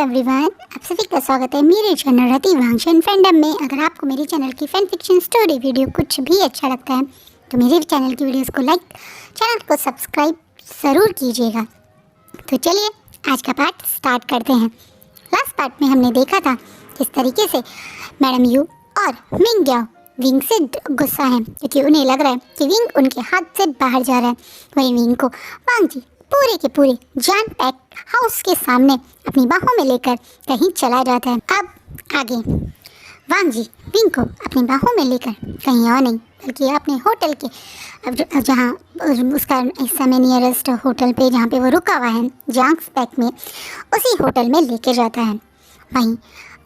Everyone, आप सभी का स्वागत है मेरे चैनल रति वांगशन फैंडम में। अगर आपको मेरे चैनल की फैन फिक्शन स्टोरी वीडियो कुछ भी अच्छा लगता है तो मेरे चैनल की वीडियोस को लाइक, चैनल को सब्सक्राइब ज़रूर कीजिएगा। तो चलिए आज का पार्ट स्टार्ट करते हैं। लास्ट पार्ट में हमने देखा था किस तरीके से मैडम यू और मिंग याओ विंग से गुस्सा है क्योंकि उन्हें लग रहा है कि विंग उनके हाथ से बाहर जा रहा है। वहीं विंग को वांग जी पूरे के पूरे जैम पैक हाउस के सामने अपनी बाहों में लेकर कहीं चला जाता है। अब आगे वांग जी विंग को अपनी बाहों में लेकर कहीं और नहीं बल्कि अपने होटल के जहाँ उसका इस समय नियरेस्ट होटल पे जहाँ पे वो रुका हुआ है जैंग्स पैक में, उसी होटल में लेके जाता है। वहीं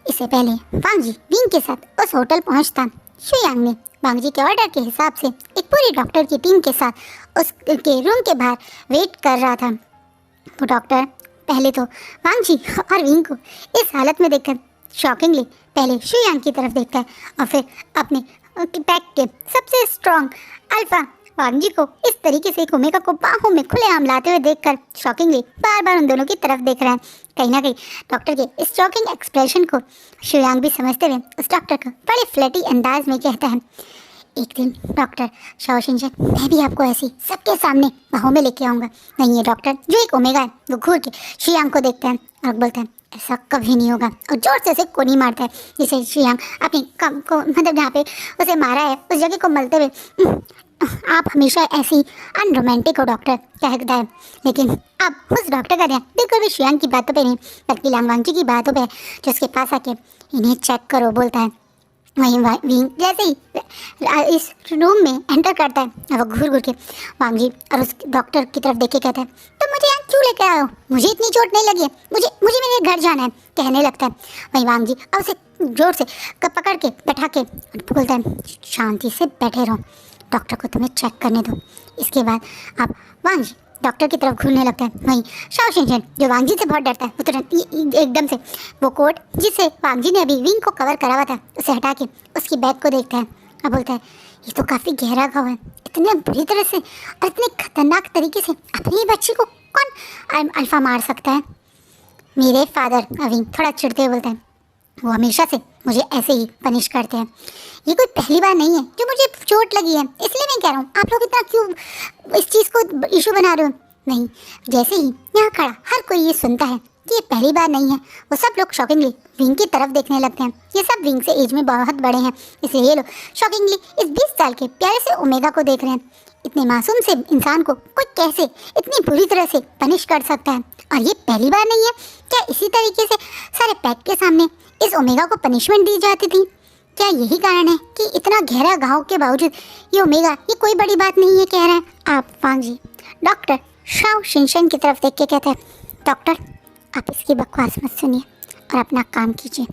इससे पहले वांग जी विंग के साथ उस होटल पहुँचता शुयांग ने वांग जी के ऑर्डर के हिसाब से एक पूरी डॉक्टर की टीम के साथ उसके रूम के बाहर वेट कर रहा था। वो डॉक्टर पहले तो वांग जी और विंग को इस हालत में देखकर शॉकिंगली पहले शुयांग की तरफ देखता है और फिर अपने पैक के सबसे स्ट्रॉन्ग अल्फा वांग जी को इस तरीके से एक ओमेगा को बाहों में खुलेआम लाते हुए देखकर शॉकिंगली बार बार उन दोनों की तरफ देख रहा है। कहीं ना कहीं डॉक्टर के इस शॉकिंग एक्सप्रेशन को शुयांग भी समझते हुए उस डॉक्टर को बड़े फ्लैटी अंदाज में कहता है, एक दिन डॉक्टर शाओ शिनचेन मैं भी आपको ऐसी सबके सामने बाहों में लेके आऊँगा। नहीं, ये डॉक्टर जो एक ओमेगा है वो घूर के शुयांग को देखता है और बोलता है ऐसा कभी नहीं होगा और जोर से उसे कोनी मारता है जिसे शुयांग अपनी कम को मतलब जहाँ पे उसे मारा है उस जगह को मलते हुए आप हमेशा ऐसी अनरोमांटिक हो डॉक्टर कहता है। लेकिन अब उस डॉक्टर का ध्यान बिल्कुल भी शुयांग की बातों पे नहीं बल्कि वांग जी की बातों पे है जो उसके पास आके इन्हें चेक करो बोलता है। वहीं विंग जैसे ही इस रूम में एंटर करता है वो घूर घूर के वांग जी और उस डॉक्टर की तरफ देख के कहता है तो मुझे यहाँ क्यों लेकर आए हो, मुझे इतनी चोट नहीं लगी है, मुझे मुझे मेरे घर जाना है कहने लगता है। वहीं वांग जी और उसे जोर से पकड़ के बैठा के बोलता है शांति से बैठे रहो, डॉक्टर को तुम्हें चेक करने दो। इसके बाद अब वांग जी डॉक्टर की तरफ घूरने लगता है। वहीं शाओ शिनचेन जो वांग जी से बहुत डरता है वो तुरंत एकदम से वो कोट जिससे वांग जी ने अभी विंग को कवर करा हुआ था उसे हटा के उसकी बैग को देखता है और बोलता है ये तो काफ़ी गहरा घाव है, इतने बुरी तरह से और इतने खतरनाक तरीके से अपनी बच्ची को कौन अल्फा मार सकता है। मेरे फादर विंग थोड़ा चिढ़ते हुए बोलता है वो हमेशा से मुझे ऐसे ही पनिश करते हैं, ये कोई पहली बार नहीं है जो मुझे चोट लगी है, इसलिए मैं कह रहा हूँ आप लोग इतना क्यों इस चीज़ को इशू बना रहे हो। नहीं, जैसे ही यहाँ खड़ा हर कोई ये सुनता है कि ये पहली बार नहीं है वो सब लोग शॉकिंगली विंग की तरफ देखने लगते हैं। ये सब विंग से एज में बहुत बड़े हैं इसलिए ये लोग शॉकिंगली इस 20 साल के प्यारे से ओमेगा को देख रहे हैं। इतने मासूम से इंसान को कोई कैसे इतनी बुरी तरह से पनिश कर सकता है और ये पहली बार नहीं है। क्या इसी तरीके से सारे पैक के सामने इस ओमेगा को पनिशमेंट दी जाती थी? क्या यही कारण है कि इतना गहरा घाव के बावजूद ये ओमेगा ये कोई बड़ी बात नहीं है कह रहे हैं आप? वांग जी डॉक्टर शाओ शिनचेन की तरफ देख के कहते हैं डॉक्टर आप इसकी बकवास मत सुनिए और अपना काम कीजिए।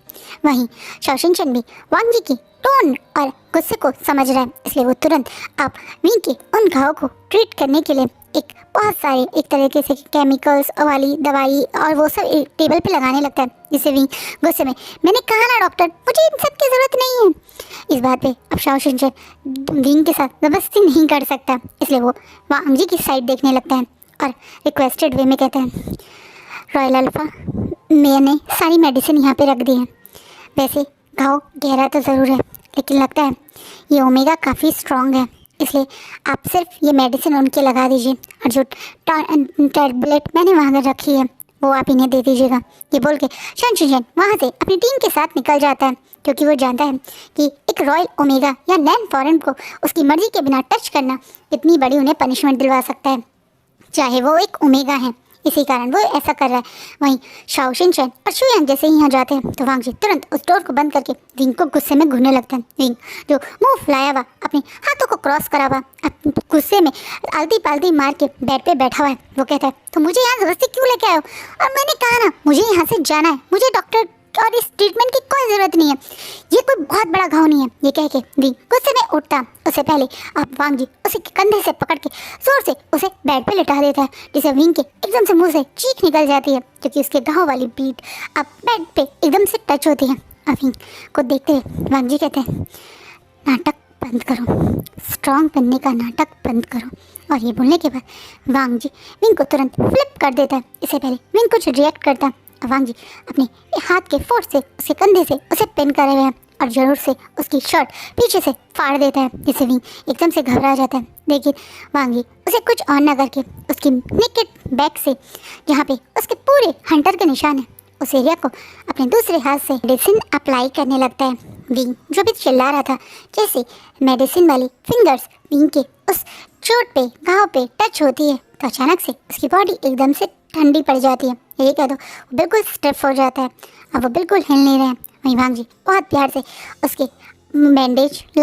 वहीं शाओ शिनचेन भी वांग जी की टोन और गुस्से को समझ रहा है इसलिए वो तुरंत आप विंग के उन घाव को ट्रीट करने के लिए एक बहुत सारे एक तरीके से केमिकल्स वाली दवाई और वो सब एक टेबल पे लगाने लगता है जिससे विंग गुस्से में मैंने कहा ना डॉक्टर मुझे इन सब की ज़रूरत नहीं है। इस बात पे अब शाओ शिनचेन विंग के साथ ज़बरदस्ती नहीं कर सकता इसलिए वो वांग जी की साइड देखने लगता है और रिक्वेस्टेड वे में कहता है रॉयल अल्फा मैंने सारी मेडिसिन यहाँ पे रख दी है, वैसे घाव गहरा तो ज़रूर है लेकिन लगता है ये ओमेगा काफ़ी स्ट्रॉन्ग है इसलिए आप सिर्फ ये मेडिसिन उनके लगा दीजिए और जो टैबलेट मैंने वहाँ रखी है वो आप इन्हें दे दीजिएगा। ये बोल के शाओ शिनचेन वहाँ से अपनी टीम के साथ निकल जाता है क्योंकि वो जानता है कि एक रॉयल ओमेगा या नैन फॉरेन को उसकी मर्जी के बिना टच करना कितनी बड़ी उन्हें पनिशमेंट दिलवा सकता है, चाहे वो एक ओमेगा है। इसी कारण वो ऐसा कर रहा है। वहीं शाओ शिनचेन और शुयांग जैसे ही यहाँ जाते हैं तो वांग जी तुरंत उस डोर को बंद करके विंग को गुस्से में घूरने लगता है। विंग जो मुंह फुलाया हुआ अपने हाथों को क्रॉस करा हुआ गुस्से में आलती पालती मार के बेड पे बैठा हुआ है वो कहता है तो मुझे यहाँ जबरदस्ती क्यों लेके आए हो, और मैंने कहा ना मुझे यहाँ से जाना है, मुझे डॉक्टर और इस ट्रीटमेंट की कोई ज़रूरत नहीं है, ये कोई बहुत बड़ा घाव नहीं है। ये कह के विंग गुस्से में उठता उससे पहले अब वांग जी उसे कंधे से पकड़ के जोर से उसे बेड पे लिटा देता है जिसे विंग के एकदम से मुंह से चीख निकल जाती है क्योंकि उसके घाव वाली बीट अब बेड पे एकदम से टच होती है। अब विंग को देखते हुए वांग जी कहते हैं नाटक बंद करो, स्ट्रॉन्ग बनने का नाटक बंद करो। और ये बोलने के बाद वांग जी विंग को तुरंत फ्लिप कर देता है। इससे पहले विंग कुछ रिएक्ट करता वांग जी अपने हाथ के फोर्स से उसके कंधे से उसे पिन करे हुए हैं और जरूर से उसकी शर्ट पीछे से फाड़ देता है, जिससे विंग एकदम से घबरा जाता है। लेकिन वांग जी उसे कुछ और ना करके उसकी नेकेड बैक से, जहाँ पे उसके पूरे हंटर के निशान है, उस एरिया को अपने दूसरे हाथ से मेडिसिन अप्लाई करने लगता है। विंग जो भी चिल्ला रहा था, जैसे मेडिसिन वाली फिंगर्स विंग के उस चोट पे, घाव पे टच होती है, तो अचानक से उसकी बॉडी एकदम से ठंडी पड़ जाती है। ये कह दो वो बिल्कुल स्टिफ हो जाता है, अब वो बिल्कुल हिल नहीं रहे हैं। वहीं वांग जी बहुत प्यार से उसके मेडिसिन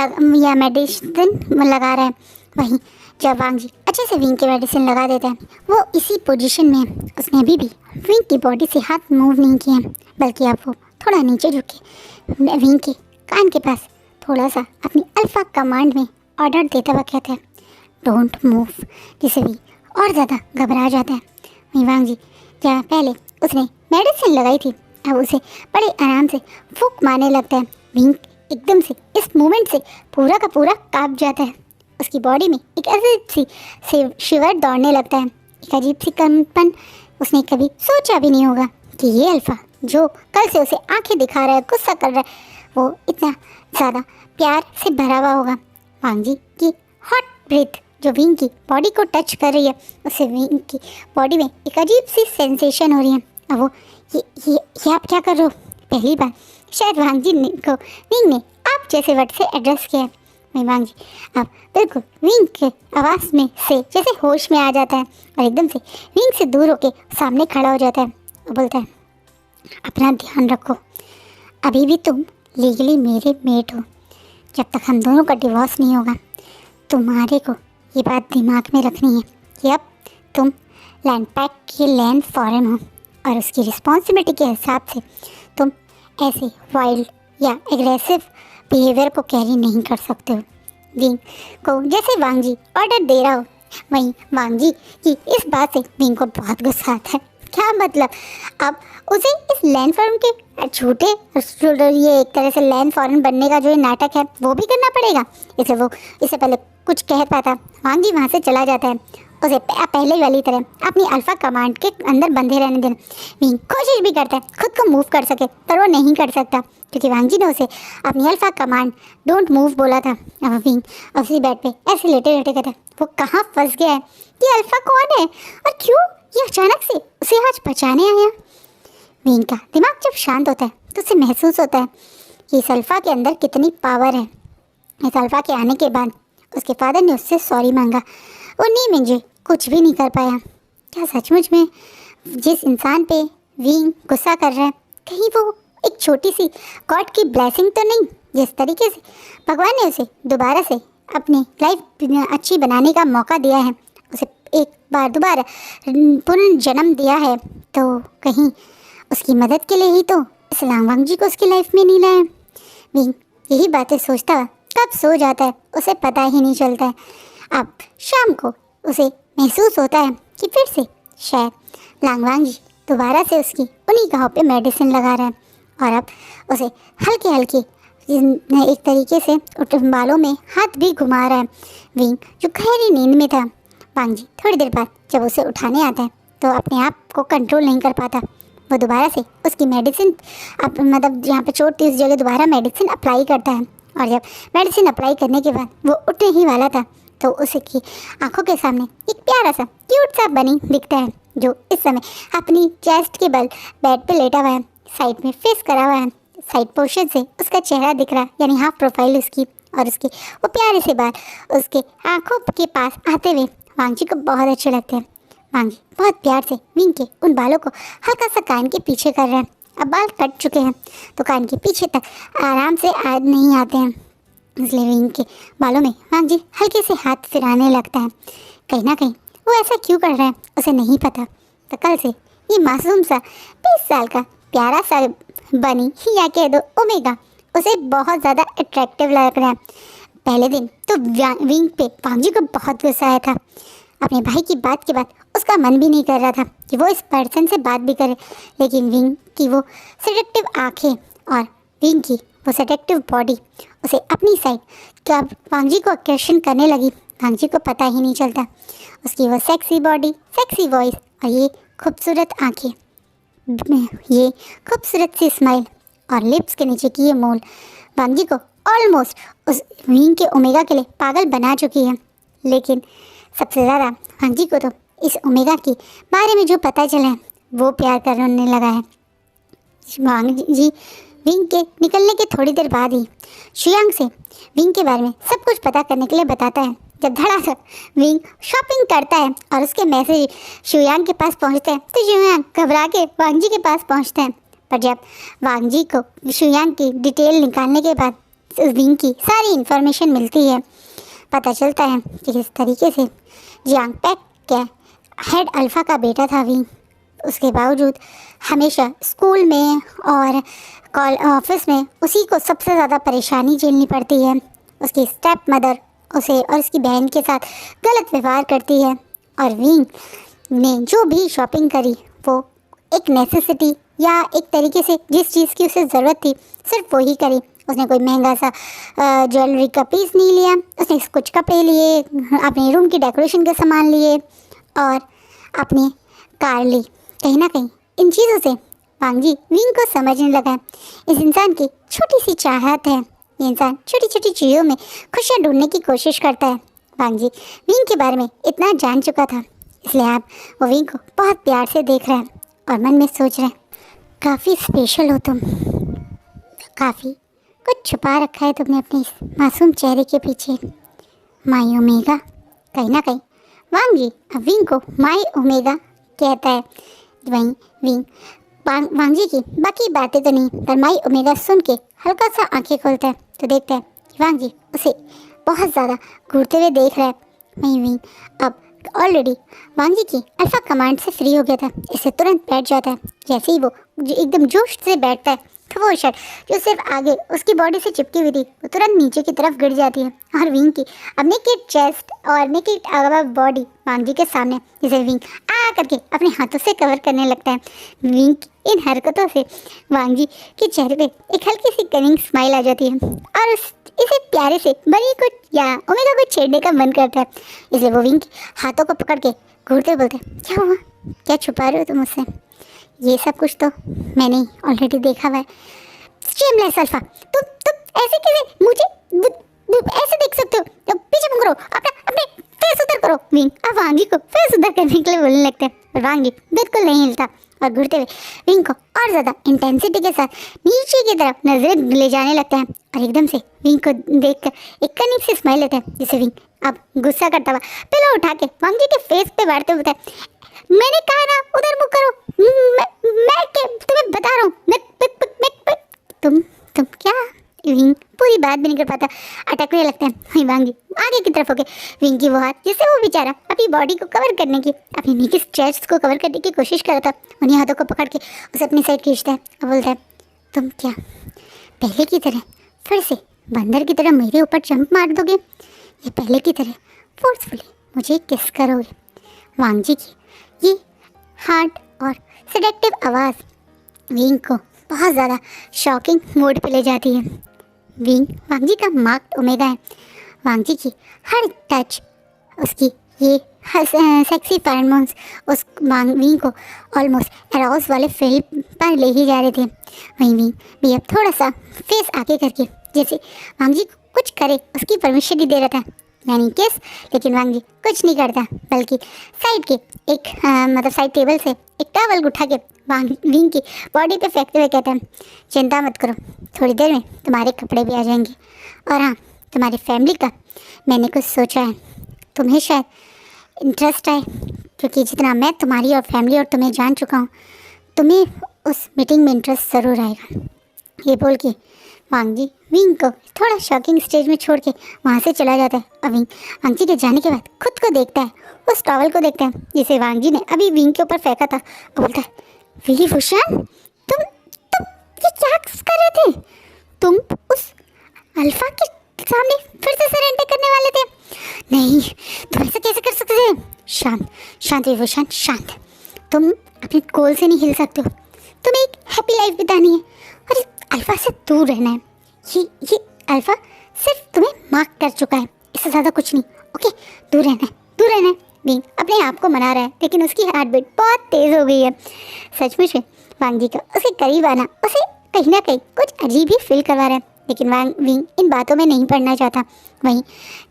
लगा रहे हैं। वहीं जब वांग जी अच्छे से विंग के मेडिसिन लगा देते हैं, वो इसी पोजीशन में है। उसने अभी भी विंग की बॉडी से हाथ मूव नहीं किए हैं, बल्कि अब वो थोड़ा नीचे झुके विंग के कान के पास थोड़ा सा अपनी अल्फा कमांड में ऑर्डर देता हुआ कहता है, डोंट मूव, जिससे भी और ज़्यादा घबरा जाता है। वहीं वांग जी जहाँ पहले उसने मेडिसिन लगाई थी, अब उसे बड़े आराम से फूंक मारने लगता है। विंग एकदम से इस मूवमेंट से पूरा का पूरा कांप जाता है। उसकी बॉडी में एक अजीब सी शिवर दौड़ने लगता है, एक अजीब सी कंपन। उसने कभी सोचा भी नहीं होगा कि ये अल्फा जो कल से उसे आंखें दिखा रहा है, गुस्सा कर रहा है, वो इतना ज़्यादा प्यार से भरा हुआ होगा। वांग जी की हॉट ब्रीथ जो विंग की बॉडी को टच कर रही है, उससे विंग की बॉडी में एक अजीब सी सेंसेशन हो रही है। अब वो ये आप क्या कर रहे हो? पहली बार शायद वांग जी को विंग ने आप जैसे वर्ड से एड्रेस किया है। वहीं वांग जी अब बिल्कुल विंग के आवाज़ में से जैसे होश में आ जाता है और एकदम से विंग से दूर होके सामने खड़ा हो जाता है और बोलता है, अपना ध्यान रखो, अभी भी तुम लीगली मेरे मेट हो। जब तक हम दोनों का डिवोर्स नहीं होगा, तुम्हारे को ये बात दिमाग में रखनी है कि अब तुम लैंड पैक के लैंड फॉरेन हो और उसकी रिस्पॉन्सिबिलिटी के हिसाब से तुम ऐसे वाइल्ड या एग्रेसिव बिहेवियर को कैरी नहीं कर सकते हो। विंग को जैसे वांग जी ऑर्डर दे रहा हो, वहीं वांग जी की इस बात से विंग को बहुत गुस्सा आता है। क्या मतलब, अब उसे इस लैंड फॉरेन के झूठे ये एक तरह से लैंड फॉरेन बनने का जो ये नाटक है वो भी करना पड़ेगा। इसलिए वो इससे पहले कुछ कह पाता, वांग जी वहाँ से चला जाता है, उसे पहले वाली तरह अपनी अल्फा कमांड के अंदर बंधे रहने देना। विंग कोशिश भी करता है खुद को मूव कर सके, पर वो नहीं कर सकता क्योंकि वांग जी ने उसे अपनी अल्फा कमांड डोंट मूव बोला था। अब विंग उसी बेड पे ऐसे लेटे लेटे कहता है, वो कहाँ फंस गया है, ये अल्फा कौन है और क्यों ये अचानक से उसे आज बचाने आया। विंग का दिमाग जब शांत होता है तो उसे महसूस होता है कि इस अल्फा के अंदर कितनी पावर है। इस अल्फा के आने के बाद उसके फादर ने उससे सॉरी मांगा, वो नहीं मुझे कुछ भी नहीं कर पाया। क्या सचमुच में जिस इंसान पे विंग गुस्सा कर रहा है, कहीं वो एक छोटी सी गॉड की ब्लेसिंग तो नहीं? जिस तरीके से भगवान ने उसे दोबारा से अपनी लाइफ अच्छी बनाने का मौका दिया है, उसे एक बार दोबारा पुनर्जन्म दिया है, तो कहीं उसकी मदद के लिए ही तो इस वांग जी को उसकी लाइफ में नहीं लाया। विंग यही बातें सोचता हुआ कब सो जाता है उसे पता ही नहीं चलता है। अब शाम को उसे महसूस होता है कि फिर से शायद वांग जी दोबारा से उसकी उन्हीं घाव पे मेडिसिन लगा रहा है और अब उसे हल्के हल्के एक तरीके से बालों में हाथ भी घुमा रहा है। विंग जो गहरी नींद में था, वांग जी थोड़ी देर बाद जब उसे उठाने आता है तो अपने आप को कंट्रोल नहीं कर पाता। वो दोबारा से उसकी मेडिसिन मतलब जहाँ पे चोट थी उस जगह दोबारा मेडिसिन अप्लाई करता है और जब मेडिसिन अप्लाई करने के बाद वो उठने ही वाला था तो उसकी आंखों के सामने एक प्यारा सा क्यूट सा बनी दिखता है जो इस समय अपनी चेस्ट के बल बेड पे लेटा हुआ है, साइड में फेस करा हुआ है। साइड पोर्शन से उसका चेहरा दिख रहा है, यानी हाफ प्रोफाइल उसकी, और उसके वो प्यारे से बाल उसके आंखों के पास आते हुए वांग जी को बहुत अच्छे लगते हैं। वांग जी बहुत प्यार से विंग के उन बालों को हल्का सा कान के पीछे कर रहे हैं। अब बाल कट चुके हैं तो कान के पीछे तक आराम से नहीं आते हैं, इसलिए विंग के बालों में वांग जी हल्के से हाथ फिराने लगता है। कहीं ना कहीं वो ऐसा क्यों कर रहा है उसे नहीं पता। तो कल से ये मासूम सा 20 साल का प्यारा सा बनी या कह दो ओमेगा उसे बहुत ज़्यादा अट्रैक्टिव लग रहा है। पहले दिन तो विंग पे वांग जी को बहुत गुस्सा आया था। अपने भाई की बात के बाद उसका मन भी नहीं कर रहा था कि वो इस पर्सन से बात भी करे, लेकिन विंग की वो सेडक्टिव आँखें और विंग की वो सेडक्टिव बॉडी उसे अपनी साइड कब वांग जी को आकर्षण करने लगी, वांग जी को पता ही नहीं चलता। उसकी वो सेक्सी बॉडी, सेक्सी वॉइस और ये खूबसूरत आँखें ये खूबसूरत सी स्माइल और लिप्स के नीचे की ये मोल वांग जी को ऑलमोस्ट उस विंग के ओमेगा के लिए पागल बना चुकी है। लेकिन सबसे ज़्यादा वांग जी को तो इस ओमेगा के बारे में जो पता चला है वो प्यार करने लगा है। वांग जी विंग के निकलने के थोड़ी देर बाद ही शुयांग से विंग के बारे में सब कुछ पता करने के लिए बताता है। जब धड़ाधड़ विंग शॉपिंग करता है और उसके मैसेज शुयांग के पास पहुंचते हैं तो शुयांग घबरा के वांग जी के पास पहुंचते हैं। पर जब वांग जी को शुयांग की डिटेल निकालने के बाद उस विंग की सारी इन्फॉर्मेशन मिलती है, पता चलता है कि किस तरीके से जियांग पैक के हेड अल्फ़ा का बेटा था विंग। उसके बावजूद हमेशा स्कूल में और ऑफिस में उसी को सबसे ज़्यादा परेशानी झेलनी पड़ती है। उसकी स्टेप मदर उसे और उसकी बहन के साथ गलत व्यवहार करती है और विंग ने जो भी शॉपिंग करी वो एक नेसेसिटी या एक तरीके से जिस चीज़ की उसे ज़रूरत थी सिर्फ वही करी। उसने कोई महंगा सा ज्वेलरी का पीस नहीं लिया, उसने कुछ कपड़े लिए, अपने रूम की डेकोरेशन के सामान लिए और अपनी कार ली। कहीं ना कहीं इन चीज़ों से वांग जी विंग को समझने लगा इस इंसान की छोटी सी चाहत है। ये इंसान छोटी छोटी चीज़ों में खुशियाँ ढूंढने की कोशिश करता है। वांग जी विंग के बारे में इतना जान चुका था, इसलिए आप वो विंग को बहुत प्यार से देख रहे हैं और मन में सोच रहे हैं काफ़ी स्पेशल हो तुम, काफ़ी कुछ छुपा रखा है तुमने अपने इस मासूम चेहरे के पीछे। माई ओमेगा। कहीं ना कहीं वांग जी अब विंग को माई ओमेगा कहता है। वहीं विंग वांग जी की बाकी बातें तो नहीं पर माई ओमेगा सुन के हल्का सा आंखें खोलता है तो देखता है कि वांग जी उसे बहुत ज़्यादा घूरते हुए देख रहा है। वहीं विंग अब ऑलरेडी वांग जी की अल्फ़ा कमांड से फ्री हो गया था, इसे तुरंत बैठ जाता है। जैसे ही वो एकदम जोश से बैठता है तो वो शर्ट जो सिर्फ आगे उसकी बॉडी से चिपकी हुई थी वो तुरंत नीचे की तरफ गिर जाती है और विंग की अब नेकेड चेस्ट और नेकेड बॉडी वांग जी के सामने जिसे विंग आ करके अपने हाथों से कवर करने लगता है। विंग की इन हरकतों से वांग जी के चेहरे पे एक हल्की सी कनिंग स्माइल आ जाती है और इसे प्यारे से बड़ी को या ओमेगा को छेड़ने का मन करता है। इसलिए वो विंग के हाथों को पकड़ के घूरते बोलते क्या हुआ, क्या छुपा रहे हो तुम मुझसे? ये सब कुछ तो मैंने ऑलरेडी देखा हुआ है। शेमलेस अल्फा, तुम ऐसे कैसे मुझे ऐसे देख सकते हो? तो पीछे मुड़ करो, अपने फेस उधर करो। विंग अब वांग जी को फेस उधर करने के लिए बोलने लगते हैं और वांग जी बिल्कुल नहीं हिलता और घूरते हुए विंग को और ज़्यादा इंटेंसिटी के साथ नीचे की तरफ नजरें ले जाने लगता है और एकदम से विंग को देखकर एक कनिक से स्माइल लेता है जिसे विंग अब गुस्सा करता हुआ पिलो उठा के वांग जी के फेस पे मारते हुए मैंने कहा ना उधर मुँह करो, मैं तुम्हें बता रहा हूँ। तुम क्या? विंग पूरी बात भी नहीं कर पाता, अटकने लगता है। वहीं वांग जी आगे की तरफ होके विंग की वो हाथ जिससे वो बेचारा अपनी बॉडी को कवर करने की, अपनी नीचे चेस्ट को कवर करने की कोशिश कर रहा था, उन्हीं हाथों को पकड़ के उसे अपनी साइड खींचता है और बोलता है तुम क्या पहले की तरह फिर से बंदर की तरह मेरे ऊपर जंप मार दोगे या पहले की तरह फोर्सफुली मुझे किस करोगे? वांग जी की ये हार्ड और सेडेक्टिव आवाज़ विंग को बहुत ज़्यादा शॉकिंग मोड पे ले जाती है। विंग वांग जी का मार्क्ड ओमेगा है। वांग जी की हर टच, उसकी ये सेक्सी फेरोमोन्स उस विंग को ऑलमोस्ट अराउज वाले फील पर ले ही जा रहे थे। वहीं विंग भी अब थोड़ा सा फेस आगे करके जैसे वांग जी कुछ करे उसकी परमिशन ही दे रहा था, यानी किस। लेकिन वांग जी कुछ नहीं करता बल्कि साइड के एक मतलब साइड टेबल से एक टॉवल उठा के विंग की बॉडी पे फेंकते हुए कहता है चिंता मत करो, थोड़ी देर में तुम्हारे कपड़े भी आ जाएंगे और हाँ तुम्हारी फैमिली का मैंने कुछ सोचा है, तुम्हें शायद इंटरेस्ट आए क्योंकि जितना मैं तुम्हारी और फैमिली और तुम्हें जान चुका हूँ तुम्हें उस मीटिंग में इंटरेस्ट ज़रूर आएगा। ये बोल के वांग जी विंग को थोड़ा शॉकिंग स्टेज में छोड़ के वहाँ से चला जाता है और विंग वांग जी के जाने के बाद खुद को देखता है, उस टॉवल को देखता है जिसे वांग जी ने अभी विंग के ऊपर फेंका था और बोलता है विभूषण तुम ये क्या कर रहे थे? तुम उस अल्फा के सामने फिर से सरेंडर करने वाले थे? नहीं, तुम ऐसा कैसे कर सकते थे? शांत विभूषण शांत, तुम अपने गोल से नहीं हिल सकते हो, तुम्हें एक हैप्पी लाइफ बितानी है और अल्फा से दूर रहना है। ये अल्फा सिर्फ तुम्हें मार्क कर चुका है, इससे ज़्यादा कुछ नहीं। ओके, दूर रहना है। विंग अपने आप को मना रहा है लेकिन उसकी हार्ट बीट बहुत तेज़ हो गई है। सचमुच में वांग जी का उसके करीब आना उसे कहीं ना कहीं कुछ अजीब ही फील करवा रहा है, लेकिन वांग विंग इन बातों में नहीं पड़ना चाहता। वहीं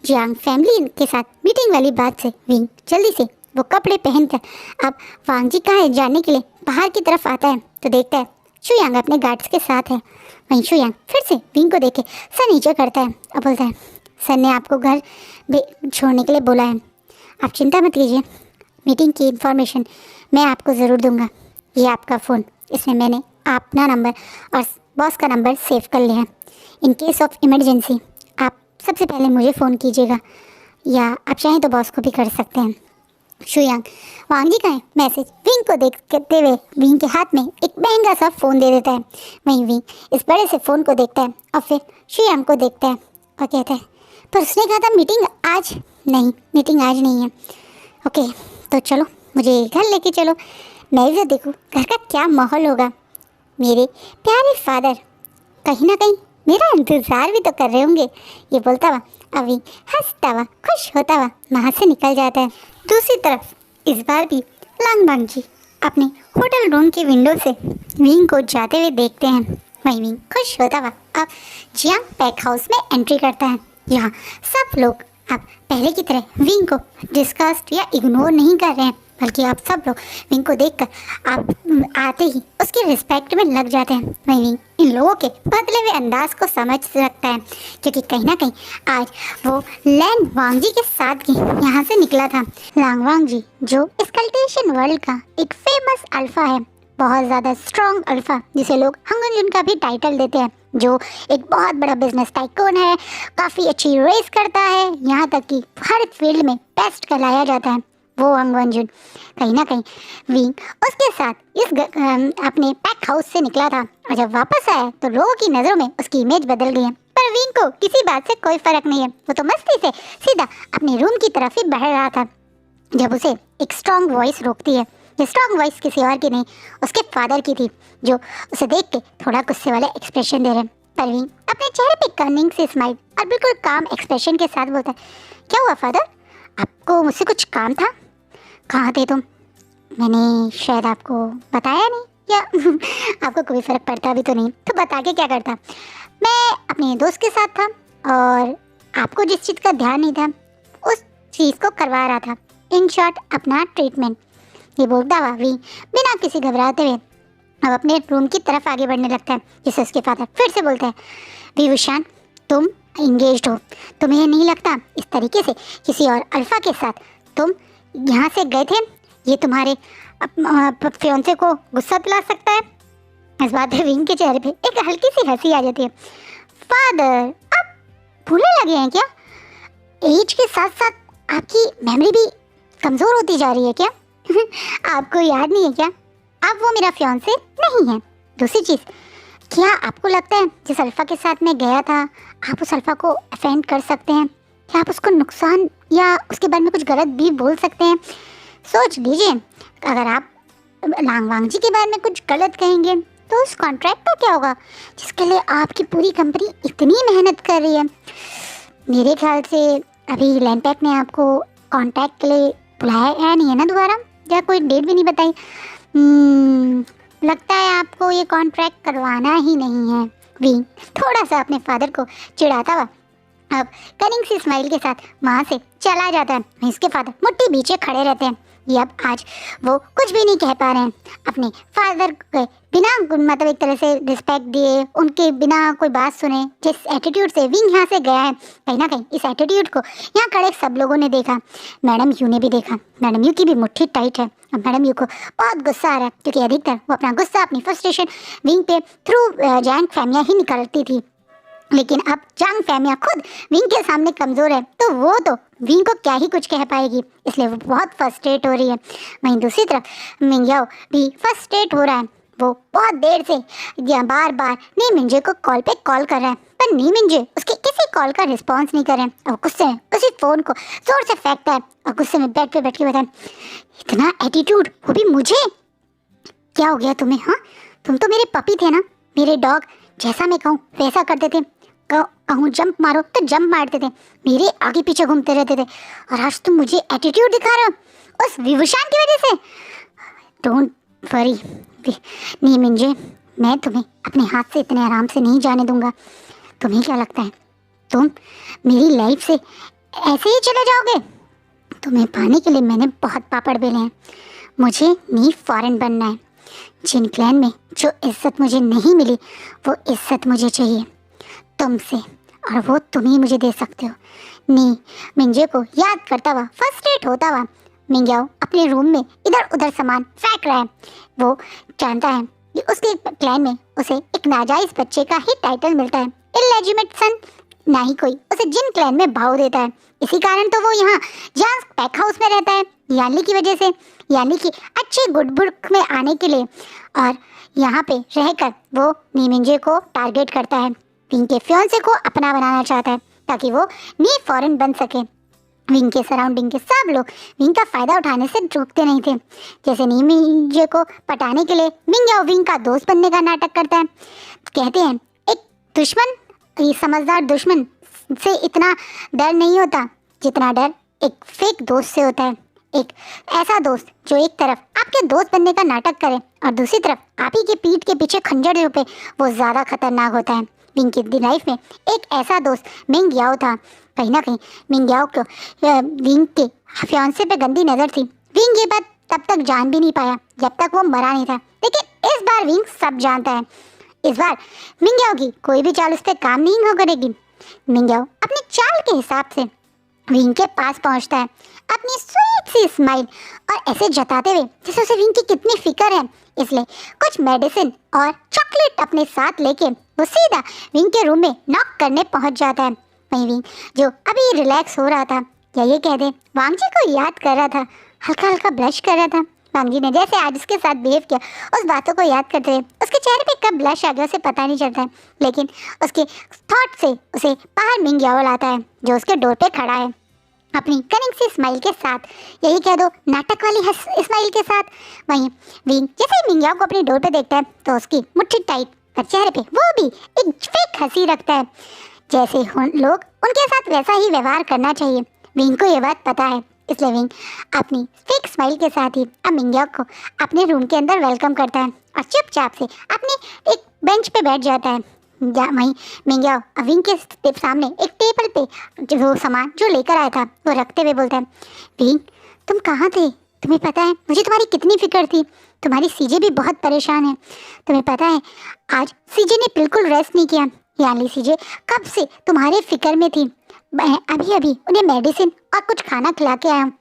जियांग फैमिली के साथ मीटिंग वाली बात से विंग जल्दी से वो कपड़े पहनकर अब वांग जी कहाँ है जानने के लिए बाहर की तरफ आता है तो देखता है शुयांग अपने गार्ड्स के साथ है। वहीं शुयांग फिर से विंग को देखे सर नीचे करता है और बोलता है सर ने आपको घर छोड़ने के लिए बोला है, आप चिंता मत कीजिए, मीटिंग की इन्फॉर्मेशन मैं आपको ज़रूर दूंगा। ये आपका फ़ोन, इसमें मैंने अपना नंबर और बॉस का नंबर सेव कर लिया है। इन केस ऑफ इमरजेंसी आप सबसे पहले मुझे फ़ोन कीजिएगा या आप चाहें तो बॉस को भी कर सकते हैं। शुयांग वांग जी का मैसेज विंग को देखते हुए विंग के हाथ में एक महंगा सा फ़ोन दे देता है। वहीं विंग इस बड़े से फ़ोन को देखता है और फिर शुयांग को देखता है और कहता है पर उसने कहा था मीटिंग आज नहीं, मीटिंग आज नहीं है। ओके तो चलो मुझे घर लेके चलो, मैं भी देखूँ घर का क्या माहौल होगा। मेरे प्यारे फादर कहीं ना कहीं मेरा इंतज़ार भी तो कर रहे होंगे। ये बोलता हुआ अभी हंसता हुआ खुश होता हुआ वहाँ से निकल जाता है। दूसरी तरफ इस बार भी लांग वांग जी अपने होटल रूम की विंडो से विंग को जाते हुए देखते हैं। वहीं विंग खुश होता हुआ अब जियांग पैक हाउस में एंट्री करता है। यहाँ सब लोग अब पहले की तरह विंग को डिस्कस्ट या इग्नोर नहीं कर रहे हैं, बल्कि आप सब लोग विंग को देखकर आप आते ही उसकी रिस्पेक्ट में लग जाते हैं। वहीं विंग इन लोगों के बदले हुए अंदाज को समझ सकता है, क्योंकि कहीं ना कहीं आज वो लैंग वांग जी के साथ ही यहाँ से निकला था। लांग वांग जी जो इस कल्टिवेशन वर्ल्ड का एक फेमस अल्फा है, बहुत ज़्यादा स्ट्रॉन्ग अल्फा, जिसे लोग हंगन का भी टाइटल देते हैं, जो एक बहुत बड़ा बिजनेस टाइकून है, काफ़ी अच्छी रेस करता है, यहाँ तक कि हर फील्ड में बेस्ट कहलाया जाता है। वो हंग वंजुन कहीं ना कहीं विंग उसके साथ इस अपने पैक हाउस से निकला था और जब वापस आया तो लोगों की नज़रों में उसकी इमेज बदल गई है। पर विंग को किसी बात से कोई फर्क नहीं है, वो तो मस्ती से सीधा अपने रूम की तरफ ही बढ़ रहा था जब उसे एक स्ट्रॉन्ग वॉइस रोकती है। ये स्ट्रॉन्ग वॉइस किसी और की नहीं, उसके फादर की थी, जो उसे देख के थोड़ा गुस्से वाला एक्सप्रेशन दे रहे हैं। पर विंग अपने चेहरे पे कनिंग से स्माइल और बिल्कुल काम एक्सप्रेशन के साथ बोलता है क्या हुआ फादर, आपको मुझसे कुछ काम था, कहाँ थे तुम? मैंने शायद आपको बताया नहीं या आपको कोई फ़र्क पड़ता भी तो नहीं, तो बता के क्या करता। मैं अपने दोस्त के साथ था और आपको जिस चीज़ का ध्यान नहीं था उस चीज़ को करवा रहा था, इन शॉर्ट अपना ट्रीटमेंट। ये बोलता हुआ भी बिना किसी घबराते हुए अब अपने रूम की तरफ आगे बढ़ने लगता है, जिससे उसके फादर फिर से बोलते हैं विभूषण तुम इंगेज्ड हो, तुम्हें नहीं लगता इस तरीके से किसी और अल्फा के साथ तुम यहाँ से गए थे, ये तुम्हारे फियांसे को गुस्सा दिला सकता है। इस बात पे विंग के चेहरे पे एक हल्की सी हंसी आ जाती है। फादर आप भूलने लगे हैं क्या? एज के साथ साथ आपकी मेमोरी भी कमज़ोर होती जा रही है क्या? आपको याद नहीं है क्या आप वो मेरा फियांसे नहीं है? दूसरी चीज़, क्या आपको लगता है जिस अल्फ़ा के साथ मैं गया था आप उस अल्फ़ा को अफेंड कर सकते हैं? क्या आप उसको नुकसान या उसके बारे में कुछ गलत भी बोल सकते हैं? सोच लीजिए, अगर आप लांग वांग जी के बारे में कुछ गलत कहेंगे तो उस कॉन्ट्रैक्ट का क्या होगा जिसके लिए आपकी पूरी कंपनी इतनी मेहनत कर रही है? मेरे ख्याल से अभी लैंडपैक ने आपको कॉन्टैक्ट के लिए बुलाया नहीं है ना दोबारा, या कोई डेट भी नहीं बताई। लगता है आपको ये कॉन्ट्रैक्ट करवाना ही नहीं है। विंग थोड़ा सा अपने फादर को चिढ़ाता हुआ अब कनिंग सी स्माइल के साथ वहाँ से चला जाता है। इसके फादर मुट्ठी पीछे खड़े रहते हैं। ये अब आज वो कुछ भी नहीं कह पा रहे हैं, अपने फादर के बिना मतलब एक तरह से रिस्पेक्ट दिए, उनके बिना कोई बात सुने, जिस एटीट्यूड से विंग यहाँ से गया है, कहीं ना कहीं इस एटीट्यूड को यहाँ खड़े सब लोगों ने देखा। मैडम यू ने भी देखा, मैडम यू की भी मुट्ठी टाइट है। अब मैडम यू को बहुत गुस्सा आ रहा है, क्योंकि अधिकतर वो अपना गुस्सा अपनी फ्रस्ट्रेशन विंग पे थ्रू जैंग फैमिया ही निकलती थी, लेकिन अब जांग फैमिया खुद विंग के सामने कमज़ोर है तो वो तो विंग को क्या ही कुछ कह पाएगी, इसलिए वो बहुत फर्स्ट्रेट हो रही है। वहीं दूसरी तरफ मिंगयाओ भी फर्स्ट्रेट हो रहा है। वो बहुत देर से या बार बार नी मिंजे को कॉल पे कॉल कर रहा है, पर नी मिंजे उसके किसी कॉल का रिस्पॉन्स नहीं कर रहे हैं। और गुस्से में उसी फ़ोन को ज़ोर से फेंकता है और गुस्से में बेड पे बैठ के बताए इतना एटीट्यूड, वो भी मुझे, क्या हो गया तुम्हें? हाँ तुम तो मेरे पपी थे ना, मेरे डॉग, जैसा मैं कहूँ वैसा करते थे, कहूँ जंप मारो तो जंप मारते थे, मेरे आगे पीछे घूमते रहते थे, और आज तुम मुझे एटीट्यूड दिखा रहे हो उस विभूषण की वजह से। डोंट वरी नहीं मिंजे, मैं तुम्हें अपने हाथ से इतने आराम से नहीं जाने दूंगा। तुम्हें क्या लगता है तुम मेरी लाइफ से ऐसे ही चले जाओगे? तुम्हें पाने के लिए मैंने बहुत पापड़ बेले हैं। मुझे नी फॉरेन बनना है। जिन क्लैन में जो इज्जत मुझे नहीं मिली वो इज्जत मुझे चाहिए तुमसे, और वो तुम ही मुझे दे सकते हो। नी मिंजे को याद करता हुआ फ्रस्ट्रेट होता हुआ मिंग्याओ अपने रूम में इधर उधर सामान फेंक रहा है। वो जानता है कि उसके क्लैन में उसे एक नाजायज बच्चे का ही टाइटल मिलता है, इलेजिटिमेट सन। ना ही कोई उसे जिन क्लैन में भाव देता है। इसी कारण तो वो यहाँ जांग पैक हाउस में रहता है, यानी की वजह से, यानी कि अच्छे गुड बुक में आने के लिए। और यहाँ पे रहकर वो नी मिंजे को टारगेट करता है। विंग के फियांसे को अपना बनाना चाहता है ताकि वो नी फॉरेन बन सके। विंग के सराउंडिंग के सब लोग विंग का फायदा उठाने से चूकते नहीं थे। जैसे नी मिंजे को पटाने के लिए मिंग्याओ विंग का दोस्त बनने का नाटक करता है। कहते हैं एक दुश्मन, ये समझदार दुश्मन से इतना डर नहीं होता जितना डर एक फेक दोस्त से होता है। एक ऐसा दोस्त जो एक तरफ आपके दोस्त बनने का नाटक करे और दूसरी तरफ आप ही के पीठ के पीछे खंजर पे, वो ज़्यादा खतरनाक होता है। विंग की लाइफ में एक ऐसा दोस्त मिंग्याओ था। कहीं ना कहीं मिंग्याओ को विंग के फियांसे पे गंदी नज़र थी। विंग ये बात तब तक जान भी नहीं पाया जब तक वो मरा नहीं था, लेकिन इस बार विंग सब जानता है। इस बार मिंग्याओ की कोई भी चाल उस पर काम नहीं हो करेगी। मिंग्याओ अपनी चाल के हिसाब से विंग के पास पहुंचता है, अपनी स्वीट सी स्माइल और ऐसे जताते हुए जैसे उसे विंग की कितनी फिक्र है। इसलिए कुछ मेडिसिन और चॉकलेट अपने साथ लेके वो सीधा विंग के रूम में नॉक करने पहुंच जाता है। वहीं विंग जो अभी रिलैक्स हो रहा था, या ये कह दे वांग जी को याद कर रहा था, हल्का हल्का ब्लश कर रहा था। वांग जी ने जैसे आज उसके साथ बिहेव किया, उस बातों को याद करते हुए उसके चेहरे पे कब ब्लश आ गया उसे पता नहीं चलता है, लेकिन उसके थॉट से उसे बाहर मिंग्याओ लाता है जो उसके डोर पे खड़ा है अपनी कनिंग सी स्माइल के साथ, यही कह दो नाटक वाली स्माइल के साथ। वहीं विंग जैसे ही मिंग्याओ को अपनी डोर पे देखता है तो उसकी मुट्ठी टाइट और चेहरे पे वो भी एक फेक हंसी रखता है। जैसे लोग उनके साथ वैसा ही व्यवहार करना चाहिए। विंग को ये बात पता है, इसलिए विंग अपनी फेक स्माइल के साथ ही अब मिंग्याओ को अपने रूम के अंदर वेलकम करता है और चुपचाप से अपने एक बेंच पे बैठ जाता है। वहीं मिंग्याओ विंग के सामने एक टेबल पे जो सामान जो लेकर आया था वो रखते हुए बोलता है, विंग तुम कहाँ थे? तुम्हें पता है मुझे तुम्हारी कितनी फिक्र थी। तुम्हारी सीजे भी बहुत परेशान है। तुम्हें पता है आज सीजे ने बिल्कुल रेस्ट नहीं किया, यानी सीजे कब से तुम्हारे फिक्र में थी। मैं अभी अभी उन्हें मेडिसिन और कुछ खाना खिला के आया हूँ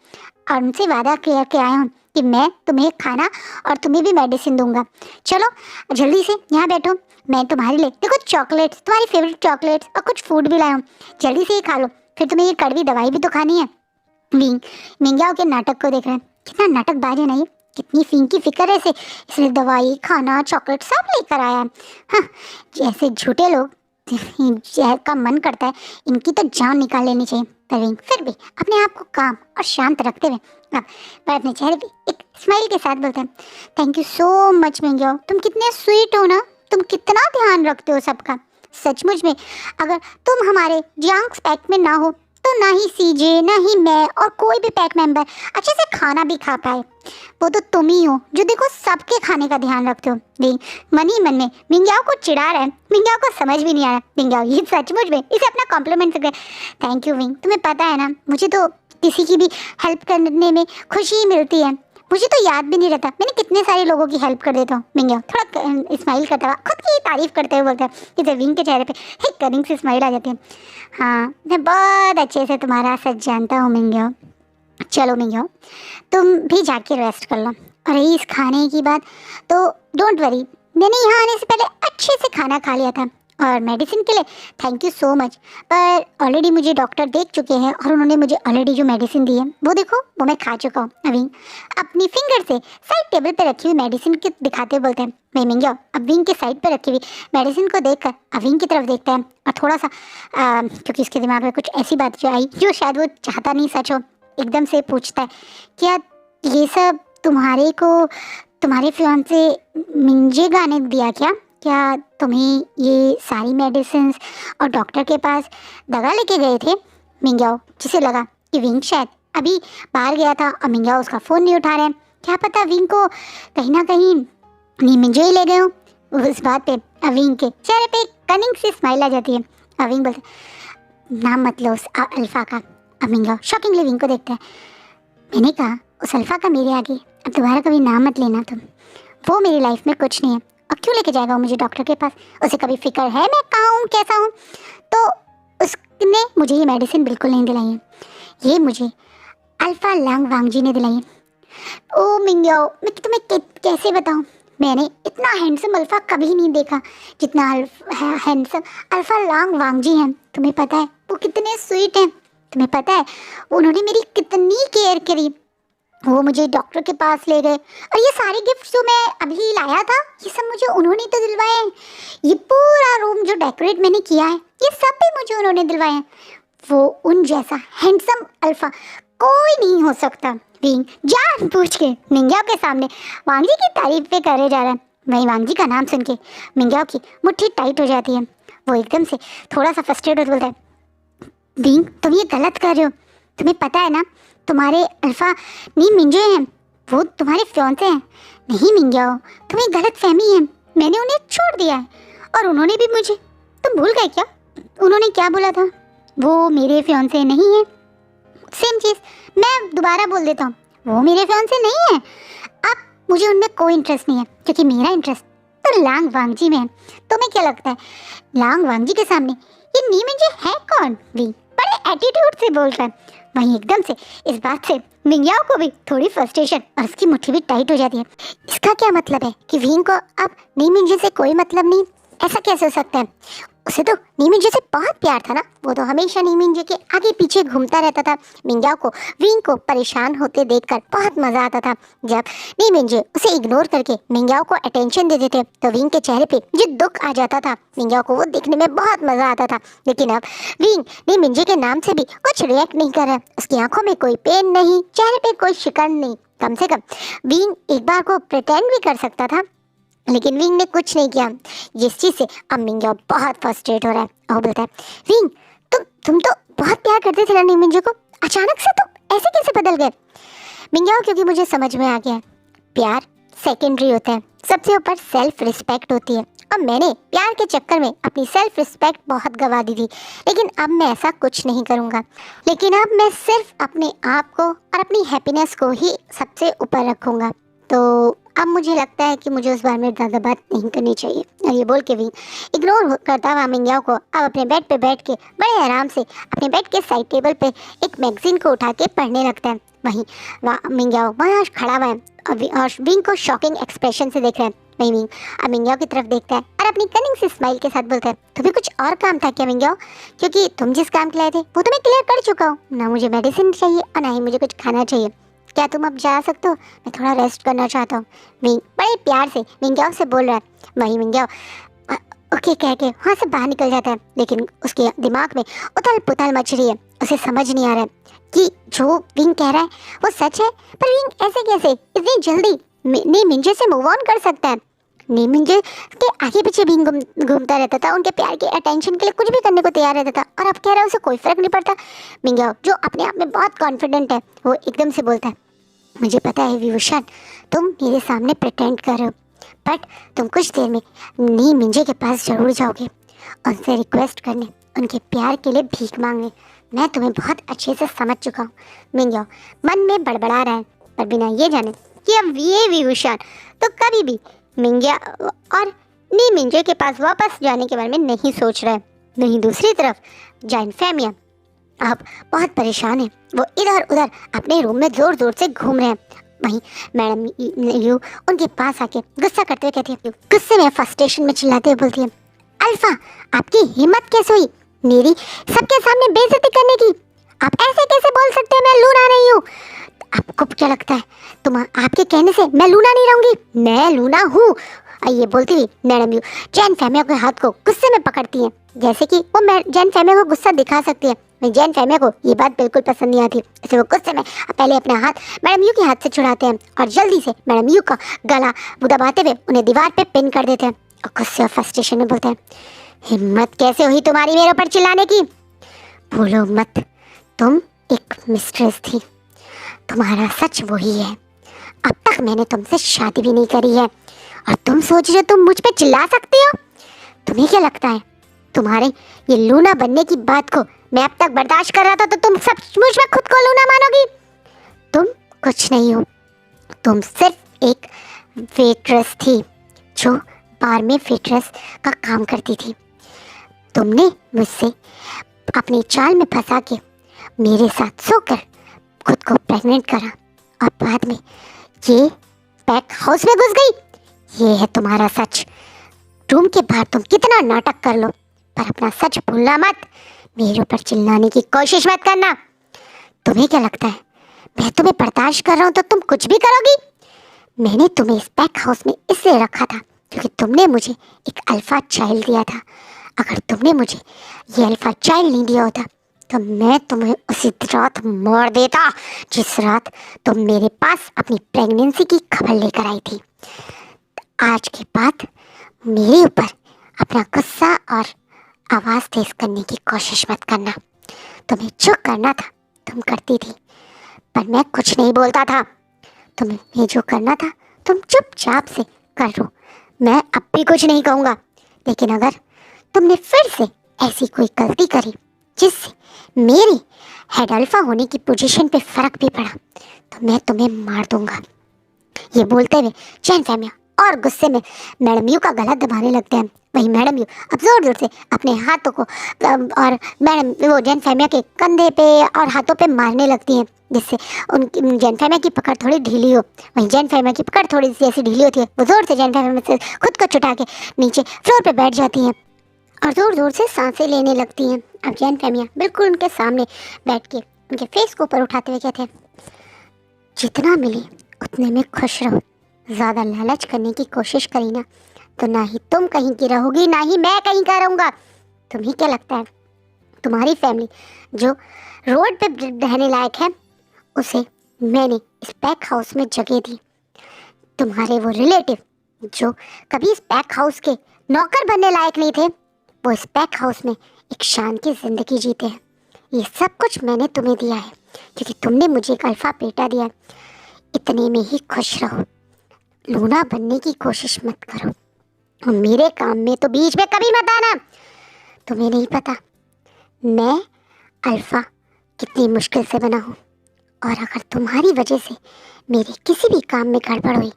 और उनसे वादा करके आया हूँ कि मैं तुम्हें खाना और तुम्हें भी मेडिसिन दूंगा। चलो जल्दी से यहाँ बैठो, मैं तुम्हारे लिए देखो चॉकलेट्स, तुम्हारी फेवरेट चॉकलेट्स और कुछ फूड भी लाया हूँ, जल्दी से ये खा लो, फिर तुम्हें ये कड़वी दवाई भी तो खानी है। विंग मिंग्याओ के नाटक को देख रहा है, कितना नाटकबाज है ना ये, कितनी विंग की फिक्र है इसे, इसलिए दवाई खाना चॉकलेट सब लेकर आया है। हाँ, जैसे झूठे लोग जहर का मन करता है इनकी तो जान निकाल लेनी चाहिए। पर विंग फिर भी अपने आप को काम और शांत रखते हुए अब पर अपने चेहरे पे एक स्माइल के साथ बोलता है, thank you so much Mingyao, तुम कितने स्वीट हो ना, तुम कितना ध्यान रखते हो सबका। सचमुच में अगर तुम हमारे जांग्स पैक में ना हो तो ना ही सीजे, ना ही मैं और कोई भी पैक मेंबर अच्छे से खाना भी खा पाए। वो तो तुम ही हो जो देखो सबके खाने का ध्यान रखते हो। विंग मन ही मन में मिंग्याओ को चिढ़ा रहा है। मिंग्याओ को समझ भी नहीं आ रहा मिंग्याओ ये सचमुच में इसे अपना कॉम्प्लीमेंट कर। थैंक यू विंग, तुम्हें पता है ना मुझे तो किसी की भी हेल्प करने में खुशी मिलती है। मुझे तो याद भी नहीं रहता मैंने कितने सारे लोगों की हेल्प कर देता हूँ। मिंग्याओ थोड़ा स्माइल करता हुआ खुद की तारीफ करते हुए बोलता है, जैसे विंग के चेहरे पे एक कनिंग से स्माइल आ जाती है। हाँ, मैं बहुत अच्छे से तुम्हारा सच जानता हूँ मिंग्याओ। चलो मिंग्याओ तुम भी जाके रेस्ट कर लो, और रही इस खाने की बात तो डोंट वरी, मैंने यहाँ आने से पहले अच्छे से खाना खा लिया था। और मेडिसिन के लिए थैंक यू सो मच, पर ऑलरेडी मुझे डॉक्टर देख चुके हैं और उन्होंने मुझे ऑलरेडी जो मेडिसिन दी है वो देखो वो मैं खा चुका हूँ। अभी अपनी फिंगर से साइड टेबल पे रखी हुई मेडिसिन के दिखाते हुए बोलते हैं, मैं मिंग्याओ अब विंग के साइड पे रखी हुई मेडिसिन को देखकर अविंग की तरफ देखता है और थोड़ा सा क्योंकि इसके दिमाग में कुछ ऐसी बात जो आई जो शायद वो चाहता नहीं सच हो, एकदम से पूछता है, क्या ये सब तुम्हारे को तुम्हारे फियांसे मिंजे गाने दिया क्या तुम्हें ये सारी मेडिसिन और डॉक्टर के पास दगा लेके गए थे? मिंग्याओ जिसे लगा कि विंग शायद अभी बाहर गया था और मिंग्याओ उसका फ़ोन नहीं उठा रहे हैं, क्या पता विंग को कहीं ना कहीं नी मिंजो ही ले गए हो। उस बात पे विंग के चेहरे पे कनिंग सी स्माइल आ जाती है। विंग बोलता है नाम मत लो उस अल्फा का। मिंगो शॉकिंगली विंग को देखता है। मैंने कहा उस अल्फा का मेरे आगे अब दोबारा कभी नाम मत लेना तुम। वो मेरी लाइफ में कुछ नहीं है। और क्यों लेके जाएगा वो मुझे डॉक्टर के पास? उसे कभी फिक्र है मैं कहाँ हूँ कैसा हूँ? तो उसने मुझे ये मेडिसिन बिल्कुल नहीं दिलाई है। ये मुझे अल्फा लांग वांगजी ने दिलाई है। ओ मिंगो मैं तुम्हें कैसे बताऊँ, मैंने इतना हैंडसम अल्फा कभी नहीं देखा जितना हैंडसम अल्फा लांग वांगजी हैं। तुम्हें पता है वो कितने स्वीट हैं? तुम्हें पता है उन्होंने मेरी कितनी केयर करी? वो मुझे डॉक्टर के पास ले गए और ये सारे गिफ्ट जो मैं अभी लाया था ये सब मुझे उन्होंने तो दिलवाए हैं। ये पूरा रूम जो डेकोरेट मैंने किया है ये सब भी मुझे उन्होंने दिलवाए हैं। वो उन जैसा हैंडसम अल्फा कोई नहीं हो सकता। विंग जान पूछ के मिंग्याओ के सामने वांगजी की तारीफ पे करे जा रहा है। वहीं वांगजी का नाम सुन के मिंग्याओ की मुट्ठी टाइट हो जाती है। वो एकदम से थोड़ा सा फ्रस्ट्रेट होकर बोलता है विंग तुम ये गलत कर रहे हो। तुम्हें पता है ना तुम्हारे अल्फा नी मिंजो हैं, वो तुम्हारे फियांसे हैं। नहीं मिंग्याओ तुम्हें गलत फहमी है, मैंने उन्हें छोड़ दिया है और उन्होंने भी मुझे। तुम भूल गए क्या उन्होंने क्या बोला था? वो मेरे फियांसे नहीं है। सेम चीज़ मैं दोबारा बोल देता हूँ, वो मेरे फियांसे नहीं है। अब मुझे उनमें कोई इंटरेस्ट नहीं है क्योंकि मेरा इंटरेस्ट तो लांग वांगजी में है। तुम्हें क्या लगता है लांग वांगजी के सामने ये नी मिंजो है कौन? भी बड़े एटीट्यूड से बोल रहा है। वहीं एकदम से इस बात से मिंग्याओ को भी थोड़ी फ्रस्ट्रेशन और उसकी मुट्ठी भी टाइट हो जाती है। इसका क्या मतलब है कि विंग को अब नी मिंजो से कोई मतलब नहीं? ऐसा कैसे हो सकता है? उसे तो नी मिंजो से बहुत प्यार था ना। वो तो हमेशा नी मिंजो के आगे पीछे घूमता रहता था। मिंग्याओ को विंग को परेशान होते देखकर बहुत मजा आता था। जब नी मिंजो उसे इग्नोर करके मिंग्याओ को अटेंशन देते थे तो विंग के चेहरे पे जो दुख आ जाता था मिंग्याओ को वो देखने में बहुत मजा आता था। लेकिन अब विंग नी मिंजो के नाम से भी कुछ रिएक्ट नहीं कर रहा। उसकी आंखों में कोई पेन नहीं, चेहरे पे कोई शिकन नहीं। कम से कम विंग एक बार को प्रिटेंड भी कर सकता था, लेकिन विंग ने कुछ नहीं किया। जिस चीज़ से अब मिंग्याओ बहुत फ्रस्ट्रेट हो रहा है और बोलता है विंग तुम तो बहुत प्यार करते थे ना नी मिंजो को, अचानक से तुम ऐसे कैसे बदल गए? मिंग्याओ क्योंकि मुझे समझ में आ गया है प्यार सेकेंडरी होता है, सबसे ऊपर सेल्फ रिस्पेक्ट होती है। और मैंने प्यार के चक्कर में अपनी सेल्फ रिस्पेक्ट बहुत गंवा दी थी, लेकिन अब मैं ऐसा कुछ नहीं करूँगा। लेकिन अब मैं सिर्फ अपने आप को और अपनी हैप्पीनेस को ही सबसे ऊपर रखूँगा। तो अब मुझे लगता है कि मुझे उस बारे में ज़्यादा बात नहीं करनी चाहिए। और ये बोल के भी इग्नोर करता हुआ मिंग्याओ को अब अपने बेड पे बैठ के बड़े आराम से अपने बेड के साइड टेबल पे एक मैगजीन को उठा के पढ़ने लगता है। वहीं मिंग्याओ वहाँ खड़ा हुआ है और विंग को शॉकिंग एक्सप्रेशन से देख रहा है। वहीं विंग अब मिंग्याओ की तरफ देखता है और अपनी कनिंग से स्माइल के साथ बोलता है तुम्हें कुछ और काम था क्या मिंग्याओ? क्योंकि तुम जिस काम के लिए थे वो तो मैं क्लियर कर चुका हूँ। ना मुझे मेडिसिन चाहिए और ना ही मुझे कुछ खाना चाहिए। क्या तुम अब जा सकते हो? मैं थोड़ा रेस्ट करना चाहता हूँ। विंग बड़े प्यार से मिंग्याओ से बोल रहा है। वहीं मिंग्याओ ओके कह के वहाँ से बाहर निकल जाता है, लेकिन उसके दिमाग में उथल पुथल मच रही है। उसे समझ नहीं आ रहा है कि जो विंग कह रहा है वो सच है। पर विंग ऐसे कैसे इतनी जल्दी नी मिंजो से मूव ऑन कर सकता है? नी मिंजो के आगे पीछे विंग घूमता रहता था, उनके प्यार के अटेंशन के लिए कुछ भी करने को तैयार रहता था, और अब कह रहा है उसे कोई फर्क नहीं पड़ता। मिंग्याओ जो अपने आप में बहुत कॉन्फिडेंट है वो एकदम से बोलता है मुझे पता है विभूषण तुम मेरे सामने प्रिटेंड कर रहे हो, बट तुम कुछ देर में नी मिंजो के पास जरूर जाओगे उनसे रिक्वेस्ट करने, उनके प्यार के लिए भीख मांगने। मैं तुम्हें बहुत अच्छे से समझ चुका हूँ। मिंग्याओ मन में बड़बड़ा रहा है, पर बिना ये जाने कि अब ये विभूषण तो कभी भी मिंग्याओ और नी मिंजो के पास वापस जाने के बारे में नहीं सोच रहा है। वहीं दूसरी तरफ जाइन फैमिया अब बहुत परेशान है। वो इधर उधर अपने रूम में जोर जोर से घूम रहे हैं। वहीं मैडम यू उनके पास आके गुस्सा करते हुए कहती है, गुस्से में फ्रस्ट्रेशन में चिल्लाते हुए बोलती है अल्फा आपकी हिम्मत कैसे हुई मेरी सबके सामने बेइज्जती करने की? आप ऐसे कैसे बोल सकते हैं मैं लूना नहीं हूँ? आपको क्या लगता है तुम आपके कहने से मैं लूना नहीं रहूंगी? मैं लूना हूँ। ये बोलती हुई मैडम यू जैन फैमिया के हाथ को गुस्से में पकड़ती है, जैसे कि वो जैन फैमिया को गुस्सा दिखा सकती है। जैन फैमिया को ये बात बिल्कुल पसंद नहीं आती, इसलिए वो गुस्से में पहले अपना हाथ मैडम यू के हाथ से छुड़ाते हैं और जल्दी से मैडम यू का गला दबाते हुए उन्हें दीवार पे पिन कर देते हैं और गुस्से और फ्रस्ट्रेशन में बोलते हैं हिम्मत कैसे हुई तुम्हारी मेरे ऊपर चिल्लाने की? भूलो मत तुम एक मिस्ट्रेस थी, तुम्हारा सच वही है। अब तक मैंने तुमसे शादी भी नहीं करी है और तुम सोच रहे हो तुम मुझ पे चिल्ला सकती हो? तुम्हें क्या लगता है तुम्हारे ये लूना बनने की बात को मैं अब तक बर्दाश्त कर रहा था तो तुम सचमुच में खुद को लूना मानोगी? तुम कुछ नहीं हो, तुम सिर्फ एक वेट्रेस थी जो बार में वेट्रेस का काम करती थी। तुमने मुझसे अपनी चाल में फंसा के मेरे साथ सोकर खुद को प्रेग्नेंट करा और बाद में ये पैक हाउस में घुस गई। ये है तुम्हारा सच। रूम के बाहर तुम कितना नाटक कर लो पर अपना सच भूलना मत। मेरे ऊपर चिल्लाने की कोशिश मत करना। तुम्हें क्या लगता है मैं तुम्हें बर्दाश्त कर रहा हूँ तो तुम कुछ भी करोगी? मैंने तुम्हें इस पैक हाउस में इसलिए रखा था क्योंकि तुमने मुझे एक अल्फा चाइल्ड दिया था। अगर तुमने मुझे ये अल्फा चाइल्ड नहीं दिया होता तो मैं तुम्हें उसी रात मार देता जिस रात तुम मेरे पास अपनी प्रेगनेंसी की खबर लेकर आई थी। आज के बाद मेरे ऊपर अपना गुस्सा और आवाज़ तेज करने की कोशिश मत करना। तुम्हें जो करना था तुम करती थी पर मैं कुछ नहीं बोलता था। तुम्हें जो करना था तुम चुपचाप से कर लो। मैं अब भी कुछ नहीं कहूँगा, लेकिन अगर तुमने फिर से ऐसी कोई गलती करी जिससे मेरी हेड अल्फा होने की पोजीशन पे फर्क भी पड़ा तो मैं तुम्हें मार दूंगा। ये बोलते हुए जैन फेमिया और गुस्से में मैडम यू का गला दबाने लगते हैं। वहीं मैडम यू अब जोर जोर से अपने हाथों को और मैडम वो जैन फेमिया के कंधे पे और हाथों पे मारने लगती हैं जिससे उनकी जैन फेमिया की पकड़ थोड़ी ढीली हो। वहीं जैन फेमिया की पकड़ थोड़ी सी ऐसी ढीली होती है, वो जोर से जैन फेमिया से खुद को छुटा के नीचे फ्लोर पे बैठ जाती हैं और जोर जोर से सांसें लेने लगती हैं। अब जैन फेमिया बिल्कुल उनके सामने बैठ के उनके फेस को ऊपर उठाते हुए कहते हैं, जितना मिले उतने में खुश रहो। ज़्यादा लालच करने की कोशिश करी ना तो ना ही तुम कहीं की रहोगी ना ही मैं कहीं का रहूँगा। तुम्हें क्या लगता है तुम्हारी फैमिली जो रोड पे रहने लायक है उसे मैंने इस पैक हाउस में जगह दी? तुम्हारे वो रिलेटिव जो कभी इस पैक हाउस के नौकर बनने लायक नहीं थे वो इस पैक हाउस में एक शान की ज़िंदगी जीते हैं। ये सब कुछ मैंने तुम्हें दिया है क्योंकि तुमने मुझे एक अल्फा बेटा दिया। इतने में ही खुश रहो, लूना बनने की कोशिश मत करो और मेरे काम में तो बीच में कभी मत आना। तुम्हें नहीं पता मैं अल्फा कितनी मुश्किल से बना हूँ और अगर तुम्हारी वजह से मेरे किसी भी काम में गड़बड़ हुई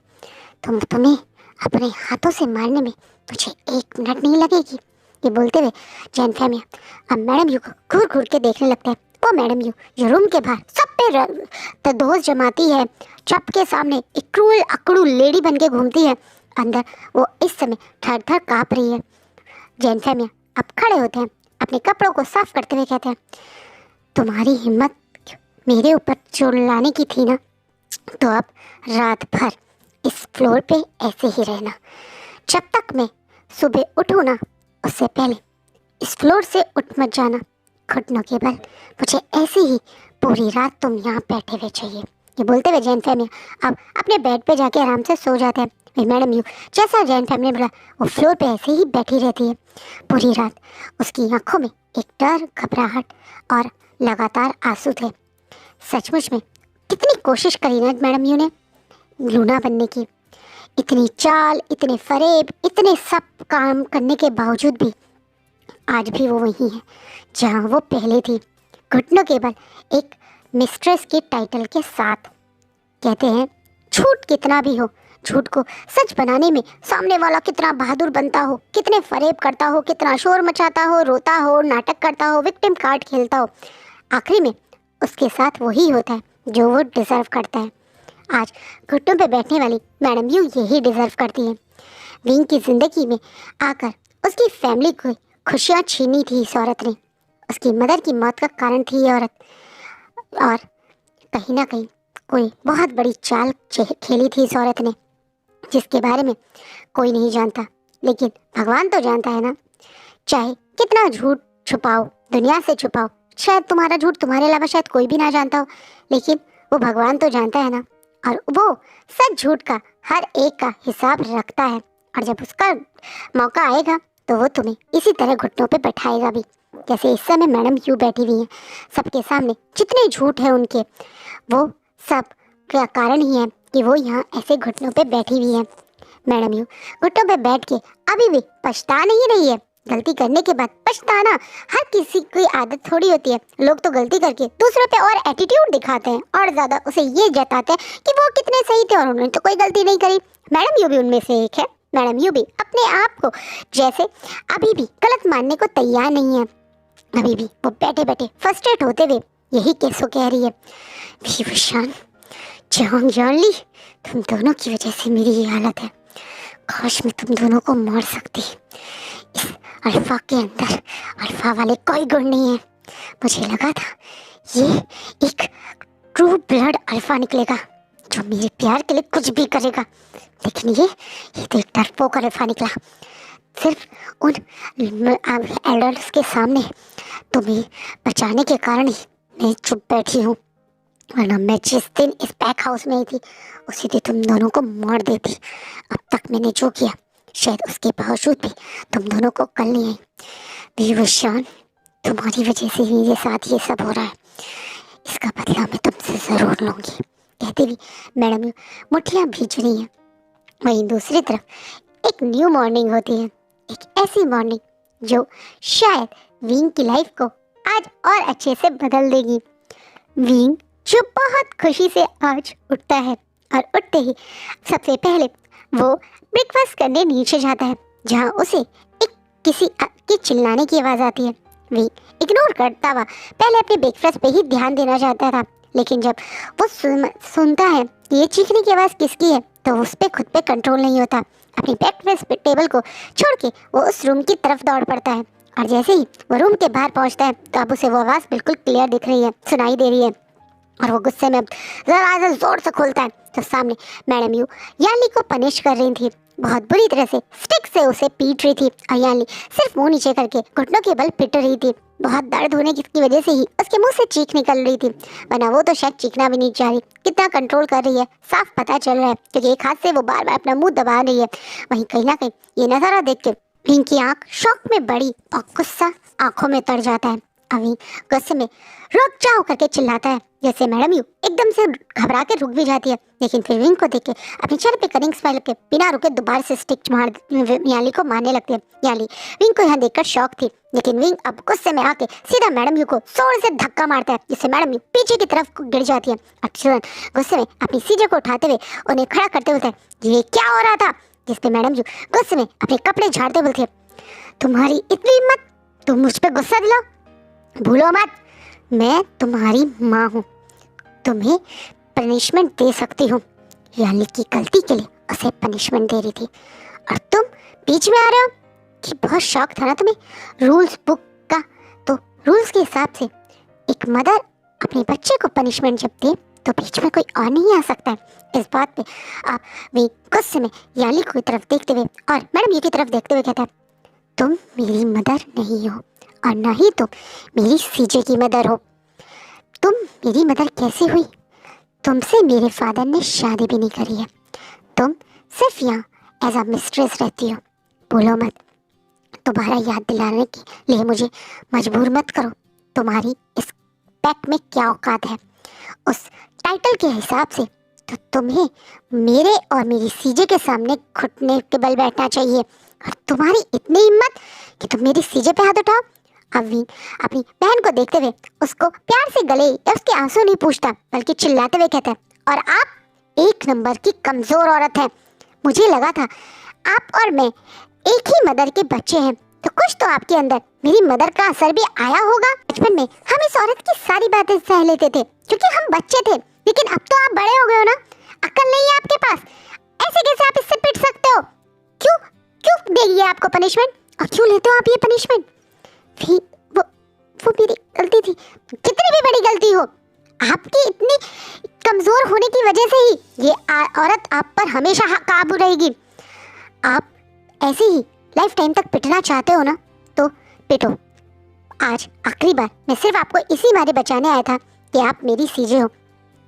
तो तुम्हें अपने हाथों से मारने में मुझे 1 मिनट नहीं लगेगी। ये बोलते हुए जैन फेमिया अब मैडम यू को घूर घूर के देखने लगते हैं। वो मैडम यू जो रूम के बाहर सब पे तदोस जमाती है, सबके सामने एक क्रूल अकड़ू लेडी बन के घूमती है, अंदर वो इस समय थर थर काँप रही है। जैन फेमिया अब खड़े होते हैं, अपने कपड़ों को साफ करते हुए कहते हैं, तुम्हारी हिम्मत मेरे ऊपर चोट लाने की थी ना तो अब रात भर इस फ्लोर पे ऐसे ही रहना। जब तक मैं सुबह उठूँ ना उससे पहले इस फ्लोर से उठ मत जाना। घुटनों के बल मुझे ऐसे ही पूरी रात तुम यहाँ बैठे हुए चाहिए। ये बोलते हुए जैन फेमिया अब अपने बेड पे जाके आराम से सो जाते हैं। वही मैडम यू जैसा जैन फेमिया ने बोला वो फ्लोर पे ऐसे ही बैठी रहती है पूरी रात। उसकी आंखों में एक डर, घबराहट और लगातार आंसू थे। सचमुच में कितनी कोशिश करी ना मैडम यू ने लूना बनने की, इतनी चाल, इतने फरेब, इतने सब काम करने के बावजूद भी आज भी वो वही है जहाँ वो पहले थी, घुटनों के बल एक मिस्ट्रेस के टाइटल के साथ। कहते हैं झूठ कितना भी हो, झूठ को सच बनाने में सामने वाला कितना बहादुर बनता हो, कितने फरेब करता हो, कितना शोर मचाता हो, रोता हो, नाटक करता हो, विक्टिम कार्ड खेलता हो, आखिरी में उसके साथ वही होता है जो वो डिज़र्व करता है। आज घुटनों पे बैठने वाली मैडम यू यही डिज़र्व करती है। विंग की ज़िंदगी में आकर उसकी फैमिली को खुशियाँ छीनी थी इस औरत ने। उसकी मदर की मौत का कारण थी ये औरत और कहीं ना कहीं कोई बहुत बड़ी चाल खेली थी इस औरत ने जिसके बारे में कोई नहीं जानता, लेकिन भगवान तो जानता है ना। चाहे कितना झूठ छुपाओ, दुनिया से छुपाओ, शायद तुम्हारा झूठ तुम्हारे अलावा शायद कोई भी ना जानता हो, लेकिन वो भगवान तो जानता है ना। और वो सच झूठ का हर एक का हिसाब रखता है और जब उसका मौका आएगा तो वो तुम्हें इसी तरह घुटनों पे बैठाएगा भी जैसे इस समय मैडम यू बैठी हुई हैं। सबके सामने जितने झूठ है उनके वो सब का कारण ही है कि वो यहाँ ऐसे घुटनों पे बैठी हुई है। मैडम यू घुटनों पे बैठ के अभी भी पछता नहीं रही है। गलती करने के बाद पछताना हर किसी की आदत थोड़ी होती है। लोग तो गलती करके दूसरों पे और एटीट्यूड दिखाते हैं और ज्यादा उसे ये जताते हैं कि वो कितने सही थे और उन्होंने तो कोई गलती नहीं करी। मैडम यू भी उनमें से एक है। मैडम यू भी अपने आप को जैसे अभी भी गलत मानने को तैयार नहीं है। अभी भी वो बैठे बैठे फ्रस्ट्रेट होते हुए यही कैसो कह रही है, विशान जान ली, तुम दोनों की वजह से मेरी ये हालत है। काश मैं तुम दोनों को मार सकती। इस अल्फा के अंदर अल्फा वाले कोई गुण नहीं है। मुझे लगा था ये एक ट्रू ब्लड अल्फा निकलेगा जो मेरे प्यार के लिए कुछ भी करेगा, लेकिन ये तो एक डरपोक अल्फा निकला। सिर्फ उन एल्डर्स के सामने तुम्हें बचाने के कारण ही मैं चुप बैठी हूँ, वरना मैं जिस दिन इस पैक हाउस में आई थी उसी दिन तुम दोनों को मार देती। अब तक मैंने जो किया शायद उसके बावजूद भी तुम दोनों को कल नहीं आई। विशान, तुम्हारी वजह से ही मेरे साथ ये सब हो रहा है, इसका बदला मैं तुमसे ज़रूर लूँगी। कहते भी मैडम मुठ्ठियाँ भींच रही हैं। वहीं दूसरी तरफ एक न्यू मॉर्निंग होती है, एक ऐसी मॉर्निंग जो शायद विंग की लाइफ को आज और अच्छे से बदल देगी। विंग जो बहुत खुशी से आज उठता है और उठते ही सबसे पहले वो ब्रेकफास्ट करने नीचे जाता है, जहाँ उसे एक किसी के चिल्लाने की आवाज़ आती है। विंग इग्नोर करता हुआ पहले अपने ब्रेकफास्ट पे ही ध्यान देना चाहता था, लेकिन जब वो सुनता है कि ये चीखने की आवाज़ किसकी है तो उस पर खुद पे कंट्रोल नहीं होता। अपनी ब्रेकफास्ट टेबल को छोड़ के वो उस रूम की तरफ दौड़ पड़ता है और जैसे ही वो रूम के बाहर पहुंचता है तो अब उसे वो आवाज़ बिल्कुल क्लियर दिख रही है, सुनाई दे रही है और वो गुस्से में दरवाज़ा जोर से खोलता है तो सामने मैडम यू याली को पनिश कर रही थी। बहुत बुरी तरह से स्टिक से उसे पीट रही थी और याली सिर्फ मुंह नीचे करके घुटनों के बल पिट रही थी। बहुत दर्द होने की वजह से ही उसके मुंह से चीख निकल रही थी, वरना वो तो शायद चीखना भी नहीं चाह रही। कितना कंट्रोल कर रही है साफ पता चल रहा है, क्योंकि एक हाथ से वो बार बार अपना मुंह दबा रही है। वहीं कहीं ना कहीं ये नज़ारा देख के विंग की आँख शौक में बड़ी और गुस्सा आंखों में तर जाता है। अभी गुस्से में रुक जाओ करके चिल्लाता है, जैसे मैडम यू एकदम से घबरा के रुक भी जाती है, लेकिन फिर विंग को देख के अपने चेहरे पे कनिंग स्माइल के बिना रुके दोबारा से स्टिक मार याली को मारने लगती है। याली विंग को यहाँ देखकर शौक थी, लेकिन विंग अब गुस्से में आके सीधा मैडम यू को जोर से धक्का मारता है, जिससे मैडम यू पीछे की तरफ गिर जाती है। और गुस्से में अपनी सीजे को उठाते हुए उन्हें खड़ा करते बोलते हैं, ये क्या हो रहा था? जिसपे मैडम यू गुस्से में अपने कपड़े झाड़ते बोलते, तुम्हारी इतनी हिम्मत, तुम मुझ पे गुस्सा दिलाओ? भूलो मत मैं तुम्हारी माँ हूँ, तुम्हें पनिशमेंट दे सकती हूँ। याली की गलती के लिए उसे पनिशमेंट दे रही थी और तुम बीच में आ रहे हो कि बहुत शौक था ना तुम्हें रूल्स बुक का। तो रूल्स के हिसाब से एक मदर अपने बच्चे को पनिशमेंट जब दे तो बीच में कोई और नहीं आ सकता है। इस बात पे आप वे गुस्से में याली की तरफ देखते हुए और मैडम यू की तरफ देखते हुए कहता है, तुम मेरी मदर नहीं हो और ना ही तुम मेरी सीजे की मदर हो। तुम मेरी मदर कैसे हुई? तुमसे मेरे फादर ने शादी भी नहीं करी है, तुम सिर्फ यहाँ एज अ मिस्ट्रेस रहती हो। बोलो मत, दोबारा याद दिलाने के लिए मुझे मजबूर मत करो। तुम्हारी इस पैक में क्या औकात है? उस टाइटल के हिसाब से तो तुम्हें मेरे और मेरी सीजे के सामने घुटने के बल बैठना चाहिए, और तुम्हारी इतनी हिम्मत कि तुम मेरी सीजे पे हाथ उठाओ। अब विंग अपनी बहन को देखते हुए उसको प्यार से गले या उसके आंसू नहीं पूछता, बल्कि चिल्लाते हुए कहता है, और आप एक नंबर की कमजोर औरत है। मुझे लगा था आप और मैं एक ही मदर के बच्चे हैं, तो कुछ तो आपके अंदर मेरी मदर का असर भी आया होगा। बचपन में हम इस औरत की सारी बातें सह लेते थे क्योंकि हम बच्चे थे, लेकिन अब तो आप बड़े हो गए हो ना, अक्ल नहीं है आपके पास, ऐसे कैसे आप इससे पिट सकते हो? क्यों क्यों देगी आपको पनिशमेंट, और क्यों लेते हो आप ये पनिशमेंट? वो मेरी गलती थी, कितनी भी बड़ी गलती हो, आपकी इतनी कमजोर होने की वजह से ही ये औरत आप पर हमेशा काबू रहेगी। आप ऐसे ही लाइफ टाइम तक पिटना चाहते हो ना, तो पिटो। आज आखिरी बार मैं सिर्फ आपको इसी बारे बचाने आया था कि आप मेरी सीजे हो।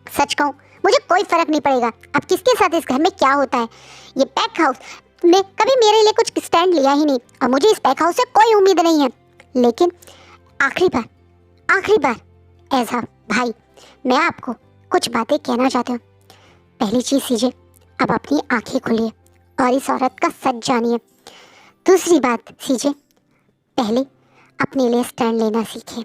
सच कहूँ मुझे कोई फर्क नहीं पड़ेगा अब किसके साथ इस घर में क्या होता है। ये पैक हाउस ने कभी मेरे लिए कुछ स्टैंड लिया ही नहीं और मुझे इस पैक हाउस से कोई उम्मीद नहीं है, लेकिन आखिरी बार एज अ भाई मैं आपको कुछ बातें कहना चाहती हूँ। पहली चीज़ सीजे, अब अपनी आंखें खोलिए और इस औरत का सच जानिए। दूसरी बात सीजे, पहले अपने लिए स्टैंड लेना सीखिए।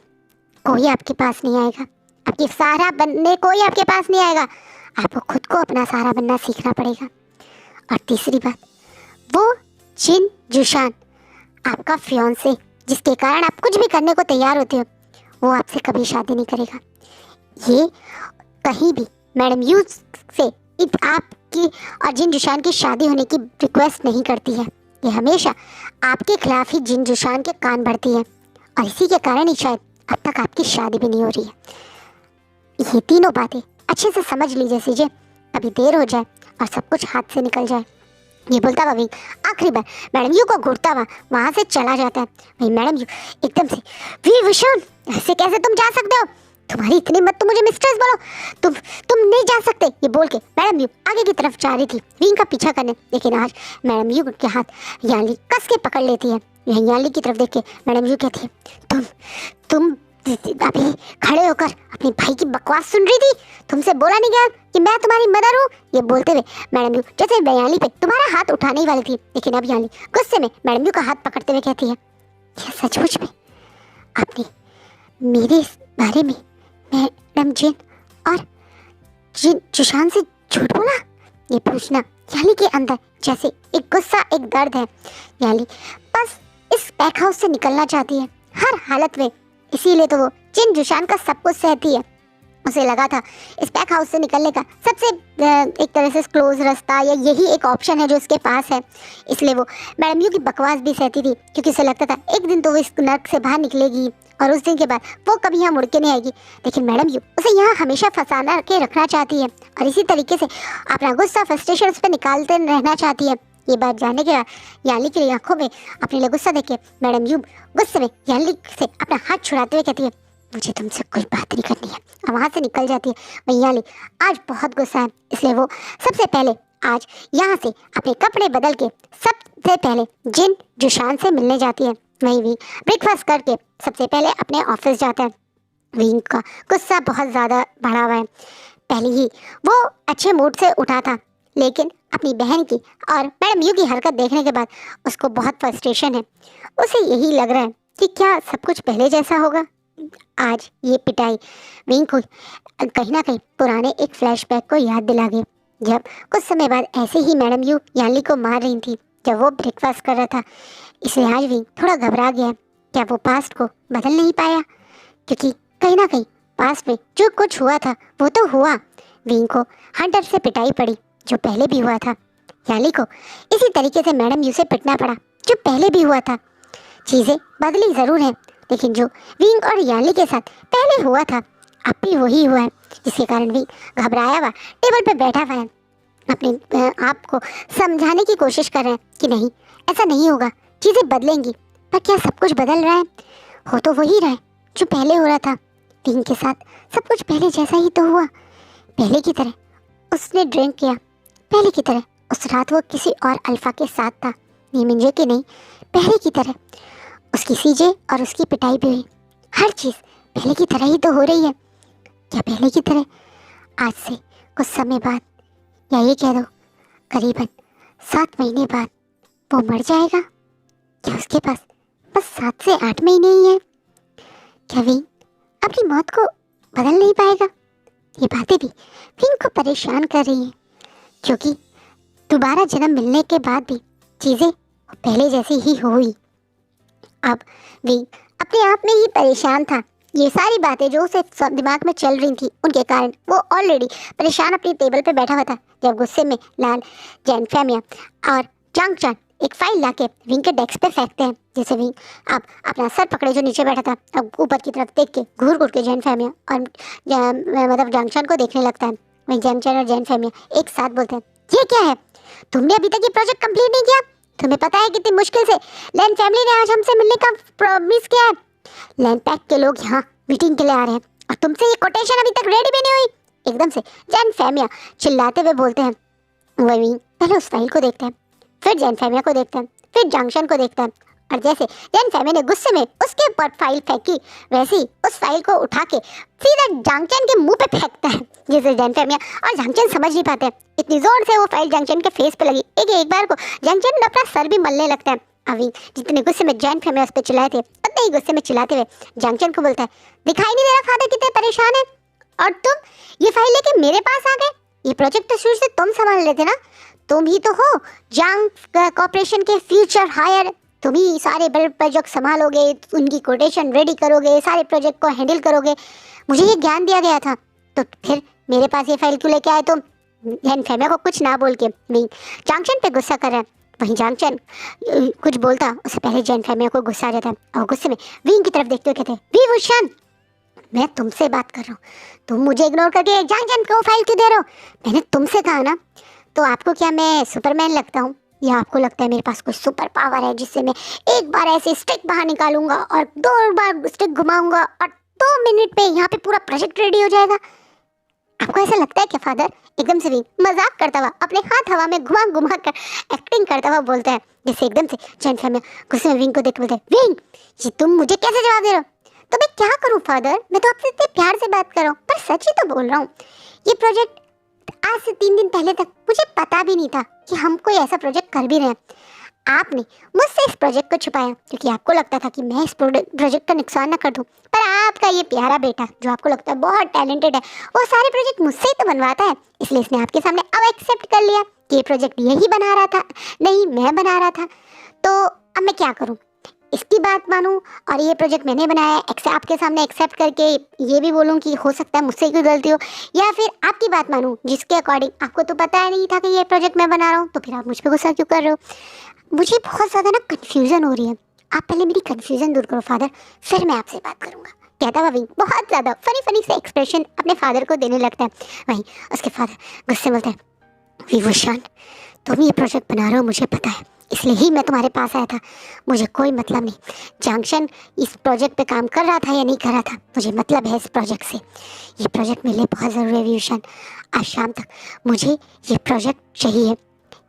कोई आपके पास नहीं आएगा, आपकी सहारा बनने कोई आपके पास नहीं आएगा, आपको खुद को अपना सहारा बनना सीखना पड़ेगा। और तीसरी बात, वो जिन जुशान आपका फियांसे जिसके कारण आप कुछ भी करने को तैयार होते हो, वो आपसे कभी शादी नहीं करेगा। ये कहीं भी मैडम यू से आपकी और जिन जुशान की शादी होने की रिक्वेस्ट नहीं करती है। ये हमेशा आपके खिलाफ ही जिन जुशान के कान भरती है और इसी के कारण ही शायद अब तक आपकी शादी भी नहीं हो रही है। ये तीनों बातें अच्छे से समझ लीजिए सीजे, कभी देर हो जाए और सब कुछ हाथ से निकल जाए। ये बोलता हुआ विंग आखिरी बार मैडम यू को घूरता हुआ वहाँ से चला जाता है। वही मैडम यू एकदम से, वी विशाल ऐसे कैसे तुम जा सकते हो, तुम्हारी इतनी मत, तुम मुझे मिस्ट्रेस बोलो, तुम नहीं जा सकते। ये बोल के मैडम यू आगे की तरफ जा रही थी विंग का पीछा करने, लेकिन आज मैडम यू के हाथ याली कस के पकड़ लेती है। याली की तरफ देख के मैडम यू कहती है, तुम अभी खड़े होकर अपने भाई की बकवास सुन रही थी, तुमसे बोला नहीं गया कि मैं तुम्हारी मदर हूँ। ये बोलते हुए मैडम यू जैसे याली पे तुम्हारा हाथ उठाने ही वाली थी, लेकिन अब याली गुस्से में मैडम यू का हाथ पकड़ते हुए कहती है, क्या सचमुच में आपने मेरे बारे में मैडम जिन और जिन जुशान से झूठ बोला? ये पूछना याली के अंदर जैसे एक गुस्सा एक दर्द है। याली बस इस पैक हाउस से निकलना चाहती है हर हालत में, इसीलिए तो वो जिन जुशान का सब कुछ सहती है। उसे लगा था इस पैक हाउस से निकलने का सबसे एक तरह से क्लोज रास्ता या यही एक ऑप्शन है जो उसके पास है, इसलिए वो मैडम यू की बकवास भी सहती थी, क्योंकि उसे लगता था एक दिन तो वो इस नर्क से बाहर निकलेगी और उस दिन के बाद वो कभी यहाँ मुड़ के नहीं आएगी। लेकिन मैडम यू उसे यहाँ हमेशा फंसाना के रखना चाहती है और इसी तरीके से अपना गुस्सा फ्रस्ट्रेशन उस पर निकालते रहना चाहती है। ये बात जानने के बाद याली की आंखों में अपने लिए गुस्सा देख के मैडम यू गुस्से में याली से अपना हाथ छुड़ाते हुए कहती है, मुझे तुमसे कोई बात नहीं करनी है, और वहाँ से निकल जाती है। वही याली आज बहुत गुस्सा है, इसलिए वो सबसे पहले आज यहाँ से अपने कपड़े बदल के सबसे पहले जिन जुशान से मिलने जाती है। वही भी ब्रेकफास्ट करके सबसे पहले अपने ऑफिस जाता है। विंग का गुस्सा बहुत ज़्यादा बढ़ा हुआ है, पहले ही वो अच्छे मूड से उठा था, लेकिन अपनी बहन की और मैडम यू की हरकत देखने के बाद उसको बहुत फ्रस्ट्रेशन है। उसे यही लग रहा है कि क्या सब कुछ पहले जैसा होगा। आज ये पिटाई विंग को कहीं ना कहीं पुराने एक फ्लैशबैक को याद दिला गई, जब कुछ समय बाद ऐसे ही मैडम यू याली को मार रही थी जब वो ब्रेकफास्ट कर रहा था। इसलिए आज विंग थोड़ा घबरा गया। क्या वो पास्ट को बदल नहीं पाया, क्योंकि कहीं ना कहीं पास्ट में जो कुछ हुआ था वो तो हुआ। विंग को हंटर से पिटाई पड़ी जो पहले भी हुआ था, याली को इसी तरीके से मैडम यू से पिटना पड़ा जो पहले भी हुआ था। चीज़ें बदली ज़रूर हैं, लेकिन जो विंग और याली के साथ पहले हुआ था अब भी वही हुआ है, जिसके कारण विंग घबराया हुआ टेबल पर बैठा हुआ है, अपने आप को समझाने की कोशिश कर रहे हैं कि नहीं ऐसा नहीं होगा, चीज़ें बदलेंगी। पर क्या सब कुछ बदल रहा है? हो तो वही रहा है जो पहले हो रहा था। विंग के साथ सब कुछ पहले जैसा ही तो हुआ, पहले की तरह उसने ड्रिंक किया, पहले की तरह उस रात वो किसी और अल्फा के साथ था, नीमिंजे के नहीं, पहले की तरह उसकी सीजे और उसकी पिटाई भी हुई। हर चीज़ पहले की तरह ही तो हो रही है। क्या पहले की तरह आज से कुछ समय बाद, या ये कह दो करीबन 7 महीने बाद वो मर जाएगा? क्या उसके पास बस 7 से 8 महीने ही है? क्या विंग अपनी मौत को बदल नहीं पाएगा? ये बातें भी विंग को परेशान कर रही हैं, क्योंकि दोबारा जन्म मिलने के बाद भी चीज़ें पहले जैसी ही हुई। अब विंग अपने आप में ही परेशान था। ये सारी बातें जो उसे दिमाग में चल रही थी उनके कारण वो ऑलरेडी परेशान अपनी टेबल पे बैठा हुआ था, जब गुस्से में लाल जैन फैमिया और जांग चान एक फाइल लाके विंग के डेस्क पे फेंकते हैं, जिसे विंग अब अपना सर पकड़े जो नीचे बैठा था अब ऊपर की तरफ देख के घूर घूर के जैन फैमिया और मतलब जांग चान को देखने लगता है। वहीं जैन चान और जैन फैमिया एक साथ बोलते हैं, ये क्या है, तुमने अभी तक ये प्रोजेक्ट कंप्लीट नहीं किया? तुम्हें पता है कितनी मुश्किल से लैंड फैमिली ने आज हमसे मिलने का प्रॉमिस किया है। लैंड पैक के लोग यहाँ मीटिंग के लिए आ रहे हैं और तुमसे ये कोटेशन अभी तक रेडी भी नहीं हुई। एकदम से जैन फैमिया चिल्लाते हुए बोलते हैं। वही पहले उस फाइल को देखते हैं, फिर जैन फैमिया को देखते हैं, फिर जंक्शन को देखते हैं और जैसे जैन फेमे ने गुस्से में उसके ऊपर फाइल फेंकी, वैसे ही उस फाइल को उठा के सीधा जांगचैन के मुंह पे फेंकता है, जिसे जैन फेमिया और जांगचैन समझ नहीं पाते। इतनी जोर से वो फाइल जांगचैन के फेस पे लगी, एक बार को जांगचैन अपना सर भी मलने लगता है। अभी जितने गुस्से में जैन फेमिया उस पर चिल्लाए थे, उतने ही गुस्से में चिल्लाते हुए जांगचैन को बोलता है, दिखाई नहीं दे रहा फादर कितने परेशान है, और तुम ये फाइल लेके मेरे पास आ गए। ये प्रोजेक्ट तो शुरू से तुम संभाल लेते ना, तुम ही तो हो जांग कॉर्पोरेशन के फ्यूचर हायर, तुम ही सारे बड़े प्रोजेक्ट संभालोगे, उनकी कोटेशन रेडी करोगे, सारे प्रोजेक्ट को हैंडल करोगे, मुझे ये ज्ञान दिया गया था। तो फिर मेरे पास ये फाइल क्यों लेके आए तुम? जैन फेमिया को कुछ ना बोल के वहीं जांगचैन पे गुस्सा कर रहा है। वहीं जांगचैन कुछ बोलता उससे पहले जैन फेमिया को गुस्सा आ जाता है और गुस्से में विंग की तरफ देखते हुए कहते हैं, वी वुशन, मैं तुमसे बात कर रहा हूँ, तुम मुझे इग्नोर करके जांगचैन को फाइल क्यों दे रहे हो? मैंने तुमसे कहा ना। तो आपको क्या मैं सुपरमैन लगता हूँ, या आपको लगता है मेरे पास कोई सुपर पावर है जिससे मैं एक बार ऐसे स्टिक बाहर निकालूंगा और 2 बार स्टिक घुमाऊंगा और 2 मिनट में यहाँ पे पूरा प्रोजेक्ट रेडी हो जाएगा? आपको ऐसा लगता है क्या फादर? एकदम से विंग मजाक करता हुआ अपने हाथ हवा में घुमा घुमा कर एक्टिंग करता हुआ बोलता है, जैसे एकदम से जैन फेमिया गुस्से में विंग को देख बोलते हैं, विंग ये तुम मुझे कैसे जवाब दे रहे हो? तो मैं क्या करूं फादर, मैं तो आपसे इतने प्यार से बात कर रहा हूँ, पर सच ही तो बोल रहा हूँ। ये प्रोजेक्ट आज से 3 दिन पहले तक मुझे पता भी नहीं था कि हम कोई ऐसा प्रोजेक्ट कर भी रहे हैं। आपने मुझसे इस प्रोजेक्ट को छुपाया क्योंकि आपको लगता था कि मैं इस प्रोजेक्ट का नुकसान ना कर दूं, पर आपका ये प्यारा बेटा जो आपको लगता है बहुत टैलेंटेड है, वो सारे प्रोजेक्ट मुझसे ही तो बनवाता है, इसलिए इसने आपके सामने अब एक्सेप्ट कर लिया कि ये प्रोजेक्ट यही बना रहा था, नहीं मैं बना रहा था। तो अब मैं क्या करूँ, इसकी बात मानूं और ये प्रोजेक्ट मैंने बनाया है आपके सामने एक्सेप्ट करके ये भी बोलूं कि हो सकता है मुझसे कोई गलती हो, या फिर आपकी बात मानूं जिसके अकॉर्डिंग आपको तो पता ही नहीं था कि ये प्रोजेक्ट मैं बना रहा हूँ, तो फिर आप मुझ पर गुस्सा क्यों कर रहे हो? मुझे बहुत ज़्यादा ना कन्फ्यूज़न हो रही है, आप पहले मेरी कन्फ्यूज़न दूर करो फादर, फिर मैं आपसे बात करूँगा, कहता हुआ विंग बहुत ज़्यादा फनी से एक्सप्रेशन अपने फादर को देने लगता है। वहीं उसके फादर गुस्से में बोलते हैं, विभूषण तुम ये प्रोजेक्ट बना रहे हो मुझे पता है, इसलिए ही मैं तुम्हारे पास आया था, मुझे कोई मतलब नहीं जांगचैन इस प्रोजेक्ट पे काम कर रहा था या नहीं कर रहा था, मुझे मतलब है इस प्रोजेक्ट से, ये प्रोजेक्ट मेरे लिए बहुत ज़रूरी है विभूषण, आज शाम तक मुझे ये प्रोजेक्ट चाहिए,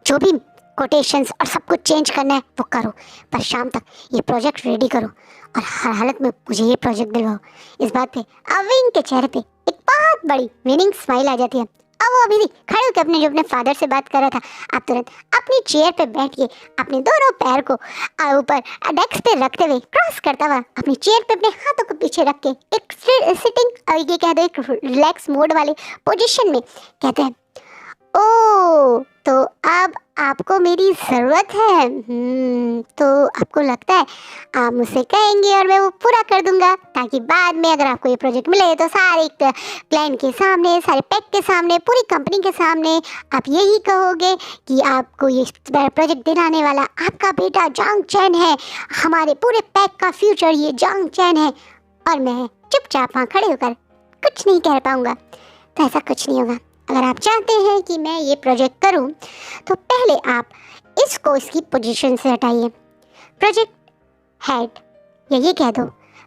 जो भी कोटेशंस और सब कुछ चेंज करना है वो करो, पर शाम तक ये प्रोजेक्ट रेडी करो और हर हालत में मुझे ये प्रोजेक्ट दिलवाओ। इस बात पे अविंग के चेहरे पे एक बहुत बड़ी विनिंग स्माइल आ जाती है। अब वो अभी भी खड़े होकर जो अपने फादर से बात कर रहा था, आप तुरंत अपनी चेयर पे बैठ के अपने दोनों पैर को ऊपर डेस्क पे रखते हुए क्रॉस करता हुआ अपनी चेयर पे अपने हाथों को पीछे रख के एक सिटिंग ये कह दो एक रिलैक्स मोड वाले पोजीशन में कहते हैं, ओ तो अब आपको मेरी ज़रूरत है, तो आपको लगता है आप मुझसे कहेंगे और मैं वो पूरा कर दूंगा, ताकि बाद में अगर आपको ये प्रोजेक्ट मिले तो सारे क्लाइंट के सामने, सारे पैक के सामने, पूरी कंपनी के सामने आप यही कहोगे कि आपको ये प्रोजेक्ट दिलाने वाला आपका बेटा जांगचैन है, हमारे पूरे पैक का फ्यूचर ये जांगचैन है, और मैं चुपचाप वहाँ खड़े होकर कुछ नहीं कह पाऊँगा। तो ऐसा कुछ नहीं होगा। अगर आप चाहते हैं कि मैं ये प्रोजेक्ट करूं, तो पहले आप इसको इसकी पोजीशन से हटाइए, प्रोजेक्ट हेड या ये कह दो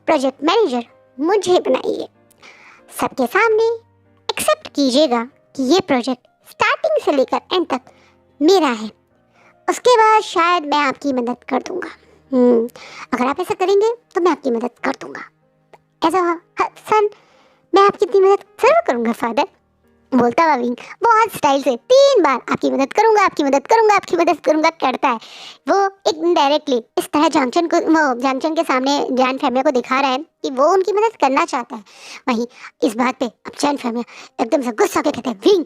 प्रोजेक्ट मैनेजर मुझे बनाइए, सबके सामने एक्सेप्ट कीजिएगा कि ये प्रोजेक्ट स्टार्टिंग से लेकर एंड तक मेरा है, उसके बाद शायद मैं आपकी मदद कर दूंगा। अगर आप ऐसा करेंगे तो मैं आपकी मदद कर दूंगा। ऐसा सन मैं आपकी इतनी मदद जरूर करूंगा फादर, बोलता हुआ विंग बहुत स्टाइल से 3 बार आपकी मदद करूंगा, आपकी मदद करूंगा, आपकी मदद करूंगा करता है। वो एक इनडायरेक्टली इस तरह जांगचैन के सामने जैन फेमिया को दिखा रहा है कि वो उनकी मदद करना चाहता है। वहीं इस बात पे अब जैन फेमिया एकदम से गुस्सा होकर कहते हैं, विंग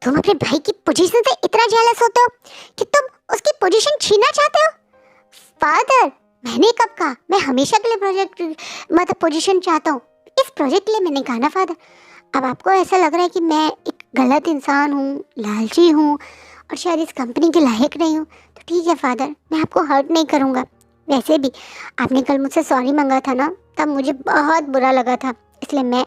तुम अपने भाई की पोजीशन से इतना जेलस होते हो कि तुम उसकी पोजीशन छीनना चाहते हो? फादर मैंने कब कहा, मैं हमेशा के लिए प्रोजेक्ट मतलब पोजीशन चाहता हूँ, इस प्रोजेक्ट के लिए मैंने कहा ना फादर। अब आपको ऐसा लग रहा है कि मैं एक गलत इंसान हूँ, लालची हूँ और शायद इस कंपनी के लायक नहीं हूँ, तो ठीक है फादर मैं आपको हर्ट नहीं करूँगा। वैसे भी आपने कल मुझसे सॉरी मांगा था ना, तब मुझे बहुत बुरा लगा था, इसलिए मैं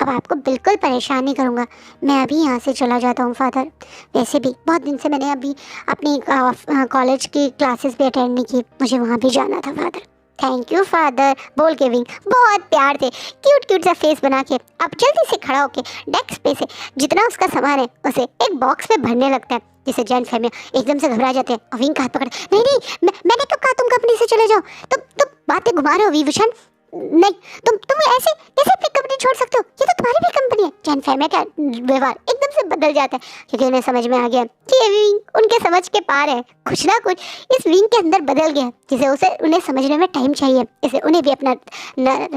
अब आपको बिल्कुल परेशान नहीं करूँगा। मैं अभी यहाँ से चला जाता हूँ फादर। वैसे भी बहुत दिन से मैंने अभी अपनी कॉलेज की क्लासेस भी अटेंड नहीं की, मुझे वहाँ भी जाना था फादर। थैंक यू फादर बोल के विंग बहुत प्यार से क्यूट सा फेस बना के अब जल्दी से खड़ा होके डेस्क पे से जितना उसका सामान है उसे एक बॉक्स में भरने लगता है, जिससे जैन फैमिली एकदम से घबरा जाते हैं और विंग का हाथ पकड़, नहीं नहीं मैंने कब कहा तुम कंपनी से चले जाओ, तुम बातें घुमा रहे हो विभूषण, नहीं तुम ऐसे कैसे अपनी कंपनी छोड़ सकते हो, ये तो तुम्हारी भी कंपनी है। जैन फैमिली का व्यवहार एकदम से बदल जाता है क्योंकि उन्हें समझ में आ गया कि ये विंग उनके समझ के पार है, कुछ ना कुछ इस विंग के अंदर बदल गया जिसे उसे उन्हें समझने में टाइम चाहिए। इसे उन्हें भी अपना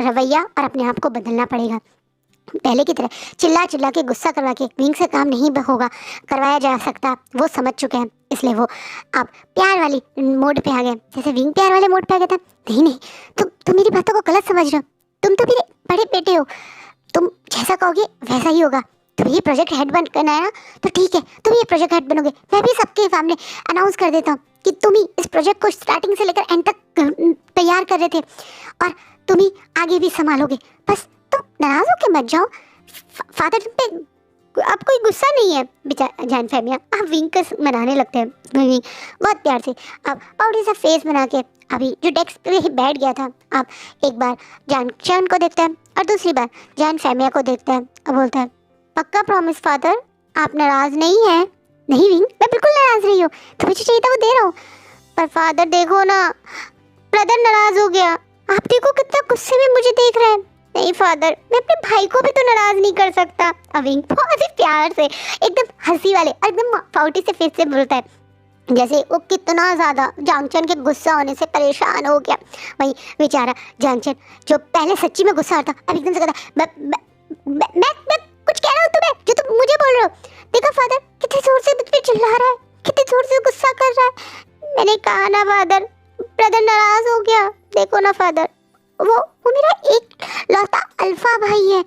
रवैया और अपने आप को बदलना पड़ेगा। पहले की तरह चिल्ला चिल्ला के गुस्सा करवा के विंग से काम नहीं होगा, करवाया जा सकता, वो समझ चुके हैं। इसलिए वो अब प्यार वाली मोड पे आ गए, जैसे विंग प्यार वाले मोड पे आ गया था। नहीं नहीं तुम मेरी बातों को गलत समझ रहे हो, तुम तो मेरे बड़े बेटे हो, तुम जैसा कहोगे वैसा ही होगा। तुम्हें ये प्रोजेक्ट हेड बन करना है ना, तो ठीक है तुम ये प्रोजेक्ट हेड बनोगे। मैं भी सबके सामने अनाउंस कर देता हूँ कि तुम ही इस प्रोजेक्ट को स्टार्टिंग से लेकर एंड तक तैयार कर रहे थे और तुम ही आगे भी संभालोगे। बस तुम नाराज होकर मत जाओ, फादर तुम पे अब कोई गुस्सा नहीं है। बेचारा जैन फैमिली आप विंग को मनाने लगते हैं, विंग बहुत प्यार से अब पाउडर सा फेस बना के अभी जो डेस्क पे ही बैठ गया था, अब एक बार जैन को देखता है और दूसरी बार जैन फैमिली को देखता है और बोलता है, पक्का प्रॉमिस फादर आप नाराज नहीं है? नहीं विंग मैं बिल्कुल नाराज नहीं हूँ, तुम्हें जो चाहिए था वो दे रहा हूँ। पर फादर देखो ना, ब्रदर नाराज हो गया, आप देखो कितना गुस्से में मुझे देख रहे हैं। नहीं फादर मैं अपने भाई को भी तो नाराज नहीं कर सकता। अविंग बहुत ही प्यार से एकदम हंसी वाले एकदम फाउटी से फेस से बोलता है, जैसे वो कितना ज़्यादा जांगचन के गुस्सा होने से परेशान हो गया। वही बेचारा जांगचन जो पहले सच्ची में गुस्सा आता अब एकदम से कहता, मैं कुछ कह रहा हूँ तुम्हें जो तुम मुझे बोल रहे हो। देखो फादर कितने जोर से मुझ पे चिल्ला रहा है, कितने जोर से गुस्सा कर रहा है। मैंने कहा ना फादर ब्रदर नाराज हो गया, देखो ना फादर वो मेरा एक लौता अल्फा भाई है,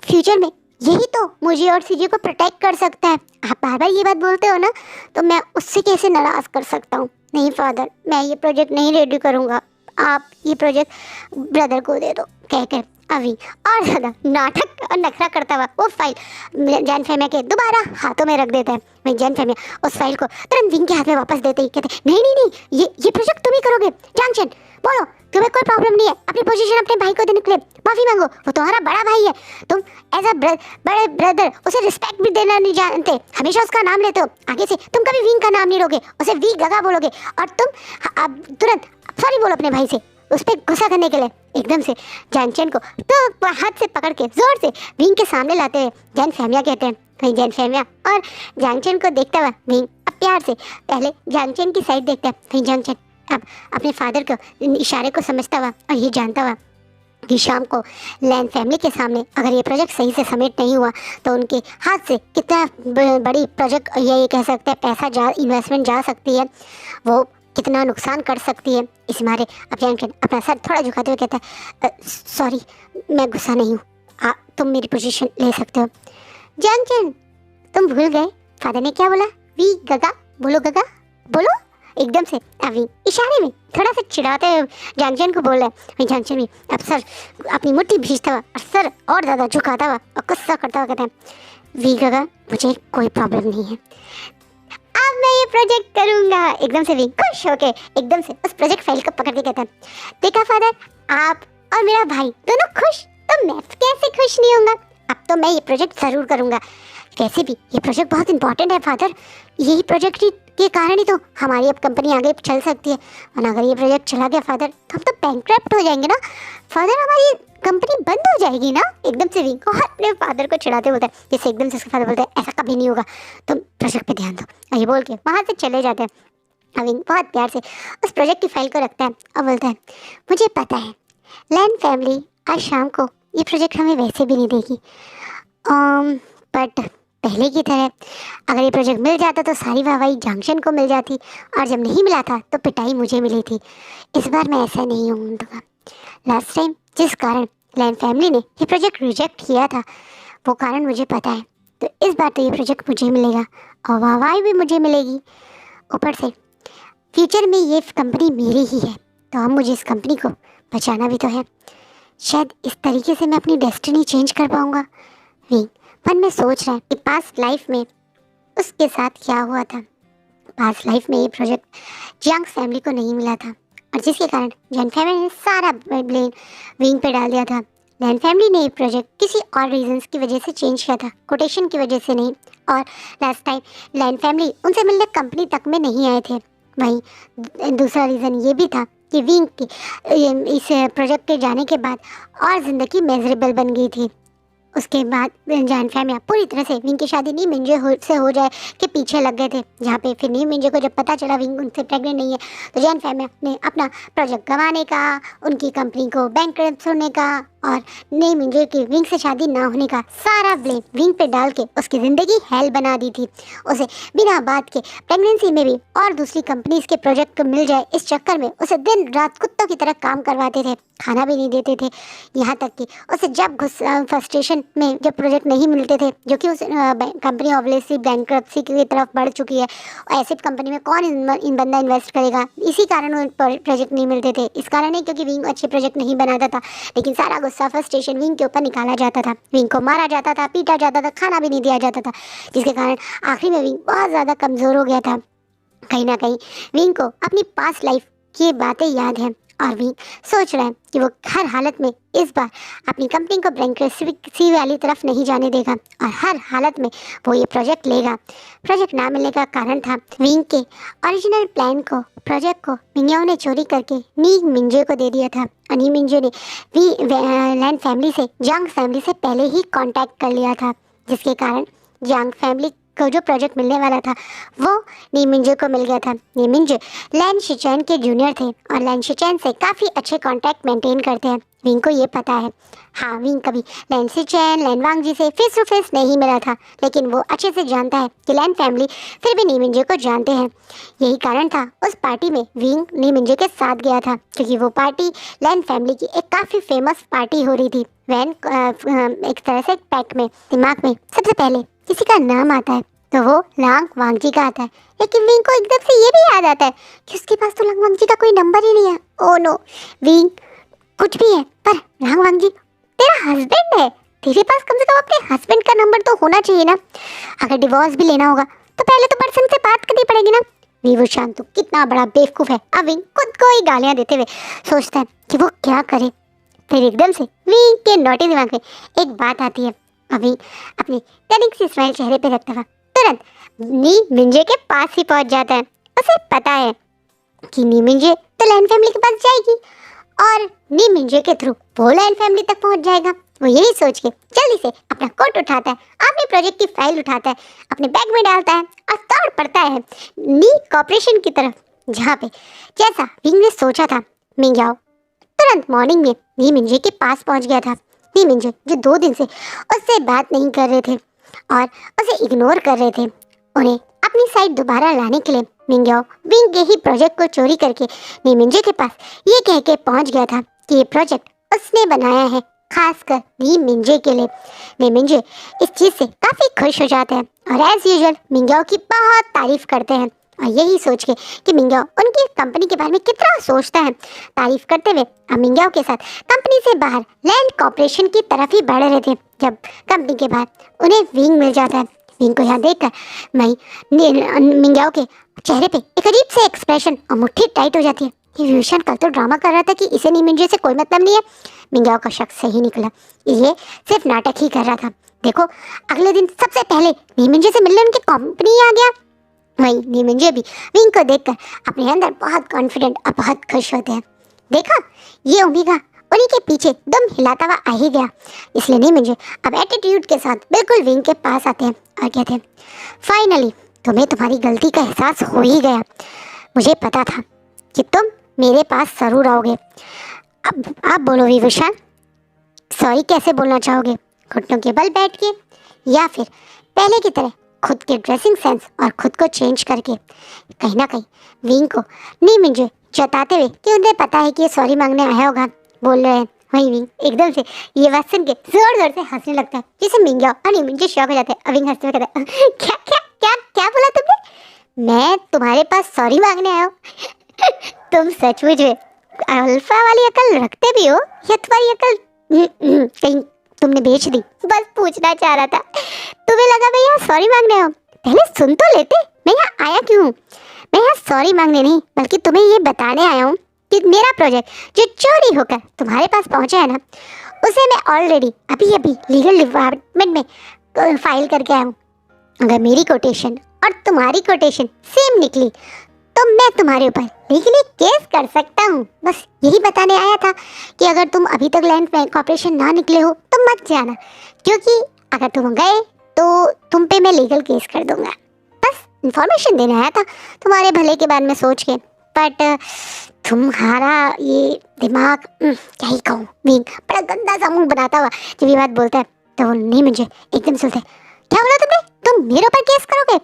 फ्यूचर में यही तो मुझे और सीजे को प्रोटेक्ट कर सकता है। आप बार बार ये बात बोलते हो ना, तो मैं उससे कैसे नाराज कर सकता हूँ। नहीं फादर मैं ये प्रोजेक्ट नहीं रेडी करूँगा, आप ये प्रोजेक्ट ब्रदर को दे दो। कहकर अभी और ज़्यादा नाटक और नखरा करता हुआ वो फाइल जैन फैमिली के दोबारा हाथों में रख देता है। वही जैन फैमिली उस फाइल को तुरंत विंग के हाथ में वापस देते ही कहते, नहीं नहीं नहीं ये प्रोजेक्ट तुम ही करोगे। जांगचन बोलो तुम्हें कोई प्रॉब्लम नहीं है, अपनी पोजीशन अपने भाई को देने के लिए माफ़ी मांगो, वो तुम्हारा बड़ा भाई है, तुम एज अ बड़े ब्रदर उसे रिस्पेक्ट भी देना नहीं जानते, हमेशा उसका नाम लेते हो। आगे से तुम कभी विंग का नाम नहीं लोगे, उसे वी गगा बोलोगे और तुम अब तुरंत सॉरी बोलो अपने भाई से उस पर गुस्सा करने के लिए। एकदम से जांगचन को तो हाथ से पकड़ के जोर से विंग के सामने लाते हैं जैन फैमिली कहते हैं। वहीं जैन फैमिली और जांगचन को देखता हुआ विंग अब प्यार से पहले जांगचन की साइड देखता है। वहीं जांगचन अब अपने फादर को इशारे को समझता हुआ और ये जानता हुआ कि शाम को लैन फैमिली के सामने अगर ये प्रोजेक्ट सही से सबमिट नहीं हुआ तो उनके हाथ से कितना बड़ी प्रोजेक्ट ये कह सकते हैं पैसा इन्वेस्टमेंट जा सकती है, वो कितना नुकसान कर सकती है। इस मारे अब जांगचन अपना सर थोड़ा झुकाते हुए कहता है, सॉरी मैं गुस्सा नहीं हूँ, तुम मेरी पोजीशन ले सकते हो। जांगचन तुम भूल गए फादर ने क्या बोला, वी गगा बोलो, गगा बोलो। एकदम से अभी इशारे में थोड़ा सा चिढ़ाते हुए जांगचन को बोल रहा है। जांगचन भी अब सर अपनी मुट्ठी भीजता हुआ और सर और ज़्यादा झुकाता हुआ और गुस्सा करता हुआ कहता है, वी गगा मुझे कोई प्रॉब्लम नहीं है, अब मैं ये प्रोजेक्ट करूँगा। एकदम से भी खुश होके एकदम से उस प्रोजेक्ट फाइल को पकड़ के कहता है, देखा फादर आप और मेरा भाई दोनों खुश, तो मैं कैसे खुश नहीं होऊंगा। अब तो मैं ये प्रोजेक्ट ज़रूर करूँगा, वैसे भी ये प्रोजेक्ट बहुत इंपॉर्टेंट है फादर, यही प्रोजेक्ट के कारण ही तो हमारी अब कंपनी आगे चल सकती है, और अगर ये प्रोजेक्ट चला गया फादर तो हम तो बैंकक्रप्ट हो जाएंगे ना फादर, हमारी कंपनी बंद हो जाएगी ना। एकदम से विंग और अपने फादर को चिढ़ाते बोलता है, जैसे एकदम से उसका फादर बोलता है, ऐसा कभी नहीं होगा, तुम प्रोजेक्ट पे ध्यान दो। और ये बोल के वहाँ से चले जाते हैं। विंग बहुत प्यार से उस प्रोजेक्ट की फाइल को रखता है और बोलता है, मुझे पता है लैन फैमिली आज शाम को ये प्रोजेक्ट हमें वैसे भी नहीं देगी, बट पहले की तरह अगर ये प्रोजेक्ट मिल जाता तो सारी वाहवाही जांगचन को मिल जाती, और जब नहीं मिला था तो पिटाई मुझे मिली थी। इस बार मैं ऐसा नहीं होऊंगा। लास्ट टाइम जिस कारण लैन फैमिली ने ये प्रोजेक्ट रिजेक्ट किया था वो कारण मुझे पता है, तो इस बार तो ये प्रोजेक्ट मुझे मिलेगा और वाहवाही भी मुझे मिलेगी। ऊपर से फ्यूचर में ये कंपनी मेरी ही है, तो अब मुझे इस कंपनी को बचाना भी तो है। शायद इस तरीके से मैं अपनी डेस्टिनी चेंज कर पाऊँगा। विंग मन में सोच रहा है कि पास्ट लाइफ में उसके साथ क्या हुआ था। पास्ट लाइफ में ये प्रोजेक्ट जियांग फैमिली को नहीं मिला था, और जिसके कारण जैन फैमिली ने सारा ब्लेम विंग पे डाल दिया था। लैन फैमिली ने ये प्रोजेक्ट किसी और रीजंस की वजह से चेंज किया था, कोटेशन की वजह से नहीं। और लास्ट टाइम लैन फैमिली उनसे मिलने कंपनी तक में नहीं आए थे। वहीं दूसरा रीज़न ये भी था कि विंग की इस प्रोजेक्ट के जाने के बाद और ज़िंदगी मेजरेबल बन गई थी। उसके बाद जैन फैमिली पूरी तरह से विंग की शादी नी मिंजे से हो जाए के पीछे लग गए थे, जहाँ पे फिर नी मिंजे को जब पता चला विंग उनसे प्रेग्नेंट नहीं है तो जैन फैमिली ने अपना प्रोजेक्ट गंवाने का, उनकी कंपनी को बैंकरप्ट होने का और नी मिंजे की विंग से शादी ना होने का सारा ब्लेम विंग पे डाल के उसकी ज़िंदगी हेल बना दी थी। उसे बिना बात के प्रेगनेंसी में भी और दूसरी कंपनीज के प्रोजेक्ट मिल जाए इस चक्कर में उसे दिन रात कुत्तों की तरह काम करवाते थे, खाना भी नहीं देते थे। यहाँ तक कि उसे जब फ्रस्ट्रेशन में जब प्रोजेक्ट नहीं मिलते थे, जो कि उस कंपनी ऑब्वियसली बैंकरप्सी की तरफ बढ़ चुकी है, ऐसी कंपनी में कौन इन बंदा इन्वेस्ट करेगा, इसी कारण उन प्रोजेक्ट नहीं मिलते थे। इस कारण नहीं क्योंकि विंग अच्छे प्रोजेक्ट नहीं बनाता था, लेकिन सारा गुस्सा फ्रस्ट्रेशन विंग के ऊपर निकाला जाता था। विंग को मारा जाता था, पीटा जाता था, खाना भी नहीं दिया जाता था, जिसके कारण आखिरी में विंग बहुत ज़्यादा कमज़ोर हो गया था। कहीं ना कहीं विंग को अपनी पास्ट लाइफ की बातें याद हैं और विंग सोच रहा है कि वो हर हालत में इस बार अपनी कंपनी को बैंकरप्सी वाली तरफ नहीं जाने देगा और हर हालत में वो ये प्रोजेक्ट लेगा। प्रोजेक्ट ना मिलने का कारण था विंग के ओरिजिनल प्लान को, प्रोजेक्ट को मिंग्याओ ने चोरी करके नी मिंजे को दे दिया था और नी मिंजे ने लैन फैमिली से जांग फैमिली से पहले ही कांटेक्ट कर लिया था, जिसके कारण जांग फैमिली को जो प्रोजेक्ट मिलने वाला था वो नी मिंजे को मिल गया था। नी मिंजे लैन शिचैन के जूनियर थे और लैन शिचैन से काफ़ी अच्छे कांटेक्ट मेंटेन करते हैं। विंग को ये पता है। हाँ, विंग कभी लैन शिचैन, लैन वांग जी से फेस टू फेस नहीं मिला था, लेकिन वो अच्छे से जानता है कि लैन फैमिली फिर भी नी मिंजे को जानते हैं। यही कारण था उस पार्टी में विंग नी मिंजे के साथ गया था, क्योंकि वो पार्टी लैन फैमिली की एक काफ़ी फेमस पार्टी हो रही थी। वैन एक तरह से पैक में दिमाग में सबसे पहले किसी का नाम आता है तो वो लांग वांग जी का आता है, लेकिन विंग को एकदम से ये भी याद आता है कि उसके पास तो लांग वांग जी का कोई नंबर ही नहीं है। ओह नो विंग, कुछ भी है पर लांग वांग जी तेरा हस्बैंड है, तेरे पास कम से कम अपने हस्बैंड का नंबर तो होना चाहिए ना। अगर डिवोर्स भी लेना होगा तो पहले तो पर्सन से बात करनी पड़ेगी ना। विभूषण तो कितना बड़ा बेवकूफ़ है। अब विंग खुद को ही गालियाँ देते हुए सोचता है कि वो क्या करे। फिर एकदम से विंग के नोटी दिमाग में एक बात आती है। अभी अपनी कनिक सी स्माइल चेहरे पे रखता हुआ तुरंत नी मिंजे के पास ही पहुंच जाता है। उसे पता है कि नी मिंजे तो लैन फैमिली के पास जाएगी और नी मिंजे के थ्रू वो लैन फैमिली तक पहुंच जाएगा। वो यही सोच के जल्दी से अपना कोट उठाता है, अपने प्रोजेक्ट की फाइल उठाता है, अपने बैग में डालता है और दौड़ पड़ता है नी कॉर्पोरेशन की तरफ, जहाँ पे जैसा विंग ने सोचा था मिंग्याओ तुरंत मॉर्निंग में नी मिंजे के पास पहुंच गया था। नी मिंजे जो 2 दिन से उससे बात नहीं कर रहे थे और उसे इग्नोर कर रहे थे, उन्हें अपनी साइड दोबारा लाने के लिए मिंग्याओ विंग के ही प्रोजेक्ट को चोरी करके नी मिंजे के पास ये कह के पहुंच गया था कि ये प्रोजेक्ट उसने बनाया है खासकर नी मिंजे के लिए। नी मिंजे इस चीज़ से काफ़ी खुश हो जाते हैं और एज यूजुअल मिंग्याओ की बहुत तारीफ करते हैं और यही सोच के कि मिंग्याओ उनकी कंपनी के बारे में कितना सोचता है, तारीफ करते हुए अब मिंग्याओ के साथ कंपनी से बाहर लैंड कॉर्पोरेशन की तरफ ही बढ़ रहे थे जब कंपनी के बाहर उन्हें विंग मिल जाता है। विंग को यहाँ देखकर मिंग्याओ के चेहरे पे एक अजीब से एक्सप्रेशन और मुट्ठी टाइट हो जाती है। ये विभूषण कल तो ड्रामा कर रहा था कि इसे नी मिंजे से कोई मतलब नहीं है। मिंग्याओ का शक सही निकला, ये सिर्फ नाटक ही कर रहा था। देखो अगले दिन सबसे पहले नी मिंजे से मिलने उनकी कंपनी आ गया। वही नी मिंजे भी विंग को देखकर अपने अंदर बहुत कॉन्फिडेंट और बहुत खुश होते हैं। देखा ये ओमेगा उन्हीं के पीछे दम हिलाता हुआ आ ही गया, इसलिए नी मिंजे अब एटीट्यूड के साथ बिल्कुल विंग के पास आते हैं और कहते हैं फाइनली तुम्हें तुम्हारी गलती का एहसास हो ही गया। मुझे पता था कि तुम मेरे पास जरूर आओगे। अब आप बोलो विभूषण, सॉरी कैसे बोलना चाहोगे? घुटनों के बल बैठ के या फिर पहले की तरह खुद के ड्रेसिंग सेंस और खुद को चेंज करके? कहीं ना कहीं विंग को नी मिंजे जताते हुए कि उन्हें पता है कि ये सॉरी मांगने आया होगा बोल रहे हैं। वही विंग एकदम से ये बात सुन के जोर जोर से हंसने लगता है, जिसे मिंग्याओ और नी मिंजे शॉक हो जाते हैं। विंग हंसते हुए कहता है क्या क्या क्या क्या बोला तुमने? मैं तुम्हारे पास सॉरी मांगने आया हूँ? तुम सचमुच में अल्फा वाली अकल रखते भी हो या तुम्हारी अकल कहीं तुमने बेच दी? बस पूछना चाह रहा था। तुम्हें लगा मैं यहाँ सॉरी मांगने आया हूँ? पहले सुन तो लेते, मैं यहाँ आया क्यों? मैं यहाँ सॉरी मांगने नहीं बल्कि तुम्हें ये बताने आया हूँ कि मेरा प्रोजेक्ट जो चोरी होकर तुम्हारे पास पहुँचा है ना, उसे मैं ऑलरेडी अभी अभी लीगल डिपार्टमेंट में फाइल करके आया हूँ। अगर मेरी कोटेशन और तुम्हारी कोटेशन सेम निकली तो मैं तुम्हारे ऊपर लीगली केस कर सकता हूँ। बस यही बताने आया था कि अगर तुम अभी तक लैंड कॉर्पोरेशन ना निकले हो तो मत जाना, क्योंकि अगर तुम गए तो तुम पे मैं लीगल केस कर दूंगा। बस इन्फॉर्मेशन देने आया था तुम्हारे भले के बारे में सोच के। बट तुम्हारा ये दिमाग क्या ही कहूँ, बड़ा गंदा सा मुंह बनाता हुआ जब ये बात बोलता है तो वो नहीं मुझे एकदम सुनते। क्या बोला तुमने? तुम मेरे ऊपर केस करोगे?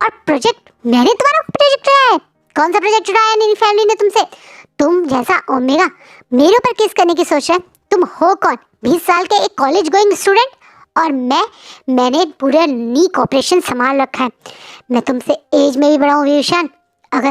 और प्रोजेक्ट मैंने तुम्हारा प्रोजेक्ट चुराया है? कौन सा प्रोजेक्ट चुराया है मेरी फैमिली ने तुमसे? तुम जैसा ओमेगा मेरे ऊपर केस करने की सोच रहे? तुम हो कौन? 20 साल के एक कॉलेज गोइंग स्टूडेंट। और मैंने पूरा नी कॉर्पोरेशन संभाल रखा है। मैं तुमसे एज में भी बड़ा हूँ विशान। अगर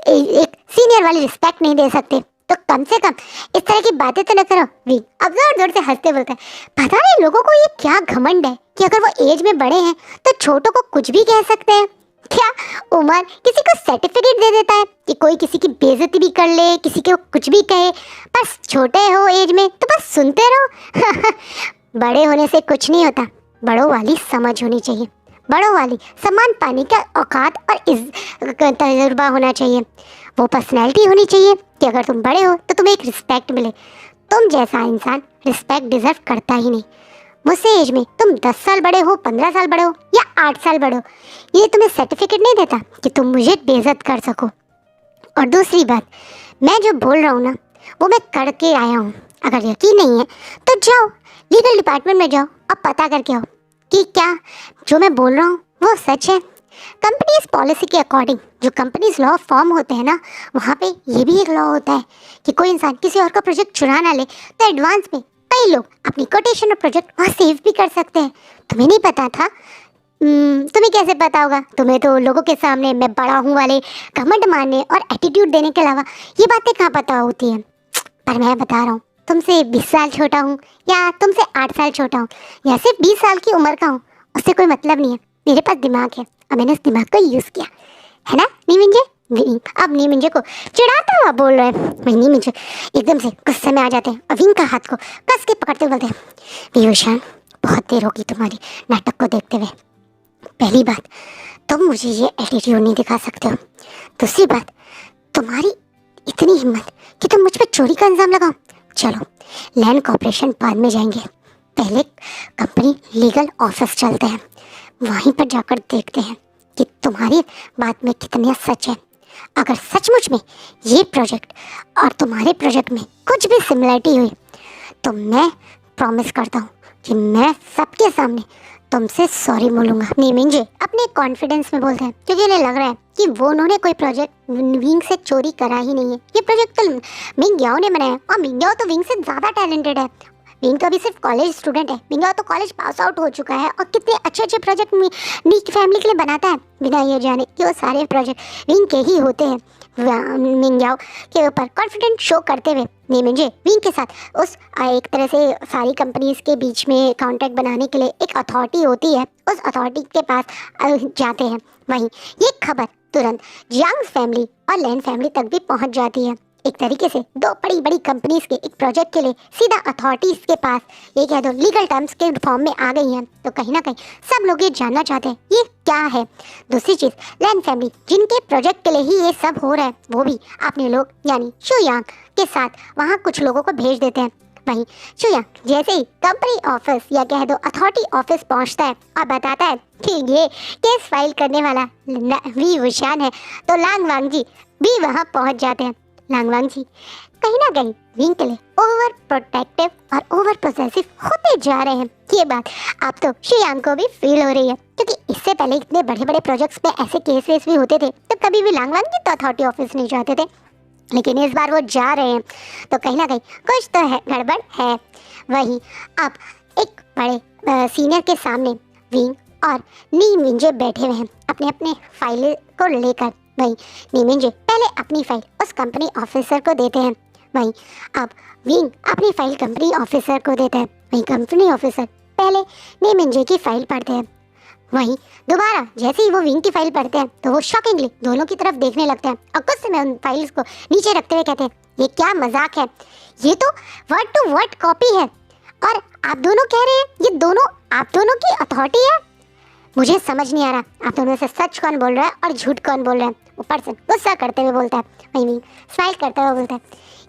एक सीनियर वाली रिस्पेक्ट नहीं दे सकते तो कम से कम इस तरह की बातें तो न करो। विंग अब जोर जोर से हंसते बोलता है, पता नहीं लोगों को ये क्या घमंड है कि अगर वो एज में बड़े हैं तो छोटों को कुछ भी कह सकते हैं। क्या उमर किसी को सर्टिफिकेट दे देता है कि कोई किसी की बेइज्जती भी कर ले, किसी को कुछ भी कहे? बस छोटे हो एज में तो बस सुनते रहो। बड़े होने से कुछ नहीं होता, बड़ों वाली समझ होनी चाहिए, बड़ों वाली सम्मान पाने का औकात और तजुर्बा होना चाहिए, वो पर्सनैलिटी होनी चाहिए कि अगर तुम बड़े हो तो तुम्हें एक रिस्पेक्ट मिले। तुम जैसा इंसान रिस्पेक्ट डिजर्व करता ही नहीं। मुझसे एज में तुम 10 साल बड़े हो, 15 साल बड़े हो या 8 साल बड़े हो, ये तुम्हें सर्टिफिकेट नहीं देता कि तुम मुझे बेइज्जत कर सको। और दूसरी बात, मैं जो बोल रहा हूँ ना वो मैं करके आया हूँ। अगर यकीन नहीं है तो जाओ लीगल डिपार्टमेंट में जाओ और पता करके आओ कि क्या जो मैं बोल रहा हूँ वो सच है। कंपनीज पॉलिसी के अकॉर्डिंग जो कंपनीज लॉ फॉर्म होते हैं ना, वहाँ पे ये भी एक लॉ होता है कि कोई इंसान किसी और का प्रोजेक्ट चुरा ना ले तो एडवांस में कई लोग अपनी कोटेशन और प्रोजेक्ट वहाँ सेव भी कर सकते हैं। तुम्हें नहीं पता था? तुम्हें कैसे पता होगा? तुम्हें तो लोगों के सामने मैं बड़ा हूँ वाले घमंड मारने और एटीट्यूड देने के अलावा ये बातें कहाँ पता होती हैं। पर मैं बता रहा हूँ, तुमसे 20 साल छोटा हूँ या तुमसे 8 साल छोटा हूँ या सिर्फ 20 साल की उम्र का हूँ, उससे कोई मतलब नहीं है। मेरे पास दिमाग है और मैंने उस दिमाग का यूज़ किया है ना। नहीं मिंजे अब नहीं मिंजे को चिढ़ाता हुआ बोल रहे हैं। नहीं मिंजे एकदम से गुस्से में आ जाते हैं और विंग का हाथ को कस के पकड़ते बोलते हैं, विशान बहुत देर होगी तुम्हारी नाटक को देखते हुए। पहली बात, तुम मुझे ये एटीट्यूड नहीं दिखा सकते हो। दूसरी बात, तुम्हारी इतनी हिम्मत कि तुम मुझ पर चोरी का इल्ज़ाम लगाओ। चलो लैंड कॉर्पोरेशन बाद में जाएंगे, पहले कंपनी लीगल ऑफिस चलते हैं, वहीं पर जाकर देखते हैं कि तुम्हारी बात में कितनी सच है। अगर सचमुच में ये प्रोजेक्ट और तुम्हारे प्रोजेक्ट में कुछ भी सिमिलरिटी हुई तो मैं प्रॉमिस करता हूँ कि मैं सबके सामने तुमसे सॉरी बोलूँगा। नीमिंजे अपने कॉन्फिडेंस में बोलते हैं क्योंकि उन्हें लग रहा है कि वो उन्होंने कोई प्रोजेक्ट विंग से चोरी करा ही नहीं है। ये प्रोजेक्ट तो मिंग्याओ ने बनाया और मिंग्याओ तो विंग से ज़्यादा टैलेंटेड है। विंग तो अभी सिर्फ कॉलेज स्टूडेंट है, मिंग्याओ तो कॉलेज पास आउट हो चुका है और कितने अच्छे अच्छे प्रोजेक्ट नीक फैमिली के लिए बनाता है बिना ये जाने कि वो सारे प्रोजेक्ट विंग के ही होते हैं। मिंग्याओ के ऊपर कॉन्फिडेंट शो करते हुए नीमिंजे विंग के साथ उस एक तरह से सारी कंपनीज के बीच में कॉन्ट्रैक्ट बनाने के लिए एक अथॉरिटी होती है, उस अथॉरिटी के पास जाते हैं। वहीं ये खबर तुरंत जियांग फैमिली और लैन फैमिली तक भी पहुंच जाती है। एक तरीके से दो बड़ी बड़ी कंपनीज के एक प्रोजेक्ट के लिए सीधा अथॉरिटीज के पास ये कह दो लीगल टर्म्स के फॉर्म में आ गई हैं। तो कहीं ना कहीं सब लोग ये जानना चाहते हैं ये क्या है। दूसरी चीज़, लैन फैमिली जिनके प्रोजेक्ट के लिए ही ये सब हो रहा है वो भी अपने लोग यानी शुयांग के साथ वहाँ कुछ लोगों को भेज देते हैं। वहीं शुयांग जैसे ही कंपनी ऑफिस या कह दो अथॉरिटी ऑफिस पहुँचता है और बताता है कि ये केस फाइल करने वाला वी विशान है तो लांगवांग जी भी वहाँ पहुँच जाते हैं। लांगवांग जी कहीं ना कहीं विंग के लिए ओवर प्रोटेक्टिव और ओवर पोसेसिव होते जा रहे हैं। ये बात आप तो शुयांग को भी फील हो रही है क्योंकि इससे पहले इतने बड़े बड़े प्रोजेक्ट्स में ऐसे केस वेस भी होते थे तो कभी भी लांगवांग जी तो अथॉरिटी ऑफिस नहीं जाते थे, लेकिन इस बार वो जा रहे हैं तो कहीं ना कहीं कुछ तो है, गड़बड़ है। वहीं अब एक बड़े सीनियर के सामने विंग और नी मिंजे बैठे हुए हैं अपने अपने फाइल को लेकर। वहीं नी मिंजे पहले अपनी फाइल उस कंपनी ऑफिसर को देते हैं, वहीं अब विंग अपनी फाइल कंपनी ऑफिसर को देता है। वहीं कंपनी ऑफिसर पहले नी मिंजे की फाइल पढ़ते हैं, वहीं दोबारा जैसे ही वो विंग की फाइल पढ़ते हैं तो वो शॉकिंगली दोनों की तरफ देखने लगते हैं और कुछ समय उन फाइल्स को नीचे रखते हुए कहते हैं ये क्या मजाक है, ये तो वर्ड टू वर्ड कॉपी है। और आप दोनों कह रहे हैं ये दोनों आप दोनों की अथॉरिटी है। मुझे समझ नहीं आ रहा आप दोनों से सच कौन बोल रहा है और झूठ कौन बोल रहा है। ऊपर से गुस्सा करते हुए बोलता है, वही नहीं स्माइल करते हुए बोलता है,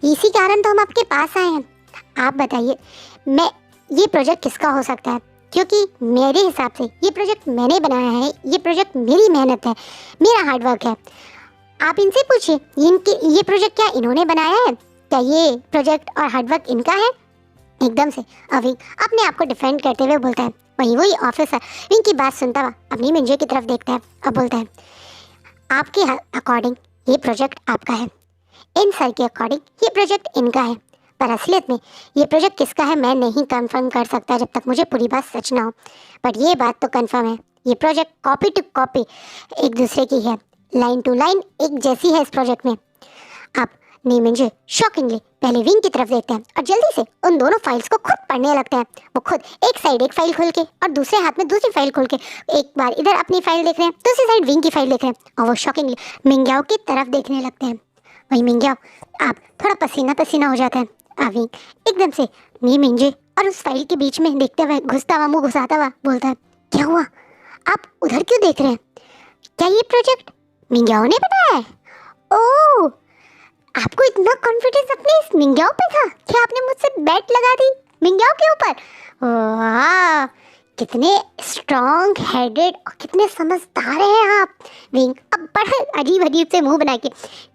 इसी कारण तो हम आपके पास आए हैं। आप बताइए मैं ये प्रोजेक्ट किसका हो सकता है, क्योंकि मेरे हिसाब से ये प्रोजेक्ट मैंने बनाया है, ये प्रोजेक्ट मेरी मेहनत है, मेरा हार्डवर्क है। आप इनसे पूछिए ये प्रोजेक्ट क्या इन्होंने बनाया है, क्या ये प्रोजेक्ट और हार्डवर्क इनका है। एकदम से अविंग अपने आप को डिफेंड करते हुए बोलता है, वही ऑफिसर विंग की बात सुनता हुआ अपनी मंजे की तरफ देखता है और बोलता है, आपके अकॉर्डिंग ये प्रोजेक्ट आपका है, इन सर के अकॉर्डिंग ये प्रोजेक्ट इनका है, पर असलियत में ये प्रोजेक्ट किसका है मैं नहीं कंफर्म कर सकता जब तक मुझे पूरी बात सच ना हो। बट ये बात तो कंफर्म है, ये प्रोजेक्ट कॉपी टू कॉपी एक दूसरे की है, लाइन टू लाइन एक जैसी है इस प्रोजेक्ट में। आप नीमंजे शॉकिंगली पहले विंग की तरफ देखते हैं और जल्दी से उन दोनों फाइल्स को खुद पढ़ने लगते हैं। वो खुद एक साइड एक फाइल खोल के और दूसरे हाथ में दूसरी फाइल खोल के एक बार इधर अपनी फाइल देख रहे हैं, दूसरी साइड विंग की फाइल देख रहे हैं और वो शॉकिंगली मिंग्याओ की तरफ देखने लगते हैं। वही मिंग्याओ आप थोड़ा पसीना पसीना हो जाता है। विंग एकदम से नीमंजे और उस फाइल के बीच में देखते हुए घुसता हुआ मुँह घुसाता हुआ बोलता है, क्या हुआ आप उधर क्यों देख रहे हैं, क्या ये प्रोजेक्ट मिंग्याओ ने बनाया है। ओह आपको इतना कॉन्फिडेंस अपने इस मिंग्याओ पे था कि आपने मुझसे बेट लगा दी मिंग्याओ के ऊपर। वाह कितने स्ट्रॉन्ग हेडेड और कितने समझदार हैं आप। विंग अब बड़ा अजीब अजीब से मुंह बना के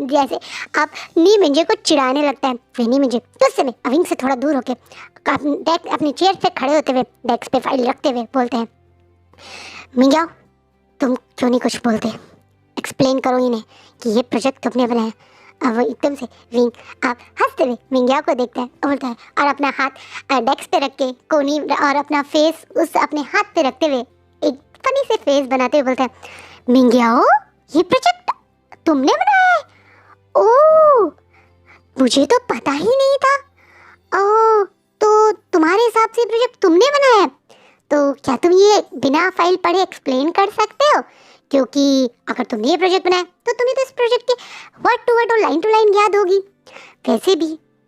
जैसे आप नीमंजे को चिढ़ाने लगता है। फिर नीमंजे गुस्से में विंग से थोड़ा दूर होके अपनी चेयर से खड़े होते हुए डेस्क पे फाइल रखते हुए बोलते हैं, मिंग्याओ तुम क्यों नहीं कुछ बोलते, एक्सप्लेन करो इन्हें कि ये प्रोजेक्ट तुमने बनाया। अब वो एकदम से विंग आप हंसते हुए मिंग्याओ को देखता है और बोलता है, और अपना हाथ डेस्क पे रख के कोनी और अपना फेस उस अपने हाथ पे रखते हुए एक फनी से फेस बनाते हुए बोलता है, मिंग्याओ ये प्रोजेक्ट तुमने बनाया है। ओह मुझे तो पता ही नहीं था। ओह तो तुम्हारे हिसाब से प्रोजेक्ट तुमने बनाया है, तो क्या तुम ये बिना फाइल पढ़े एक्सप्लेन कर सकते हो, क्योंकि अगर तुमने ये प्रोजेक्ट बनाया तो तुम्हें तो इस प्रोजेक्ट के वर्ड टू वर्ड और लाइन टू लाइन याद होगी। वैसे भी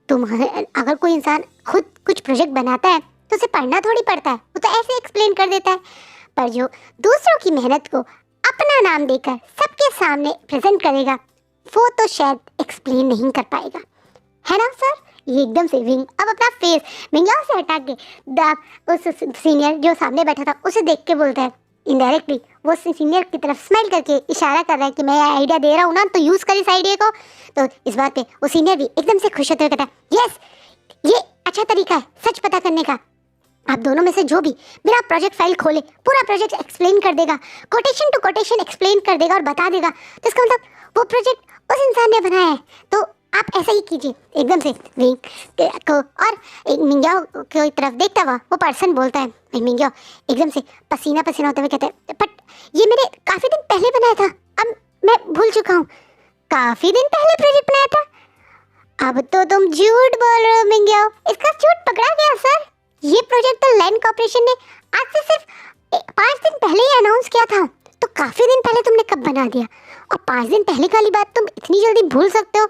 तुम अगर कोई इंसान खुद कुछ प्रोजेक्ट बनाता है तो उसे पढ़ना थोड़ी पड़ता है, वो तो ऐसे एक्सप्लेन कर देता है। पर जो दूसरों की मेहनत को अपना नाम देकर सबके सामने प्रेजेंट करेगा वो तो शायद एक्सप्लेन नहीं कर पाएगा, है ना सर। ये एकदम से विंग अब अपना फेस मिंग्याओ से हटा के उस सीनियर जो सामने बैठा था उसे देख के बोलता है, इनडायरेक्टली वो सीनियर की तरफ स्माइल करके इशारा कर रहा है कि मैं आइडिया दे रहा हूँ ना, तो यूज़ कर इस आइडिया को। तो इस बात पे वो सीनियर भी एकदम से खुश होते हुए कहता है, यस ये अच्छा तरीका है सच पता करने का। आप दोनों में से जो भी बिना प्रोजेक्ट फाइल खोले पूरा प्रोजेक्ट एक्सप्लेन कर देगा, कोटेशन टू कोटेशन एक्सप्लेन कर देगा और बता देगा, तो इसका मतलब वो प्रोजेक्ट उस इंसान ने बनाया है। तो आप ऐसा ही कीजिए। एकदम से विंग को और एक मिंग्याओ की तरफ देखता हुआ वो पर्सन बोलता है, मिंग्याओ एकदम से पसीना पसीना होते हुए कहते हैं, बट ये मैंने काफ़ी दिन पहले बनाया था, अब मैं भूल चुका हूँ। काफ़ी दिन पहले प्रोजेक्ट बनाया था, अब तो तुम झूठ बोल रहे हो मिंग्याओ, इसका झूठ पकड़ा गया सर। ये प्रोजेक्ट तो लैंड कॉर्पोरेशन ने आज से सिर्फ 5 दिन पहले ही अनाउंस किया था, तो काफ़ी दिन पहले तुमने कब बना दिया, और 5 दिन पहले वाली बात तुम इतनी जल्दी भूल सकते हो,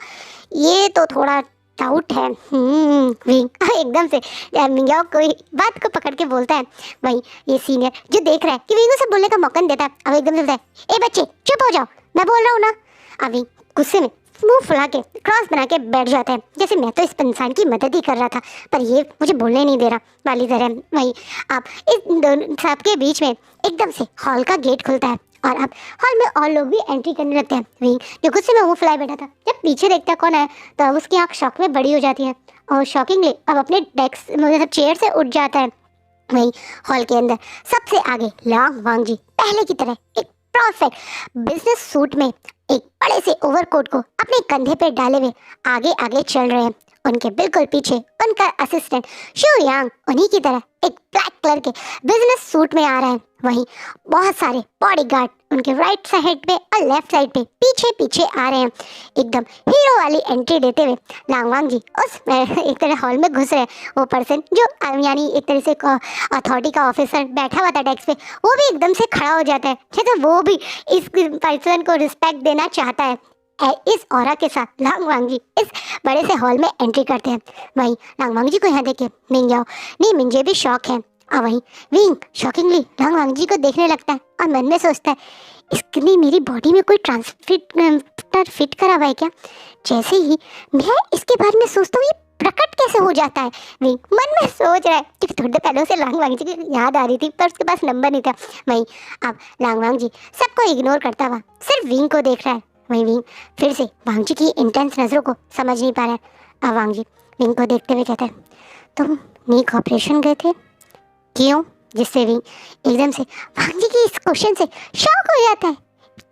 ये तो थोड़ा डाउट है। विंग एकदम से मिंग्याओ कोई बात को पकड़ के बोलता है। वही ये सीनियर जो देख रहा है कि विंग उसे बोलने का मौका नहीं देता, अब एकदम से बोलता है, ए बच्चे चुप हो जाओ, मैं बोल रहा हूँ ना। अब विंग गुस्से में मुंह फुला के क्रॉस बना के बैठ जाता है, जैसे मैं तो इस इंसान की मदद ही कर रहा था पर ये मुझे बोलने नहीं दे रहा वाली तरह। वही आप इस दोनों सबके बीच में एकदम से हॉल का गेट खुलता है और अब हॉल में और लोग भी एंट्री करने लगते हैं। विंग जो गुस्से में मुंह फुलाए बैठा था जब पीछे देखता कौन है तो अब उसकी आँख शॉक में बड़ी हो जाती है और शॉकिंगली अब अपने डेस्क मतलब चेयर से उठ जाता है। वहीं हॉल के अंदर सबसे आगे लांग वांग जी पहले की तरह एक परफेक्ट बिजनेस सूट में एक बड़े से ओवरकोट को अपने कंधे पे डाले हुए आगे आगे चल रहे हैं। उनके बिल्कुल पीछे उनका असिस्टेंट शू यांग उन्हीं की तरह एक ब्लैक कलर के बिजनेस सूट में आ रहा है। वहीं बहुत सारे बॉडीगार्ड उनके राइट साइड पे और लेफ्ट साइड पे पीछे पीछे आ रहे हैं, एकदम हीरो वाली एंट्री देते हुए। लांगवांग जी उस एक तरह हॉल में घुस रहे हैं। वो पर्सन जो यानी एक तरह से अथॉरिटी का ऑफिसर बैठा हुआ था डेस्क पे, वो भी एकदम से खड़ा हो जाता है, जैसे वो भी इस पर्सन को रिस्पेक्ट देना चाहता है। इस ऑरा के साथ लांग वांगजी इस बड़े से हॉल में एंट्री करते हैं। वहीं लांग वांगजी को यहाँ देख के मिंगयाओ नी मिंजे भी शॉक है और वहीं विंग शॉकिंगली लांग वांगजी को देखने लगता है और मन में सोचता है इसने मेरी बॉडी में कोई ट्रांसमिटर फिट करा हुआ है क्या। जैसे ही मैं इसके बारे में सोचता हूँ ये प्रकट कैसे हो जाता है। विंग मन में सोच रहा है क्योंकि थोड़ी देर पहले उसे लांग वांगजी की याद आ रही थी पर उसके पास नंबर नहीं था। वहीं अब लांग वांगजी सबको इग्नोर करता हुआ सिर्फ विंग को देख रहा है। वहीं विंग फिर से वांगजी की इंटेंस नज़रों को समझ नहीं पा रहा है। अब वांगजी विंग को देखते हुए कहता है तुम नीक ऑपरेशन गए थे क्यों। जिससे विंग एकदम से वांगजी की इस क्वेश्चन से शॉक हो जाता है।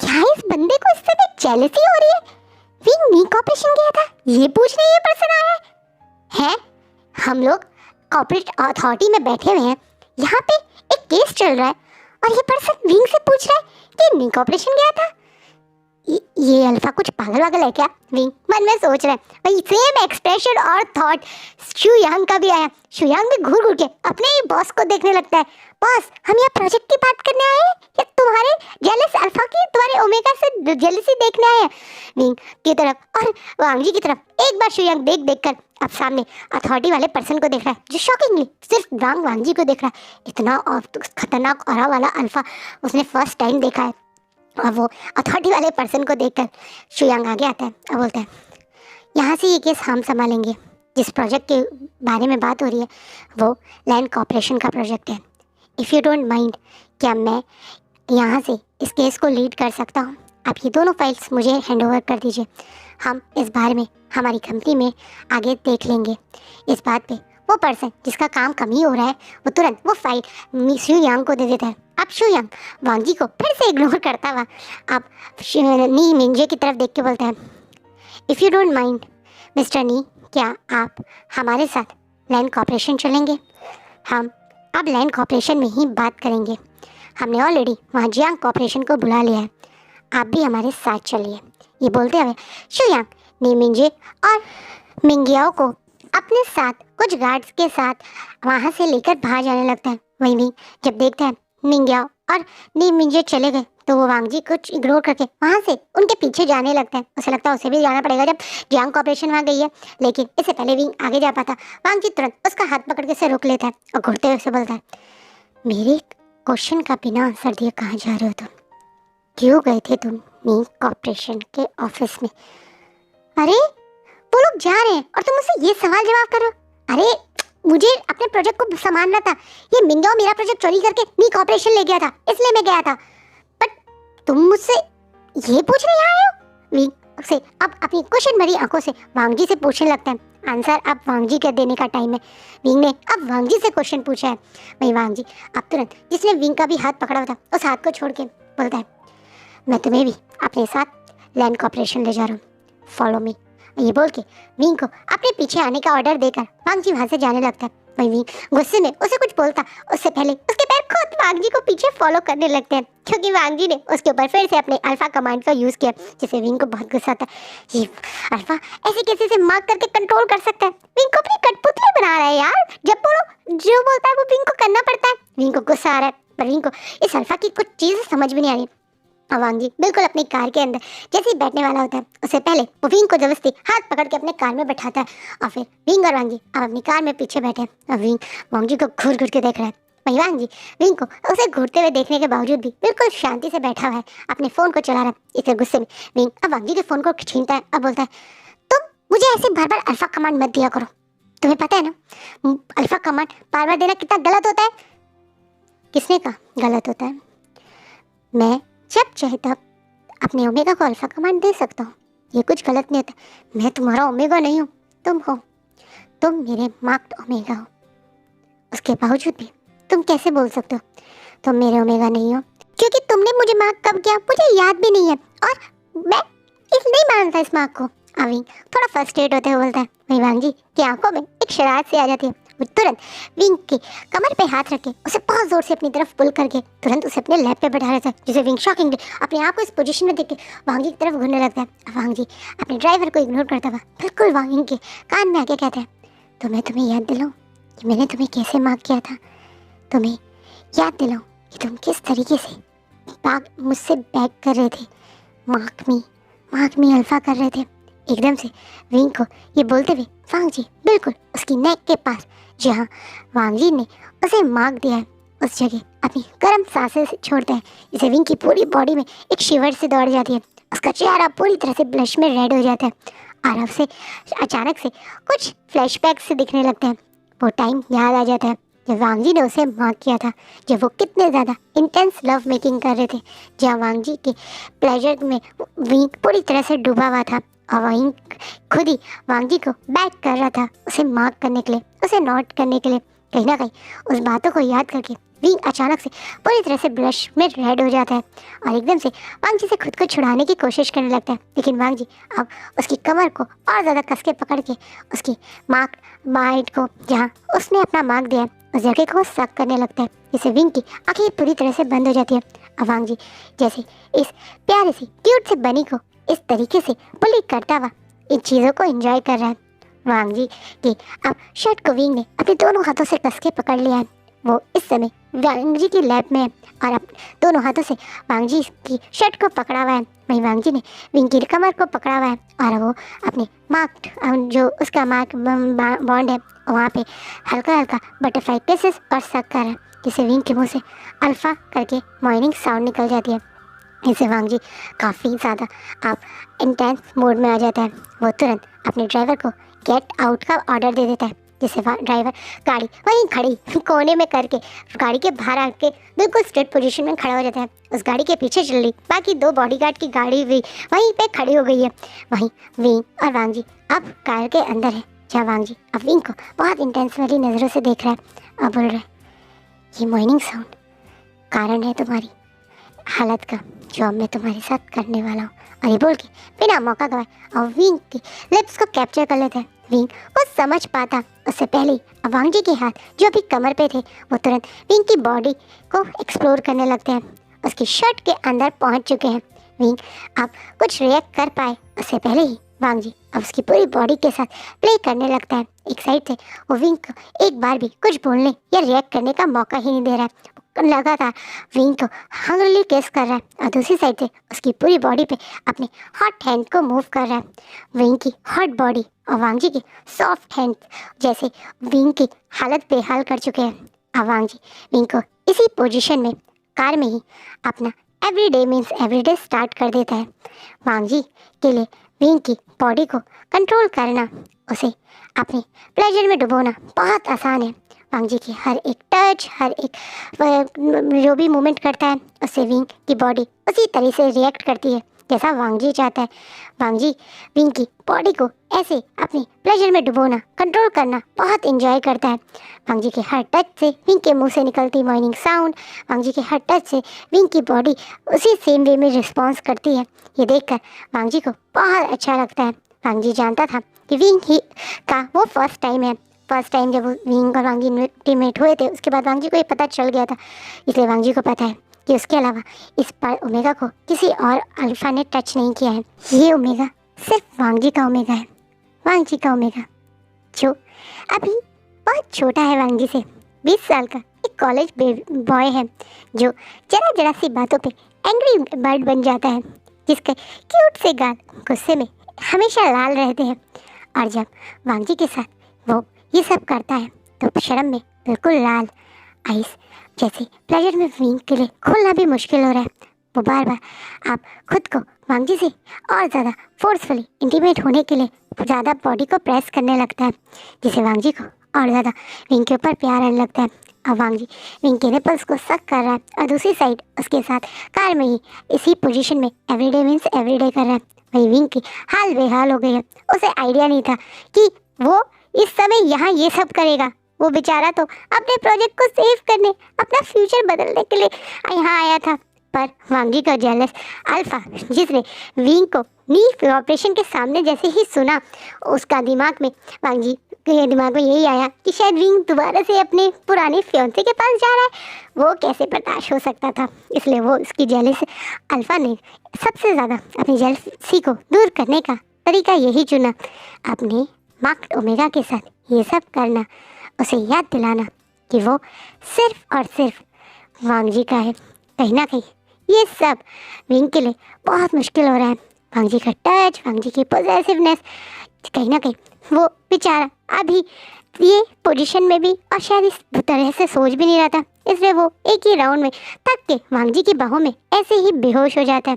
क्या इस बंदे को इससे भी जेलसी हो रही है। विंग नीक ऑपरेशन गया था ये पूछने ये पर्सन आया है। हम लोग कॉर्पोरेट अथॉरिटी में बैठे हुए हैं, यहाँ पे एक केस चल रहा है और ये पर्सन विंग से पूछ रहा है कि नीक ऑपरेशन गया था। ये अल्फा कुछ पागल वागल है क्या। विंग मन में सोच रहा है। भाई सेम एक्सप्रेशन और थॉट शु यांग का भी आया। शु यांग भी घूर घूर के अपने ही बॉस को देखने लगता है। बॉस हम यहाँ प्रोजेक्ट की बात करने आए हैं या तुम्हारे जेलस अल्फा की तुम्हारे ओमेगा से जेलसी देखने आए हैं। विंग की तरफ और वांगजी की तरफ एक बार शु यांग देख देख कर अब सामने अथॉरिटी वाले पर्सन को देख रहा है जो शॉकिंगली सिर्फ वांगजी को देख रहा है। इतना खतरनाक ऑरा वाला अल्फा उसने फर्स्ट टाइम देखा है। और वो अथॉरिटी वाले पर्सन को देखकर शु यांग आगे आता है और बोलता है यहाँ से ये केस हम संभालेंगे। जिस प्रोजेक्ट के बारे में बात हो रही है वो लैंड कॉर्पोरेशन का प्रोजेक्ट है। इफ़ यू डोंट माइंड क्या मैं यहाँ से इस केस को लीड कर सकता हूँ। आप ये दोनों फाइल्स मुझे हैंड ओवर कर दीजिए। हम इस बारे में हमारी कंपनी में आगे देख लेंगे। इस बात पे वो पर्सन जिसका काम कम ही हो रहा है वो तुरंत वो फाइल शु यांग को दे देता है। अब शु यांग वांगजी को फिर से इग्नोर करता हुआ अब नी मिंजे की तरफ देख के बोलता है if you don't mind mister नी क्या आप हमारे साथ लैंड कॉर्पोरेशन चलेंगे। हम अब लैंड कॉर्पोरेशन में ही बात करेंगे। हमने ऑलरेडी वहाँ जियांग कॉर्पोरेशन को बुला लिया है। आप भी हमारे साथ चलिए। ये बोलते हुए शु यांग नी मिंजे और मिंगयाओ को अपने साथ कुछ गार्ड्स के साथ वहाँ से लेकर बाहर जाने लगता है। वहीं भी जब देखता है मिंगयाओ और नी मिंजे चले गए तो वो वांगजी कुछ इग्नोर करके वहाँ से उनके पीछे जाने लगता है। उसे लगता है उसे भी जाना पड़ेगा जब जियांग कॉर्पोरेशन वहाँ गई है। लेकिन इससे पहले विंग आगे जा पाता वांगजी तुरंत उसका हाथ पकड़ के उसे रोक लेता है और घुरते हुए उसे बोलता है मेरे क्वेश्चन का बिना आंसर दिए कहाँ जा रहे हो तुम। क्यों गए थे तुम नी कॉर्पोरेशन के ऑफिस में। अरे वो लोग जा रहे हैं और तुम मुझसे ये सवाल जवाब करो। अरे मुझे अपने प्रोजेक्ट को संभालना था। ये मिंगयाओ मेरा प्रोजेक्ट चोरी करके नी कॉर्पोरेशन ले गया था इसलिए मैं गया था। बट तुम मुझसे ये पूछने आए हो। विंग से अब अपनी क्वेश्चन भरी आंखों से वांगजी से पूछने लगता है। आंसर अब वांगजी के देने का टाइम है। विंग ने अब वांगजी से क्वेश्चन पूछा है। वही वांगजी अब तुरंत जिसने विंग का भी हाथ पकड़ा हुआ था उस हाथ को छोड़ के बोलता है मैं तुम्हें भी अपने साथ लैंड कॉर्पोरेशन ले जा रहा हूँ, फॉलो मी। ये बोल के विंग को अपने पीछे आने का ऑर्डर देकर वांगजी वहाँ से जाने लगता है। वही विंग गुस्से में उसे कुछ बोलता उससे पहले उसके पैर खुद वांगजी को पीछे फॉलो करने लगते हैं क्योंकि वांगजी ने उसके ऊपर फिर से अपने अल्फा कमांड का यूज़ किया जिससे विंग को बहुत गुस्सा आता है। ये अल्फा ऐसे कैसे से मार्क करके कंट्रोल कर सकता है। विंग को अपनी कठपुतली बना रहा है यार। जब बोलो जो बोलता है वो विंग को करना पड़ता है। विंग को गुस्सा आ रहा है पर विंग को इस अल्फा की कुछ चीज़ें समझ में नहीं आ रही। वांगजी बिल्कुल अपनी कार के अंदर जैसे ही बैठने वाला होता है उससे पहले वो विंग को जबरदस्ती हाथ पकड़ के अपने कार में बैठाता है और फिर विंग और वांगजी अब अपनी कार में पीछे बैठे हैं और विंग वांगजी को घूर घूर के देख रहा है। वहीं वांगजी विंग को उसे घूरते हुए देखने के बावजूद भी बिल्कुल शांति से बैठा हुआ है, अपने फ़ोन को चला रहा है। इतने गुस्से में विंग अब वांगजी के फ़ोन को छीनता है और बोलता है तुम मुझे ऐसे बार बार अल्फा कमांड मत दिया करो। तुम्हें पता है ना अल्फा कमांड बार बार देना कितना गलत होता है। किसने कहा गलत होता है। मैं जब चाहे तब अपने ओमेगा को अल्फा कमांड दे सकता हूँ। ये कुछ गलत नहीं होता। मैं तुम्हारा ओमेगा नहीं हूँ, तुम हो। तुम मेरे मार्क्ड ओमेगा हो। उसके बावजूद भी तुम कैसे बोल सकते हो तुम मेरे ओमेगा नहीं हो। क्योंकि तुमने मुझे मार्क कब किया मुझे याद भी नहीं है और मैं नहीं मानता इस मार्क को। अविंग थोड़ा फ्रस्ट्रेट होते हुए बोलता है। वही वांगजी की आंखों में एक शरारत सी आ जाती है। वो तुरंत विंग के कमर पे हाथ रख के उसे बहुत जोर से अपनी तरफ पुल करके तुरंत उसे अपने लैप पे बैठा रहता है जिसे विंग शॉकिंगली अपने आप को इस पोजीशन में देख के वांगी की तरफ घूरने लगता है। वांगी अपने ड्राइवर को इग्नोर करता हुआ बिल्कुल वांगी के कान में आके कहता है तो मैं तुम्हें याद दिलाऊं कि मैंने तुम्हें कैसे मार्क किया था। तुम्हें याद दिलाऊं कि तुम किस तरीके से मुझसे बैक कर रहे थे। Mark me mark me alpha कर रहे थे। एकदम से विंग को ये बोलते हुए वांग जी बिल्कुल उसकी नेक के पास जहाँ वांग जी ने उसे मार्क दिया है उस जगह अपनी गर्म सांसें छोड़ते हैं, जिसे विंग की पूरी बॉडी में एक शिवर से दौड़ जाती है। उसका चेहरा पूरी तरह से ब्लश में रेड हो जाता है और अब से अचानक से कुछ फ्लैशबैक से दिखने लगते हैं। वो टाइम याद आ जाता है जब वांग जी ने उसे मार्क किया था, जब वो कितने ज़्यादा इंटेंस लव मेकिंग कर रहे थे, जहाँ वांग जी के प्लेजर में विंग पूरी तरह से डूबा हुआ था और वहीं खुद ही वांग जी को बैक कर रहा था उसे मार्क करने के लिए, उसे नोट करने के लिए। कहीं ना कहीं उस बातों को याद करके विंग अचानक से पूरी तरह से ब्लश में रेड हो जाता है और एकदम से वांग जी से खुद को छुड़ाने की कोशिश करने लगता है। लेकिन वांग जी अब उसकी कमर को और ज़्यादा कस के पकड़ के उसकी मार्क माइट को जहाँ उसने अपना मार्क दिया है उस जगह को सक करने लगता है, जिससे विंग की आंखें पूरी तरह से बंद हो जाती है। अब वांग जी जैसे इस प्यारे सी क्यूट से बनी को इस तरीके से बुली करता हुआ इन चीज़ों को एंजॉय कर रहा है। वांग जी की अब शर्ट को विंग ने अपने दोनों हाथों से कस के पकड़ लिया है। वो इस समय वांग जी की लैप में है और अब दोनों हाथों से वांग जी की शर्ट को पकड़ा हुआ है। वहीं वांग जी ने विंग की कमर को पकड़ा हुआ है और वो अपने मार्क जो उसका मार्क बॉन्ड है वहाँ पे हल्का हल्का बटरफ्लाई किसेस और सक कर रहा है, जिससे विंग के मुँह से अल्फा करके मॉर्निंग साउंड निकल जाती है। इससे वांग जी काफ़ी ज़्यादा आप इंटेंस मोड में आ जाता है। वो तुरंत अपने ड्राइवर को गेट आउट का ऑर्डर दे देता है, जिससे ड्राइवर गाड़ी वहीं खड़ी कोने में करके गाड़ी के बाहर आके बिल्कुल स्ट्रेट पोजीशन में खड़ा हो जाता है। उस गाड़ी के पीछे चल रही बाकी दो बॉडीगार्ड की गाड़ी भी वहीं पे खड़ी हो गई है। वहीं विंग और वांग जी अब कार के अंदर है, जहाँ वांग जी अब विंग को बहुत इंटेंस वाली नज़रों से देख रहा है और बोल रहा है, ये मॉर्निंग साउंड कारण है तुम्हारी हालत का जो अब मैं तुम्हारे साथ करने वाला हूँ। और ये बोल के बिना मौका गवाए और विंग की लिप्स को कैप्चर कर लेता है। विंग वो समझ पाता उससे पहले ही वांग जी के हाथ जो अभी कमर पे थे वो तुरंत विंग की बॉडी को एक्सप्लोर करने लगते हैं, उसकी शर्ट के अंदर पहुंच चुके हैं। विंग अब कुछ रिएक्ट कर पाए उससे पहले ही वांग जी अब उसकी पूरी बॉडी के साथ प्ले करने लगता है। एक साइड से वो विंग को एक बार भी कुछ बोलने या रिएक्ट करने का मौका ही नहीं दे रहा है, लगातार विंग को हंग्रीली किस कर रहा है और दूसरी साइड से उसकी पूरी बॉडी पे अपने हॉट हैंड को मूव कर रहा है। विंग की हॉट बॉडी और वांग जी की सॉफ्ट हैंड जैसे विंग की हालत बेहाल कर चुके हैं। अब वांग जी विंग को इसी पोजीशन में कार में ही अपना एवरीडे मीन्स एवरीडे स्टार्ट कर देता है। वांग जी के लिए विंग की बॉडी को कंट्रोल करना, उसे अपने प्लेजर में डुबोना बहुत आसान है। वांग जी की हर एक टच, हर एक जो भी मूवमेंट करता है उससे विंग की बॉडी उसी तरह से रिएक्ट करती है जैसा वांग जी चाहता है। वांग जी विंग की बॉडी को ऐसे अपने प्लेजर में डुबोना, कंट्रोल करना बहुत एंजॉय करता है। वांग जी के हर टच से विंग के मुंह से निकलती मॉर्निंग साउंड, वांग जी के हर टच से विंग की बॉडी उसी सेम वे में रिस्पॉन्स करती है। ये देखकर वांग जी को बहुत अच्छा लगता है। वांग जी जानता था कि विंग ही का वो फर्स्ट टाइम है। फर्स्ट टाइम जब विंग और वांग जी टीममेट हुए थे उसके बाद वांग जी को ये पता चल गया था, इसलिए वांग जी को पता है कि उसके अलावा इस पर ओमेगा को किसी और अल्फा ने टच नहीं किया है। ये ओमेगा सिर्फ वांग जी का ओमेगा है, वांग जी का ओमेगा जो अभी बहुत छोटा है, वांग जी से 20 साल का एक कॉलेज बॉय है जो जरा जरा सी बातों पे एंग्री बर्ड बन जाता है, जिसके क्यूट से गाल गुस्से में हमेशा लाल रहते हैं। और जब वांग जी के साथ वो ये सब करता है तो शर्म में बिल्कुल लाल आइस जैसे प्लेजर में विंग के लिए खोलना भी मुश्किल हो रहा है। वो बार बार आप खुद को वांग जी से और ज़्यादा फोर्सफुली इंटीमेट होने के लिए ज़्यादा बॉडी को प्रेस करने लगता है, जिसे वांग जी को और ज़्यादा विंग के ऊपर प्यार आने लगता है। अब वांग जी विंग के निपल्स को सक कर रहा है और दूसरी साइड उसके साथ कार में ही इसी पोजीशन में एवरीडे मीन्स एवरीडे कर रहा है। वही विंग की हाल बेहाल हो गई है, उसे आइडिया नहीं था कि वो इस समय यहाँ ये सब करेगा। वो बेचारा तो अपने प्रोजेक्ट को सेव करने, अपना फ्यूचर बदलने के लिए यहाँ आया था। पर वांग जी का जेलस अल्फा जिसने विंग को नी ऑपरेशन के सामने जैसे ही सुना, उसका दिमाग में वांग जी के दिमाग में यही आया कि शायद विंग दोबारा से अपने पुराने फियांसे के पास जा रहा है। वो कैसे बर्दाश्त हो सकता था, इसलिए वो उसकी जेलस अल्फा ने सबसे ज़्यादा अपनी जेलसी को दूर करने का तरीका यही चुना, अपने मार्क ओमेगा के साथ ये सब करना, उसे याद दिलाना कि वो सिर्फ और सिर्फ वांग जी का है। कहीं ना कहीं ये सब विंग के लिए बहुत मुश्किल हो रहा है। वांगजी का टच, वांगजी की पॉजेसिवनेस, कहीं ना कहीं वो बेचारा अभी ये पोजीशन में भी और शायद इस तरह से सोच भी नहीं रहा था, इसलिए वो एक ही राउंड में थक के वांगजी की बाहों में ऐसे ही बेहोश हो जाता है।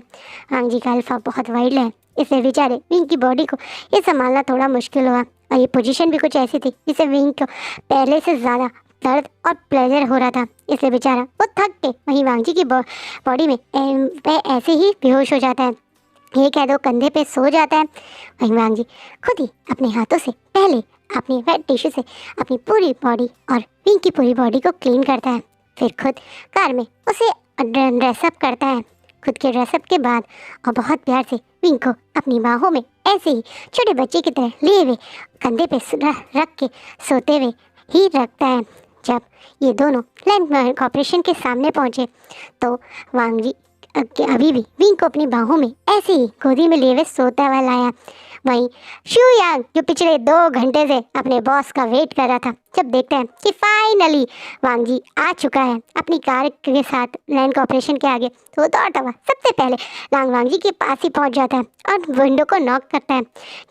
वांगजी का अल्फा बहुत वाइल्ड है, इसलिए बेचारे विंग की बॉडी को ये संभालना थोड़ा मुश्किल हुआ और ये पोजीशन भी कुछ ऐसी थी जिससे विंग को पहले से ज़्यादा दर्द और प्लेजर हो रहा था, इसलिए बेचारा वो थक के वहीं वांगजी की बॉडी में ऐसे ही बेहोश हो जाता है। ये कह दो कंधे पे सो जाता है। वहीं वांगजी खुद ही अपने हाथों से पहले अपनी वेट टिश्यू से अपनी पूरी बॉडी और विंग की पूरी बॉडी को क्लीन करता है, फिर खुद कार में उसे ड्रेसअप करता है। खुद के ड्रेसअप के बाद और बहुत प्यार से विंग को अपनी बाहों में ऐसे ही छोटे बच्चे की तरह लिए हुए कंधे पे रख के सोते हुए ही रखता है। जब ये दोनों लैंड कॉर्पोरेशन के सामने पहुँचे तो वांगजी अभी भी विंग को अपनी बाहों में ऐसे ही गोदी में लिए हुए सोता हुआ लाया। वहीं शू यांग जो पिछले 2 घंटे से अपने बॉस का वेट कर रहा था, जब देखते हैं कि फाइनली वांगजी आ चुका है अपनी कार के साथ लैंड कॉर्पोरेशन के आगे, तो वो दौड़ता हुआ सबसे पहले वांगजी के पास ही पहुंच जाता है और विंडो को नॉक करता है।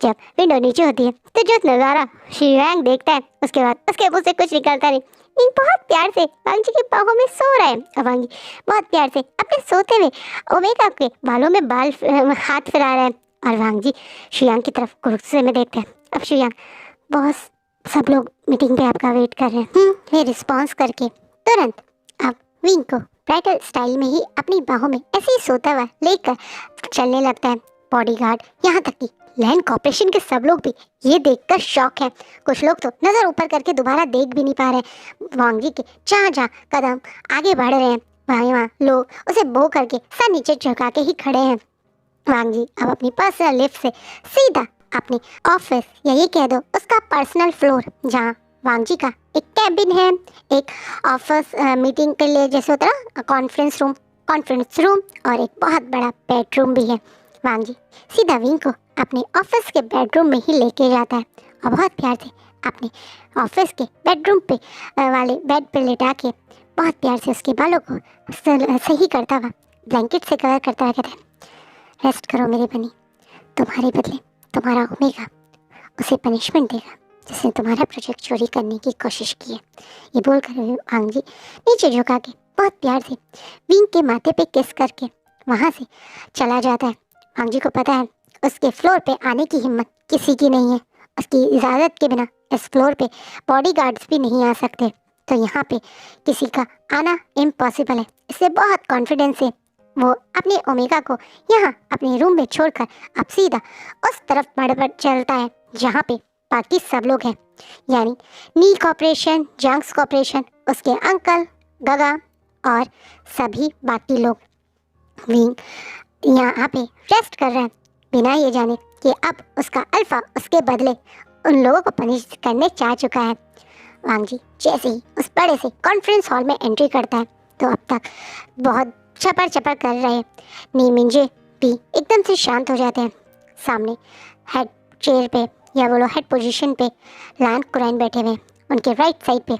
जब विंडो नीचे होती है तो जो नज़ारा शू यांग देखता है उसके बाद उसके मुँह से कुछ निकलता नहीं। विंग बहुत प्यार से वांगजी की बाहों में सो रहा है और वांगजी बहुत प्यार से अपने सोते हुए ओमेगा के बालों में हाथ फिरा रहा है और वांगजी शुयांग की तरफ गुस्से में देखते हैं। अब शुयांग, बॉस सब लोग मीटिंग पे आपका वेट कर रहे हैं। ये रिस्पॉन्स करके तुरंत अब विंग को ब्राइडल स्टाइल में ही अपनी बाहों में ऐसे ही सोता हुआ लेकर चलने लगता है। बॉडीगार्ड यहाँ तक कि लैंड कॉर्पोरेशन के सब लोग भी ये देखकर शॉक हैं। कुछ लोग तो नज़र ऊपर करके दोबारा देख भी नहीं पा रहे। वांगजी के जहाँ जहाँ कदम आगे बढ़ रहे हैं वहाँ लोग उसे बो करके सर नीचे झुका के ही खड़े हैं। वांगजी अब अपनी पर्सनल लिफ्ट से सीधा अपने ऑफिस या ये कह दो उसका पर्सनल फ्लोर, जहाँ वांगजी का एक कैबिन है, एक ऑफिस मीटिंग के लिए जैसे होता है ना कॉन्फ्रेंस रूम और एक बहुत बड़ा बेडरूम भी है। वांगजी सीधा विंग को अपने ऑफिस के बेडरूम में ही लेके जाता है और बहुत प्यार से अपने ऑफिस के बेडरूम पे वाले बेड पे लेटा के बहुत प्यार से उसके बालों को सही करता हुआ ब्लैंकेट से कवर करता हुआ कहता है, रेस्ट करो मेरी बनी, तुम्हारे बदले तुम्हारा ओमेगा उसे पनिशमेंट देगा जिसने तुम्हारा प्रोजेक्ट चोरी करने की कोशिश की है। ये बोलकर वांगजी नीचे झुका के बहुत प्यार से विंग के माथे पे किस करके वहाँ से चला जाता है। वांगजी को पता है उसके फ्लोर पे आने की हिम्मत किसी की नहीं है, उसकी इजाज़त के बिना इस फ्लोर पे बॉडीगार्ड्स भी नहीं आ सकते, तो यहाँ पे किसी का आना इम्पॉसिबल है। इससे बहुत कॉन्फिडेंस से वो अपने ओमेगा को यहाँ अपने रूम में छोड़कर अब सीधा उस तरफ बढ़ चलता है जहाँ पे बाकी सब लोग हैं, यानी नी कॉर्पोरेशन, जांग्स कॉर्पोरेशन, उसके अंकल, गगा और सभी बाकी लोग। विंग यहाँ पे रेस्ट कर रहे हैं बिना ये जाने कि अब उसका अल्फा उसके बदले उन लोगों को पनिश करने चाह चुका है। वांगजी जैसे ही उस बड़े से कॉन्फ्रेंस हॉल में एंट्री करता है तो अब तक बहुत चपर कर रहे नी मिंजे भी एकदम से शांत हो जाते हैं। सामने हेड चेयर पे या बोलो हेड पोजीशन पे लान कुरैन बैठे हुए, उनके राइट साइड पे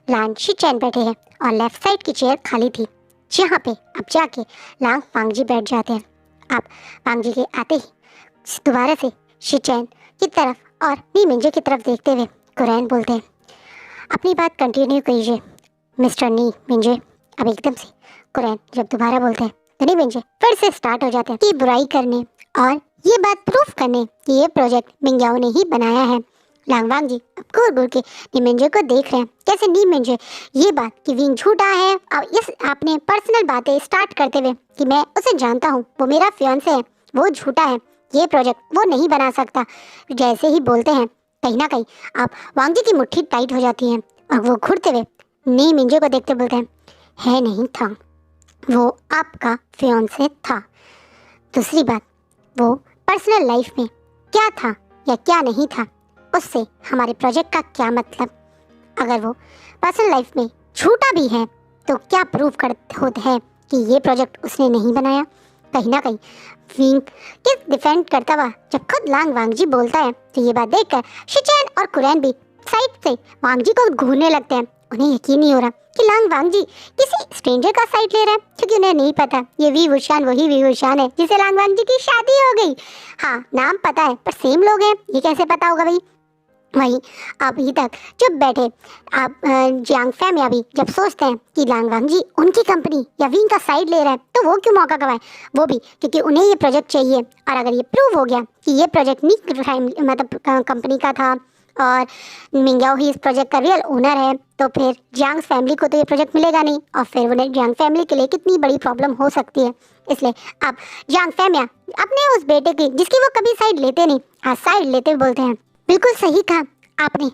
लान शिचैन बैठे हैं और लेफ्ट साइड की चेयर खाली थी जहाँ पे अब जाके लांग वांगजी बैठ जाते हैं। अब वांगजी के आते ही दोबारा से शिचैन की तरफ और नी मिंजे की तरफ देखते हुए कुरैन बोलते हैं, अपनी बात कंटिन्यू कीजिए मिस्टर नी मिंजे। अब एकदम से कुरैन जब दोबारा बोलते हैं तो नी मिंजे फिर से स्टार्ट हो जाते हैं कि बुराई करने और ये बात प्रूफ करने कि ये प्रोजेक्ट मिंग्याओ ने ही बनाया है। लांग वांगजी अब घूर के नी मिंजे को देख रहे हैं, कैसे नी मिंजे ये बात कि विंग झूठा है और इस आपने पर्सनल बातें स्टार्ट करते हुए कि मैं उसे जानता हूँ, वो मेरा फियांसे है, वो झूठा है, ये प्रोजेक्ट वो नहीं बना सकता, जैसे ही बोलते हैं कहीं ना कहीं अब वांगजी की मुट्ठी टाइट हो जाती है और वो घुरते हुए नी मिंजे को देखते बोलते हैं, है नहीं था, वो आपका फियांसे था। दूसरी बात, वो पर्सनल लाइफ में क्या था या क्या नहीं था उससे हमारे प्रोजेक्ट का क्या मतलब। अगर वो पर्सनल लाइफ में झूठा भी है तो क्या प्रूफ होता है कि ये प्रोजेक्ट उसने नहीं बनाया। कहीं ना कहीं विंग के डिफेंड करता हुआ जब खुद लांग वांगजी बोलता है तो ये बात देखकर शिचैन और कुरैन भी साइड से वांगजी को घूरने लगते हैं। उन्हें यकीन नहीं हो रहा कि लांग वांग जी किसी स्ट्रेंजर का साइड ले रहा है, क्योंकि उन्हें नहीं पता ये वी वुशान वही वी वुशान है जिसे लांग वांग जी की शादी हो गई। हाँ, नाम पता है पर सेम लोग हैं, ये कैसे पता होगा भाई। वहीं अभी तक चुप बैठे आप जियांग फैमिया भी जब सोचते हैं कि लांग वांग जी उनकी कंपनी या विंग का साइड ले रहा है तो वो क्यों मौका गवाए, वो भी क्योंकि उन्हें ये प्रोजेक्ट चाहिए। और अगर ये प्रूव हो गया कि ये प्रोजेक्ट नहीं मतलब कंपनी का था और मिंग्याओ ही इस प्रोजेक्ट का रियल ओनर है, तो फिर जियांग फैमिली को तो ये प्रोजेक्ट मिलेगा नहीं और फिर उन्हें जियांग फैमिली के लिए कितनी बड़ी प्रॉब्लम हो सकती है। इसलिए अब जियांग फैमिया अपने उस बेटे की जिसकी वो कभी साइड लेते नहीं, आज साइड लेते बोलते हैं बिल्कुल सही कहा आपने,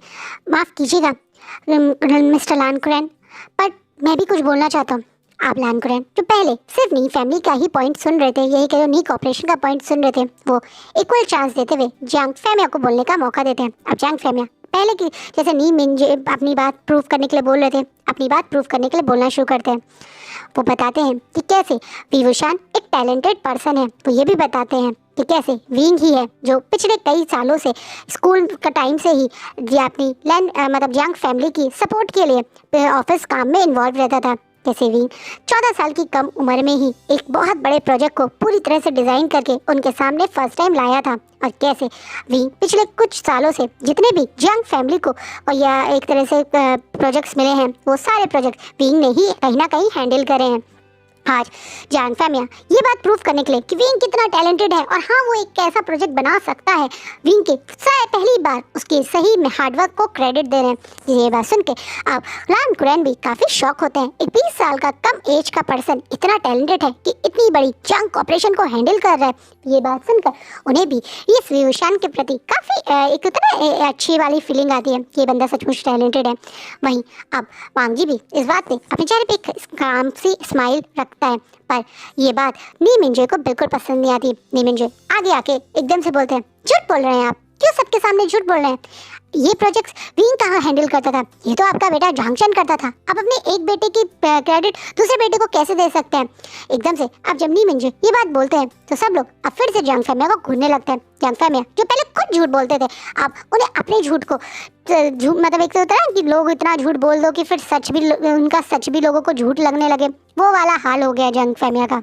माफ़ कीजिएगा मिस्टर लान कुरैन, पर मैं भी कुछ बोलना चाहता हूँ। आप लान कुरैन जो पहले सिर्फ नी फैमिली का ही पॉइंट सुन रहे थे, यही कहो नी कॉपरेशन का पॉइंट सुन रहे थे, वो इक्वल चांस देते हुए जियांग फैमिया को बोलने का मौका देते हैं। अब जियांग फैमिया पहले की जैसे नी मिंजे अपनी बात प्रूव करने के लिए बोल रहे थे, अपनी बात प्रूव करने के लिए बोलना शुरू करते हैं। वो बताते हैं कि कैसे वी वुशान एक टैलेंटेड पर्सन है। वो ये भी बताते हैं कि कैसे विंग ही है जो पिछले कई सालों से स्कूल का टाइम से ही अपनी लैंड मतलब जियांग फैमिली की सपोर्ट के लिए ऑफिस काम में इन्वॉल्व रहता था। कैसे विंग 14 साल की कम उम्र में ही एक बहुत बड़े प्रोजेक्ट को पूरी तरह से डिज़ाइन करके उनके सामने फर्स्ट टाइम लाया था, और कैसे विंग पिछले कुछ सालों से जितने भी जियांग फैमिली को और या एक तरह से प्रोजेक्ट्स मिले हैं वो सारे प्रोजेक्ट विंग ने ही कहीं ना कहीं हैंडल करे हैं। आज जियांग फैमिया ये बात प्रूव करने के लिए कि विंग कितना टैलेंटेड है और हाँ वो एक ऐसा प्रोजेक्ट बना सकता है, विंग के पहली बार उसके सही में हार्डवर्क को क्रेडिट दे रहे हैं। ये बात सुन के अब लान कुरैन भी काफ़ी शॉक होते हैं। एक 20 साल का कम एज का पर्सन इतना टैलेंटेड है कि इतनी बड़ी जंग ऑपरेशन को हैंडल कर रहा है। ये बात सुनकर उन्हें भी इस वी वुशान के प्रति काफ़ी एक उतना अच्छी वाली फीलिंग आती है कि ये बंदा सचमुच टैलेंटेड है। वहीं अब वांग जी भी इस बात पे अपने चेहरे पे काम सी स्माइल रखता है, पर ये बात नी मिंजे को बिल्कुल पसंद नहीं आती। नी मिंजे आगे आके एकदम से बोलते हैं झूठ बोल रहे हैं आप, क्यों सबके सामने झूठ बोल रहे हैं, ये प्रोजेक्ट विंग कहाँ हैंडल करता था, ये तो आपका बेटा झांगशन करता था, आप अपने एक बेटे की क्रेडिट दूसरे बेटे को कैसे दे सकते हैं। एकदम से अब जब नी मिंजे ये बात बोलते हैं तो सब लोग अब फिर से जियांग फैमिया को घूरने लगते हैं। जियांग फैमिया जो पहले खुद झूठ बोलते थे, अब उन्हें अपने झूठ को झूठ मतलब एक तो होता है कि लोग इतना झूठ बोल दो कि फिर सच भी उनका सच भी लोगों को झूठ लगने लगे, वो वाला हाल हो गया जियांग फैमिया का।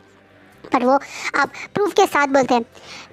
पर वो आप प्रूफ के साथ बोलते हैं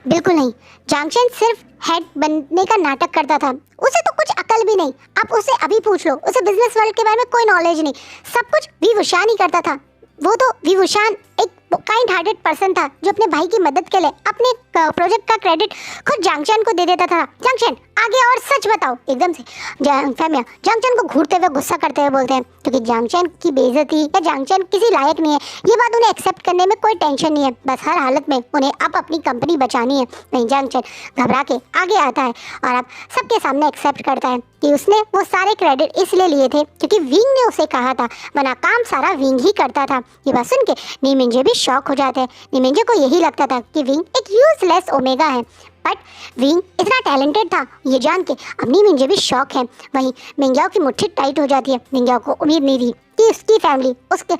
बिल्कुल नहीं, झांगशन सिर्फ हेड बनने का नाटक करता था, उसे तो कुछ अकल भी नहीं, आप उसे अभी पूछ लो, उसे बिजनेस वर्ल्ड के बारे में कोई नॉलेज नहीं, सब कुछ वी वुशान ही करता था। वो तो वी वुशान एक काइंड हार्टेड पर्सन था जो अपने भाई की मदद के लिए अपने प्रोजेक्ट का क्रेडिट खुद झांगशन को दे देता था। झांगशन आगे और सच बताओ। एकदम से फैमिया झांगशन को घूरते हुए गुस्सा करते हुए बोलते हैं क्योंकि झांगशन की बेइज्जती या झांगशन किसी लायक नहीं है, ये बात उन्हें एक्सेप्ट करने में कोई टेंशन नहीं है, बस हर हालत में उन्हें अब अपनी कंपनी बचानी है। वहीं झांगशन घबरा के आगे आता है और अब सबके सामने एक्सेप्ट करता है कि उसने वो सारे क्रेडिट इसलिए लिए थे क्योंकि विंग ने उसे कहा था, वरना काम सारा विंग ही करता था। ये बात सुन के नी मिंजे भी शॉक हो जाते हैं। नी मिंजे को यही लगता था कि विंग एक यूजलेस ओमेगा है, बट विंग इतना टैलेंटेड था ये जान के अब नी मिंजे भी शॉक है। वहीं मिंग्याओ की मुट्ठी टाइट हो जाती है। मिंग्याओ को उम्मीद नहीं थी कि उसकी फैमिली उसके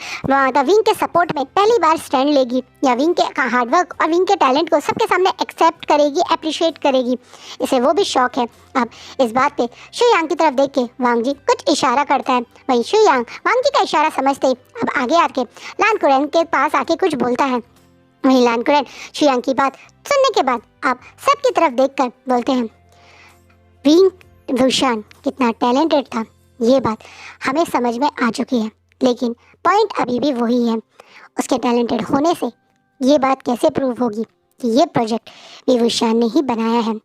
विंग के सपोर्ट में पहली बार स्टैंड लेगी या विंग के हार्डवर्क और विंग के टैलेंट को सबके सामने एक्सेप्ट करेगी, अप्रिशिएट करेगी। इसे वो भी शौक है। अब इस बात पे शुयांग की तरफ देख के वांग जी कुछ इशारा करता है। वहीं शुयांग वांग जी का इशारा समझते ही अब आगे आके लान कुरैन के पास आके कुछ बोलता है। वहीं लान कुरैन शुयांग की बात सुनने के बाद आप सबकी तरफ देखकर बोलते हैं विंग वुशान कितना टैलेंटेड था, ये बात हमें समझ में आ चुकी है, लेकिन पॉइंट अभी भी वही है, उसके टैलेंटेड होने से ये बात कैसे प्रूव होगी कि ये प्रोजेक्ट वी वुशान ने ही बनाया है।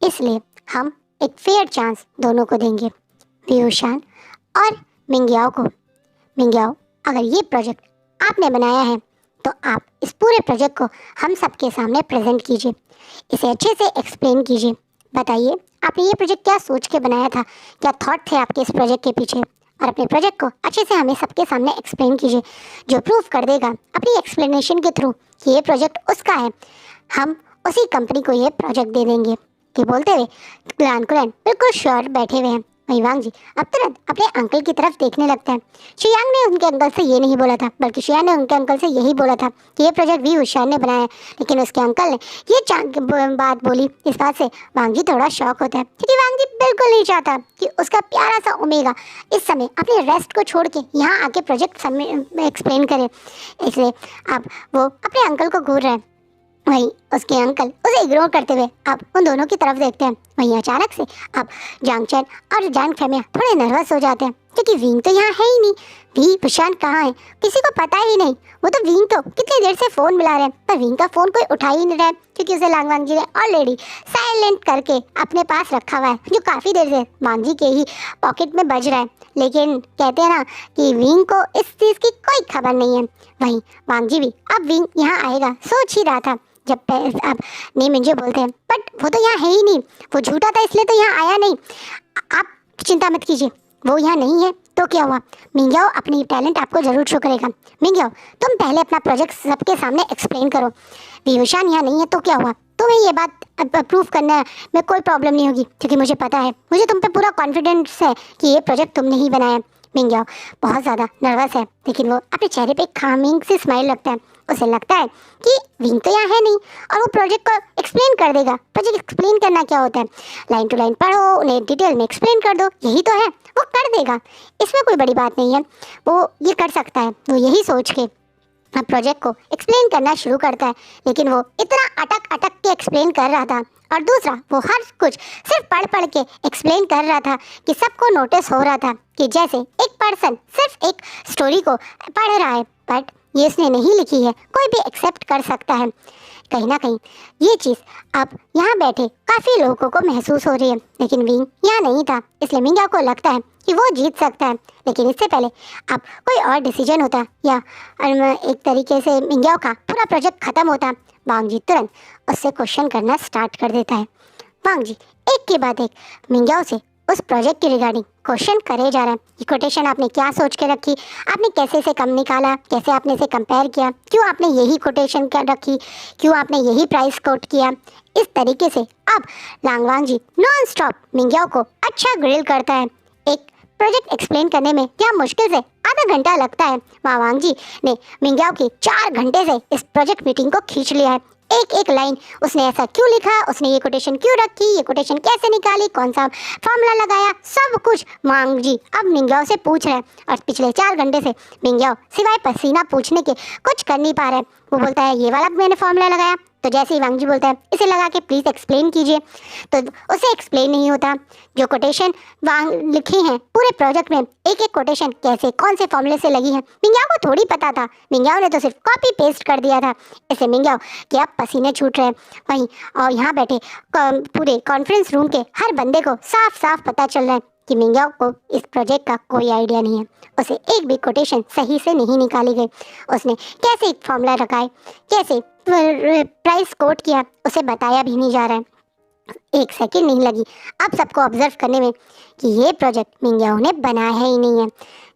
इसलिए हम एक फेयर चांस दोनों को देंगे, वी वुशान और मिंग्याओ को। मिंग्याओ, अगर ये प्रोजेक्ट आपने बनाया है तो आप इस पूरे प्रोजेक्ट को हम सबके सामने प्रेजेंट कीजिए, इसे अच्छे से एक्सप्लेन कीजिए। बताइए आपने ये प्रोजेक्ट क्या सोच के बनाया था, क्या थॉट थे आपके इस प्रोजेक्ट के पीछे, और अपने प्रोजेक्ट को अच्छे से हमें सबके सामने एक्सप्लेन कीजिए, जो प्रूफ कर देगा अपनी एक्सप्लेनेशन के थ्रू कि ये प्रोजेक्ट उसका है, हम उसी कंपनी को ये प्रोजेक्ट दे देंगे। कि बोलते हुए लान कुरैन बिल्कुल श्योर बैठे हुए हैं। वहीं वांग जी अब तुरंत अपने अंकल की तरफ देखने लगता है। शियांग ने उनके अंकल से ये नहीं बोला था, बल्कि शियांग ने उनके अंकल से यही बोला था कि ये प्रोजेक्ट वी हुशियार ने बनाया है, लेकिन उसके अंकल ने ये बात बोली। इस बात से वांग जी थोड़ा शॉक होता है, क्योंकि वांग जी बिल्कुल नहीं चाहता कि उसका प्यारा सा ओमेगा इस समय अपने रेस्ट को छोड़ के यहाँ आके प्रोजेक्ट एक्सप्लेन करे। इसलिए अब वो अपने अंकल को घूर रहा है। वहीं उसके अंकल उसे इग्नोर करते हुए अब उन दोनों की तरफ देखते हैं। वहीं अचानक से अब जांग चैन और जांग फेमिया थोड़े नर्वस हो जाते हैं, क्योंकि विंग तो यहाँ है ही नहीं। वी बुशान कहाँ है किसी को पता ही नहीं। वो तो विंग को कितनी देर से फोन मिला रहे हैं, पर विंग का फोन कोई उठा ही नहीं रहा है, क्योंकि उसे लांग वांग जी ने ऑलरेडी साइलेंट करके अपने पास रखा हुआ है, जो काफी देर से वांग जी के ही पॉकेट में बज रहा है। लेकिन कहते हैं ना कि विंग को इस चीज की कोई खबर नहीं है। वहीं वांग जी भी अब विंग यहाँ आएगा सोच ही रहा था, जब अब नी मिंजे बोलते हैं बट वो तो यहाँ है ही नहीं, वो झूठा था इसलिए तो यहाँ आया नहीं। आप चिंता मत कीजिए, वो यहाँ नहीं है तो क्या हुआ, मिंग्याओ अपनी टैलेंट आपको जरूर शो करेगा। मिंग्याओ तुम पहले अपना प्रोजेक्ट सबके सामने एक्सप्लेन करो। विभूषण यहाँ नहीं है तो क्या हुआ, तुम्हें ये बात प्रूव करने में कोई प्रॉब्लम नहीं होगी, क्योंकि मुझे पता है, मुझे तुम पे पूरा कॉन्फिडेंस है कि ये प्रोजेक्ट तुमने ही बनाया। मिंग्याओ बहुत ज़्यादा नर्वस है, लेकिन वो अपने चेहरे पे खामिंग से स्माइल रखता है। उसे लगता है कि विंग तो यहाँ है नहीं और वो प्रोजेक्ट को एक्सप्लेन कर देगा। प्रोजेक्ट एक्सप्लेन करना क्या होता है, लाइन टू लाइन पढ़ो, उन्हें डिटेल में एक्सप्लेन कर दो, यही तो है, वो कर देगा, इसमें कोई बड़ी बात नहीं है, वो ये कर सकता है। वो यही सोच के अब प्रोजेक्ट को एक्सप्लेन करना शुरू करता है, लेकिन वो इतना अटक अटक के एक्सप्लेन कर रहा था, और दूसरा वो हर कुछ सिर्फ पढ़ पढ़ के एक्सप्लेन कर रहा था कि सबको नोटिस हो रहा था कि जैसे एक पर्सन सिर्फ एक स्टोरी को पढ़ रहा है, बट ये इसने नहीं लिखी है, कोई भी एक्सेप्ट कर सकता है। कहीं ना कहीं ये चीज़ अब यहाँ बैठे काफ़ी लोगों को महसूस हो रही है, लेकिन विंग यहाँ नहीं था, इसलिए मिंग्याओ को लगता है कि वो जीत सकता है। लेकिन इससे पहले अब कोई और डिसीजन होता या एक तरीके से मिंग्याओ का पूरा प्रोजेक्ट खत्म होता, वांग जी तुरंत उससे क्वेश्चन करना स्टार्ट कर देता है। वांग जी एक के बाद एक मिंग्याओ से उस प्रोजेक्ट के रिगार्डिंग क्वेश्चन करे जा रहा है। ये कोटेशन आपने क्या सोच के रखी, आपने कैसे इसे कम निकाला, कैसे आपने इसे कंपेयर किया, क्यों आपने यही कोटेशन कर रखी, क्यों आपने यही प्राइस कोट किया। इस तरीके से अब लांगवांग जी नॉन स्टॉप मिंग्याओ को अच्छा ग्रिल करता है। एक प्रोजेक्ट एक्सप्लेन करने में क्या मुश्किल से आधा घंटा लगता है, वहाँ वांग जी ने मिंग्याओ की 4 घंटे से इस प्रोजेक्ट मीटिंग को खींच लिया है। एक एक लाइन उसने ऐसा क्यों लिखा, उसने ये कोटेशन क्यों रखी, ये कोटेशन कैसे निकाली, कौन सा फॉर्मूला लगाया, सब कुछ वांग जी अब मिंग्याओ से पूछ रहे हैं। और पिछले 4 घंटे से मिंग्याओ सिवाय पसीना पूछने के कुछ कर नहीं पा रहे। वो बोलता है ये वाला मैंने फॉर्मूला लगाया, तो जैसे ही वांग जी बोलता है इसे लगा के प्लीज़ एक्सप्लेन कीजिए, तो उसे एक्सप्लेन नहीं होता। जो कोटेशन वांग लिखी हैं पूरे प्रोजेक्ट में, एक एक कोटेशन कैसे कौन से फॉर्मूले से लगी है, मिंग्याओ को थोड़ी पता था, मिंग्याओ ने तो सिर्फ कॉपी पेस्ट कर दिया था। इससे मिंग्याओ के अब पसीने छूट रहे हैं। वहीं और यहाँ बैठे पूरे कॉन्फ्रेंस रूम के हर बंदे को साफ साफ पता चल रहा है कि मिंग्याओ को इस प्रोजेक्ट का कोई आइडिया नहीं है, उसे एक भी कोटेशन सही से नहीं निकाली गई, उसने कैसे एक फॉर्मूला रखा है, कैसे प्राइस कोट किया, उसे बताया भी नहीं जा रहा है। 1 सेकंड नहीं लगी अब सबको ऑब्जर्व करने में कि ये प्रोजेक्ट मिंग्याओ ने बनाया ही नहीं है।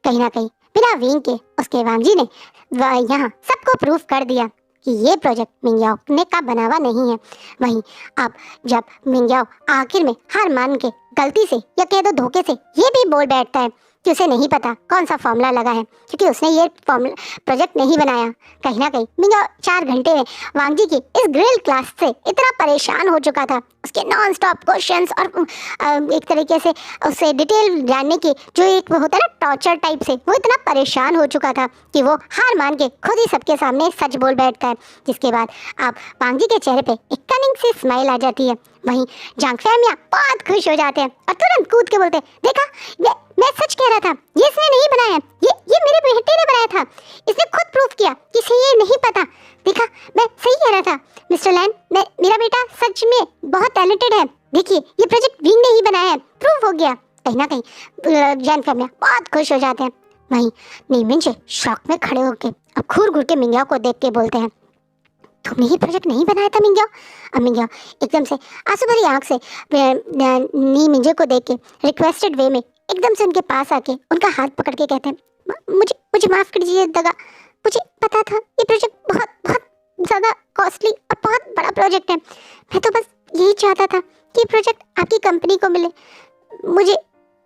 कहीं ना कहीं बिना विंग के उसके वांग जी ने यहाँ सबको प्रूव कर दिया कि ये प्रोजेक्ट मिंग्याओ ने का बना हुआ नहीं है। वहीं अब जब मिंग्याओ आखिर में हार मान के गलती से या कह दो धोखे से ये भी बोल बैठता है कि उसे नहीं पता कौन सा फॉर्मूला लगा है, क्योंकि उसने ये फॉर्मूला प्रोजेक्ट नहीं बनाया। कहीं ना कहीं मिंग्याओ 4 घंटे में वांग जी की इस ग्रिल क्लास से इतना परेशान हो चुका था, उसके नॉन स्टॉप क्वेश्चंस और एक तरीके से उससे डिटेल जानने की जो एक वो होता है ना टॉर्चर टाइप से, वो इतना परेशान हो चुका था कि वो हार मान के खुद ही सबके सामने सच बोल बैठता है। जिसके बाद अब वांग जी के चेहरे पे एक कनिंग सी स्माइल आ जाती है। वहीं जांग फेमिया बहुत खुश हो जाते हैं और तुरंत कूद के बोलते हैं, देखा मैं सच कह रहा था, ये इसने नहीं बनाया, ये मेरे बेटे ने बनाया था, इसने खुद प्रूफ किया कि इसे ये नहीं पता, देखा मैं सही कह रहा था मिस्टर लैन, मेरा बेटा सच में बहुत टैलेंटेड है, देखिए ये प्रोजेक्ट विंग ने ही बनाया है, प्रूफ हो गया। कहीं ना कहीं जांग फेमिया बहुत खुश हो जाते हैं। वहीं नी मिंजे शॉक में खड़े होकर अब घूर घूर के मिंग्याओ को देख के बोलते हैं, तुमने ये प्रोजेक्ट नहीं बनाया था मिंग्याओ। अब मिंग्याओ एकदम से आंसू भरी आंख से नी मिंजे को देख के रिक्वेस्टेड वे में एकदम से उनके पास आके उनका हाथ पकड़ के कहते हैं, मुझे माफ़ कीजिए दगा, मुझे पता था ये प्रोजेक्ट बहुत बहुत ज़्यादा कॉस्टली और बहुत बड़ा प्रोजेक्ट है, मैं तो बस यही चाहता था कि ये प्रोजेक्ट आपकी कंपनी को मिले, मुझे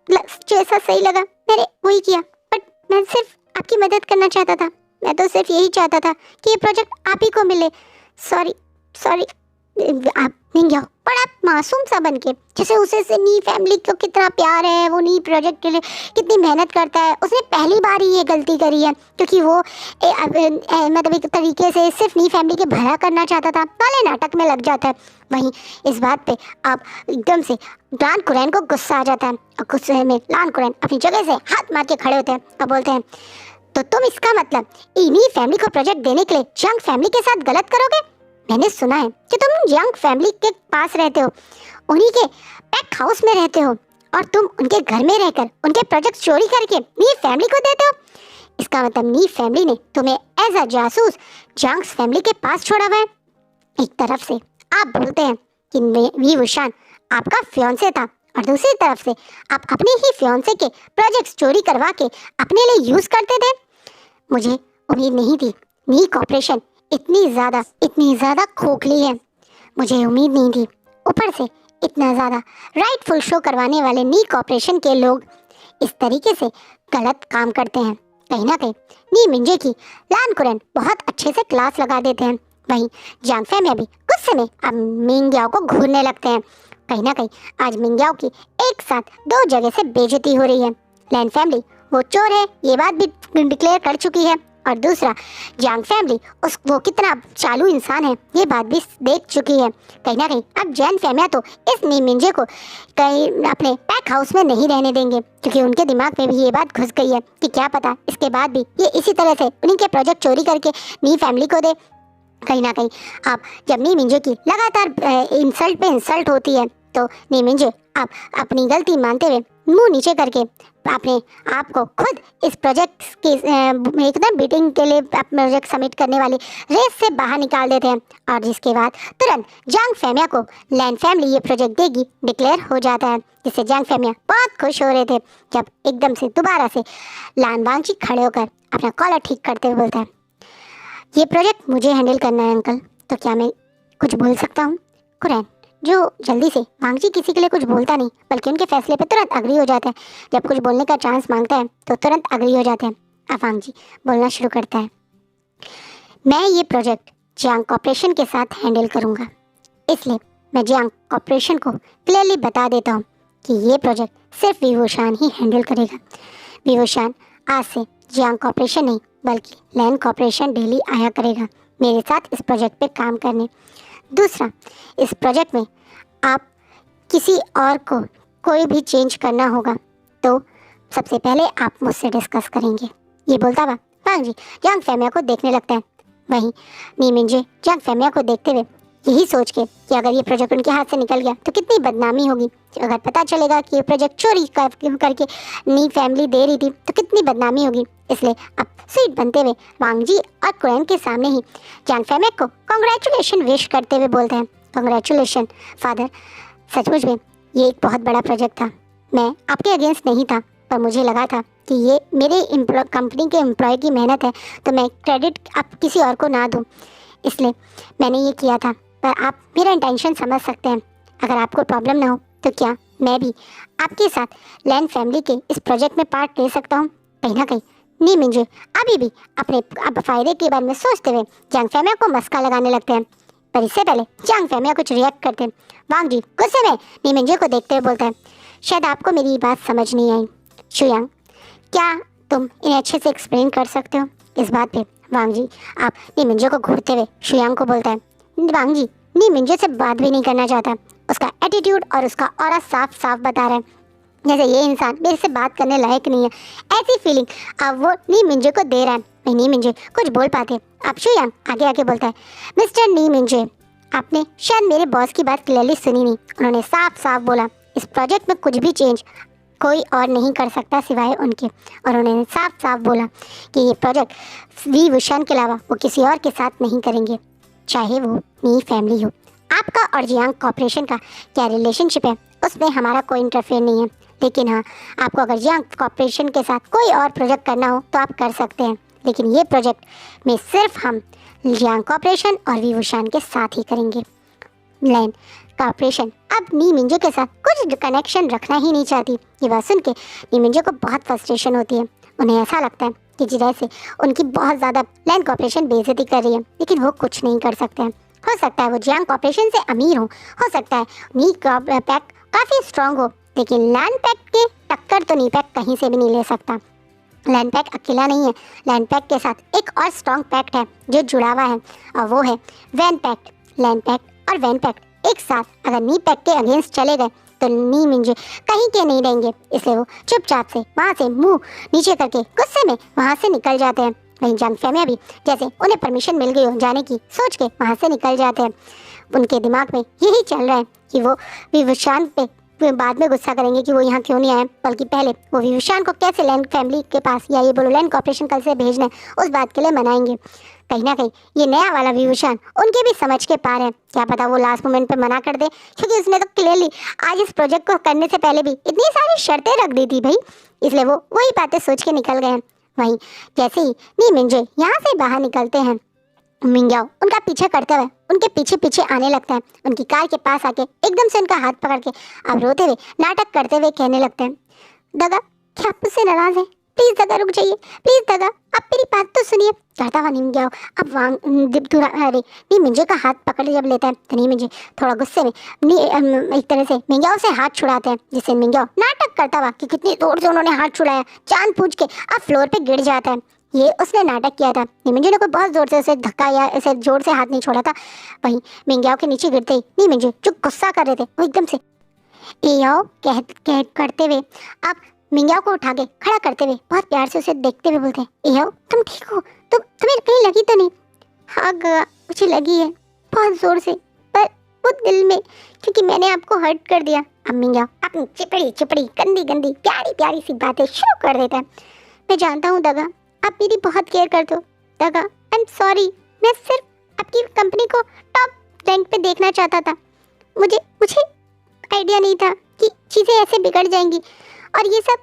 जैसा सही लगा मैंने वही किया, बट मैं सिर्फ आपकी मदद करना चाहता था। मैं तो सिर्फ यही चाहता था कि ये प्रोजेक्ट आप ही को मिले। Sorry sorry. आप नहीं गया बड़ा मासूम सा बन के, जैसे उसे से नी फैमिली को कितना प्यार है, वो नी प्रोजेक्ट के लिए कितनी मेहनत करता है। उसने पहली बार ही ये गलती करी है क्योंकि वो मतलब एक तरीके से सिर्फ नी फैमिली के भला करना चाहता था, काले नाटक में लग जाता है। वहीं इस बात पे आप एकदम से लान कुरैन को गुस्सा आ जाता है और गुस्से में लान कुरैन अपनी जगह से हाथ मार के खड़े होते हैं और बोलते हैं, तो तुम इसका मतलब इन्हीं फैमिली को प्रोजेक्ट देने के लिए जंग फैमिली के साथ गलत करोगे? मैंने सुना है कि तुम जंग फैमिली के पास रहते हो, उन्हीं के पैक हाउस में रहते हो, और तुम उनके घर में रहकर उनके प्रोजेक्ट चोरी करके नी फैमिली को देते हो। इसका मतलब नी फैमिली ने तुम्हें एज अ जासूस जंग्स फैमिली के पास छोड़ा हुआ है। एक तरफ से आप बोलते हैं कि वी वुशान आपका फियांसे था, और दूसरी तरफ से आप अपने ही फियांसे के प्रोजेक्ट्स चोरी करवा के अपने लिए यूज करते थे। मुझे उम्मीद नहीं थी नी कॉर्पोरेशन इतनी ज़्यादा खोखली है। मुझे उम्मीद नहीं थी ऊपर से इतना ज़्यादा राइटफुल शो करवाने वाले नी कॉर्पोरेशन के लोग इस तरीके से गलत काम करते हैं। कहीं ना कहीं नी मिंजे की लान कुरैन बहुत अच्छे से क्लास लगा देते हैं। वहीं जांग फैमिया भी गुस्से में अब मिंग्याओ को घूरने लगते हैं। कहीं ना कहीं आज मिंग्याओ की एक साथ दो जगह से बेइज्जती हो रही है। लैन फैमिली वो चोर है ये बात भी डिक्लेयर कर चुकी है, और दूसरा जांग फैमिली वो कितना चालू इंसान है ये बात भी देख चुकी है। कहीं ना कहीं अब जैन फैमिया तो इस नी मिंजे को कहीं अपने पैक हाउस में नहीं रहने देंगे, क्योंकि उनके दिमाग में भी ये बात घुस गई है कि क्या पता इसके बाद भी ये इसी तरह से उन्हीं के प्रोजेक्ट चोरी करके नी फैमिली को दे। कहीं ना कहीं आप जब नी मिंजे की लगातार इंसल्ट पे इंसल्ट होती है तो नी मिंजे आप अपनी गलती मानते हुए मुंह नीचे करके अपने आप को खुद इस प्रोजेक्ट की एकदम बीटिंग के लिए प्रोजेक्ट सबमिट करने वाली रेस से बाहर निकाल देते हैं, और जिसके बाद तुरंत जांग फैमिया को लैन फैमिली ये प्रोजेक्ट देगी डिक्लेयर हो जाता है, जिससे जांग फैमिया बहुत खुश हो रहे थे जब एकदम से दोबारा से लान वांगची खड़े होकर अपना कॉलर ठीक करते हुए बोलता है, ये प्रोजेक्ट मुझे हैंडल करना है अंकल, तो क्या मैं कुछ बोल सकता हूँ? कुरैन जो जल्दी से वांगजी किसी के लिए कुछ बोलता नहीं बल्कि उनके फैसले पे तुरंत अग्री हो जाता है। जब कुछ बोलने का चांस मांगता है तो तुरंत अग्री हो जाते हैं। अब वांगजी बोलना शुरू करता है, मैं ये प्रोजेक्ट जियांग कॉर्पोरेशन के साथ हैंडल करूँगा, इसलिए मैं जियांग कॉर्पोरेशन को क्लियरली बता देता हूँ कि ये प्रोजेक्ट सिर्फ वी वुशान ही हैंडल करेगा। वी वुशान आज से जियांग कॉर्पोरेशन नहीं बल्कि लैन कॉर्पोरेशन डेली आया करेगा मेरे साथ इस प्रोजेक्ट पे काम करने। दूसरा, इस प्रोजेक्ट में आप किसी और को कोई भी चेंज करना होगा तो सबसे पहले आप मुझसे डिस्कस करेंगे। ये बोलता हुआ वांगजी जांग फैमिया को देखने लगता है। वहीं नी मिंजे जांग फैमिया को देखते हुए यही सोच के कि अगर ये प्रोजेक्ट उनके हाथ से निकल गया तो कितनी बदनामी होगी, अगर पता चलेगा कि ये प्रोजेक्ट चोरी करके नी फैमिली दे रही थी तो कितनी बदनामी होगी, इसलिए अब स्वीट बनते हुए वांगजी और कुरैन के सामने ही जांग फैमिया को कांग्रेचुलेशन विश करते हुए बोलते हैं, कांग्रेचुलेशन फादर, सचमुच में ये एक बहुत बड़ा प्रोजेक्ट था। मैं आपके अगेंस्ट नहीं था, पर मुझे लगा था कि ये मेरे कंपनी के एम्प्लॉय की मेहनत है तो मैं क्रेडिट आप किसी और को ना दूँ, इसलिए मैंने ये किया था। पर आप मेरा इंटेंशन समझ सकते हैं। अगर आपको प्रॉब्लम ना हो तो क्या मैं भी आपके साथ लैन फैमिली के इस प्रोजेक्ट में पार्ट ले सकता हूँ? कहीं ना कहीं नी मिंजे अभी भी अपने फ़ायदे के बारे में सोचते हुए जांग फैमिया को मस्का लगाने लगते हैं, पर इससे पहले जांग फैमिया कुछ रिएक्ट करते हैं। वांगजी गुस्से में नी मिंजे को देखते हुए बोलता है, शायद आपको मेरी बात समझ नहीं आई शुयांग, क्या तुम इन्हें अच्छे से एक्सप्लेन कर सकते हो? इस बात पे वांगजी आप नी मिंजे को घूरते हुए शुयांग को बोलता है, वांगजी नी मिंजे से बात भी नहीं करना चाहता, उसका एटीट्यूड और उसका ऑरा साफ साफ बता रहा है जैसे ये इंसान मेरे से बात करने लायक नहीं है। ऐसी फीलिंग अब वो नी मिंजे को दे रहा है। नी मिंजे कुछ बोल पाते, अब शुयांग आगे आके बोलता है, मिस्टर नी मिंजे, आपने शायद मेरे बॉस की बात क्लियरली सुनी नहीं। उन्होंने साफ साफ बोला इस प्रोजेक्ट में कुछ भी चेंज कोई और नहीं कर सकता सिवाय उनके, और उन्होंने साफ साफ बोला कि ये प्रोजेक्ट वी वुशान के अलावा वो किसी और के साथ नहीं करेंगे, चाहे वो नी फैमिली हो। आपका और जियांग कॉर्पोरेशन का क्या रिलेशनशिप है उसमें हमारा कोई इंटरफेयर नहीं है, लेकिन हाँ आपको अगर जियांग कॉर्पोरेशन के साथ कोई और प्रोजेक्ट करना हो तो आप कर सकते हैं, लेकिन ये प्रोजेक्ट में सिर्फ हम जियांग कॉर्पोरेशन और वी वुशान के साथ ही करेंगे। लैन कॉर्पोरेशन अब नी मिंजो के साथ कुछ कनेक्शन रखना ही नहीं चाहती। ये बात सुन के नी मिंजो को बहुत फ्रस्ट्रेशन होती है। उन्हें ऐसा लगता है कि जैसे उनकी बहुत ज़्यादा लैंड कॉर्पोरेशन बेइज्जती कर रही है, लेकिन वो कुछ नहीं कर सकते हैं। हो सकता है वो जियांग कॉर्पोरेशन से अमीर हो सकता है नी पैक काफ़ी स्ट्रांग हो, लेकिन लैंड पैक के टक्कर तो नी पैक कहीं से भी नहीं ले सकता। लैंड पैक अकेला नहीं है, लैंड पैक के साथ एक और स्ट्रॉन्ग पैक्ट है जो जुड़ा हुआ है, और वो है वैन पैक्ट। लैंड पैक्ट और वैन पैक्ट एक साथ अगर नी पैक्ट के अगेंस्ट चले गए तो नी मिंजे कहीं के नहीं रहेंगे, इसलिए वो चुपचाप से वहाँ से मुंह नीचे करके गुस्से में वहाँ से निकल जाते हैं। वहीं जांग फैमिया भी जैसे उन्हें परमिशन मिल गई हो जाने की सोच के वहाँ से निकल जाते हैं। उनके दिमाग में यही चल रहा है कि वो विवशान पे बाद में गुस्सा करेंगे कि वो यहाँ क्यों नहीं आए, बल्कि पहले वो विवशान को कैसे लैंड फैमिली के पास या ये बोलो लैंड कॉर्पोरेशन कल से भेजना है उस बात के लिए मनाएंगे। कहीं ना कहीं ये नया वाला विवशान उनके भी समझ के पार है। क्या पता वो लास्ट मोमेंट पे मना कर दे, क्योंकि उसने तो क्लियरली आज इस प्रोजेक्ट को करने से पहले भी इतनी सारी शर्तें रख दी थी भाई, इसलिए वो वही बातें सोच के निकल गए हैं। वहीं जैसे ही नी मिंजे यहाँ से बाहर निकलते हैं, मिंग्याओ उनका पीछे करते हुए उनके पीछे पीछे आने लगता है। उनकी कार के पास आके एकदम से उनका हाथ पकड़ के अब रोते हुए नाटक करते हुए कहने लगते हैं, दगा क्या आप मुझसे नाराज हैं? प्लीज़ दगा रुक जाइए, प्लीज़ दगा आप मेरी बात तो सुनिए। कहता हुआ मिंग्याओ अब अरे नी मिंजे का हाथ पकड़ जब लेता है तो नी मिंजे थोड़ा गुस्से में एक तरह से मिंग्याओ से हाथ छुड़ाते हैं, जिससे मिंग्याओ नाटक करता हुआ कि कितनी जोर से उन्होंने हाथ छुड़ाया जानबूझ के अब फ्लोर पे गिर जाता है। ये उसने नाटक किया था। नी मिंजे ने कोई बहुत जोर से उसे धक्का या ऐसे जोर से हाथ नहीं छोड़ा था। वहीं मिंग्याओ के नीचे गिरते ही नी मिंजे जो गुस्सा कर रहे थे वो एकदम से एयाओ कह करते हुए आप मिंग्याओ को उठा के खड़ा करते हुए बहुत प्यार से उसे देखते हुए बोलते हैं, एयाओ तुम ठीक हो? तुम्हें कहीं लगी तो नहीं? हाँ गगा मुझे लगी है बहुत जोर से, पर वो दिल में, क्योंकि मैंने आपको हर्ट कर दिया। अब मिंग्याओ अपनी चिपड़ी चिपड़ी गंदी गंदी प्यारी प्यारी सी बातें शुरू कर देता है। मैं जानता हूँ दगा आप मेरी बहुत केयर करते हो दगा, आई एम सॉरी, मैं सिर्फ आपकी कंपनी को टॉप रैंक पे देखना चाहता था। मुझे आइडिया नहीं था कि चीज़ें ऐसे बिगड़ जाएंगी, और ये सब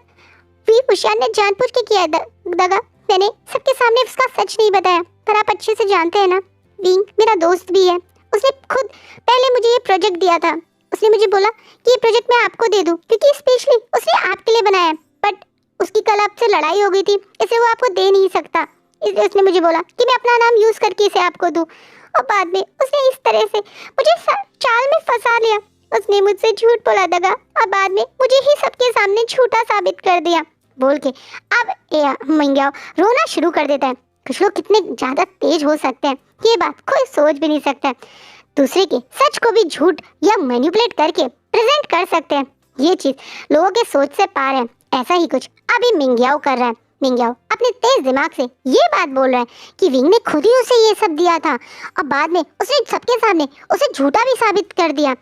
विवशान ने जानबूझ के किया है दगा। मैंने सबके सामने उसका सच नहीं बताया, पर आप अच्छे से जानते हैं ना विंग मेरा दोस्त भी है, उसने खुद पहले मुझे ये प्रोजेक्ट दिया था। उसने मुझे बोला कि ये प्रोजेक्ट मैं आपको दे दूँ, क्योंकि स्पेशली उसने आपके लिए बनाया है, बट उसकी कल आपसे लड़ाई हो गई थी, इसे वो आपको दे नहीं सकता। इसलिए उसने मुझे बोला कि मैं अपना नाम यूज़ करके इसे आपको दूँ, और बाद में उसने इस तरह से मुझे चाल में फंसा लिया। उसने मुझसे झूठ बोला दगा, और बाद में मुझे ही सबके सामने झूठा साबित कर दिया बोल के अब मिंग्याओ रोना शुरू कर देता है। कुछ लोग कितने ज़्यादा तेज हो सकते हैं ये बात कोई सोच भी नहीं सकता है। दूसरे के सच को भी झूठ या मैनिपुलेट करके प्रेजेंट कर सकते हैं, ये चीज़ लोगों के सोच से पार है। ऐसा ही कुछ अभी मिंग्याओ कर रहा है। मिंग्याओ अपने तेज दिमाग से ये बात बोल रहा है कि विंग ने खुद ही उसे ये सब दिया था, और बाद में उसने सबके सामने उसे झूठा भी साबित कर दिया।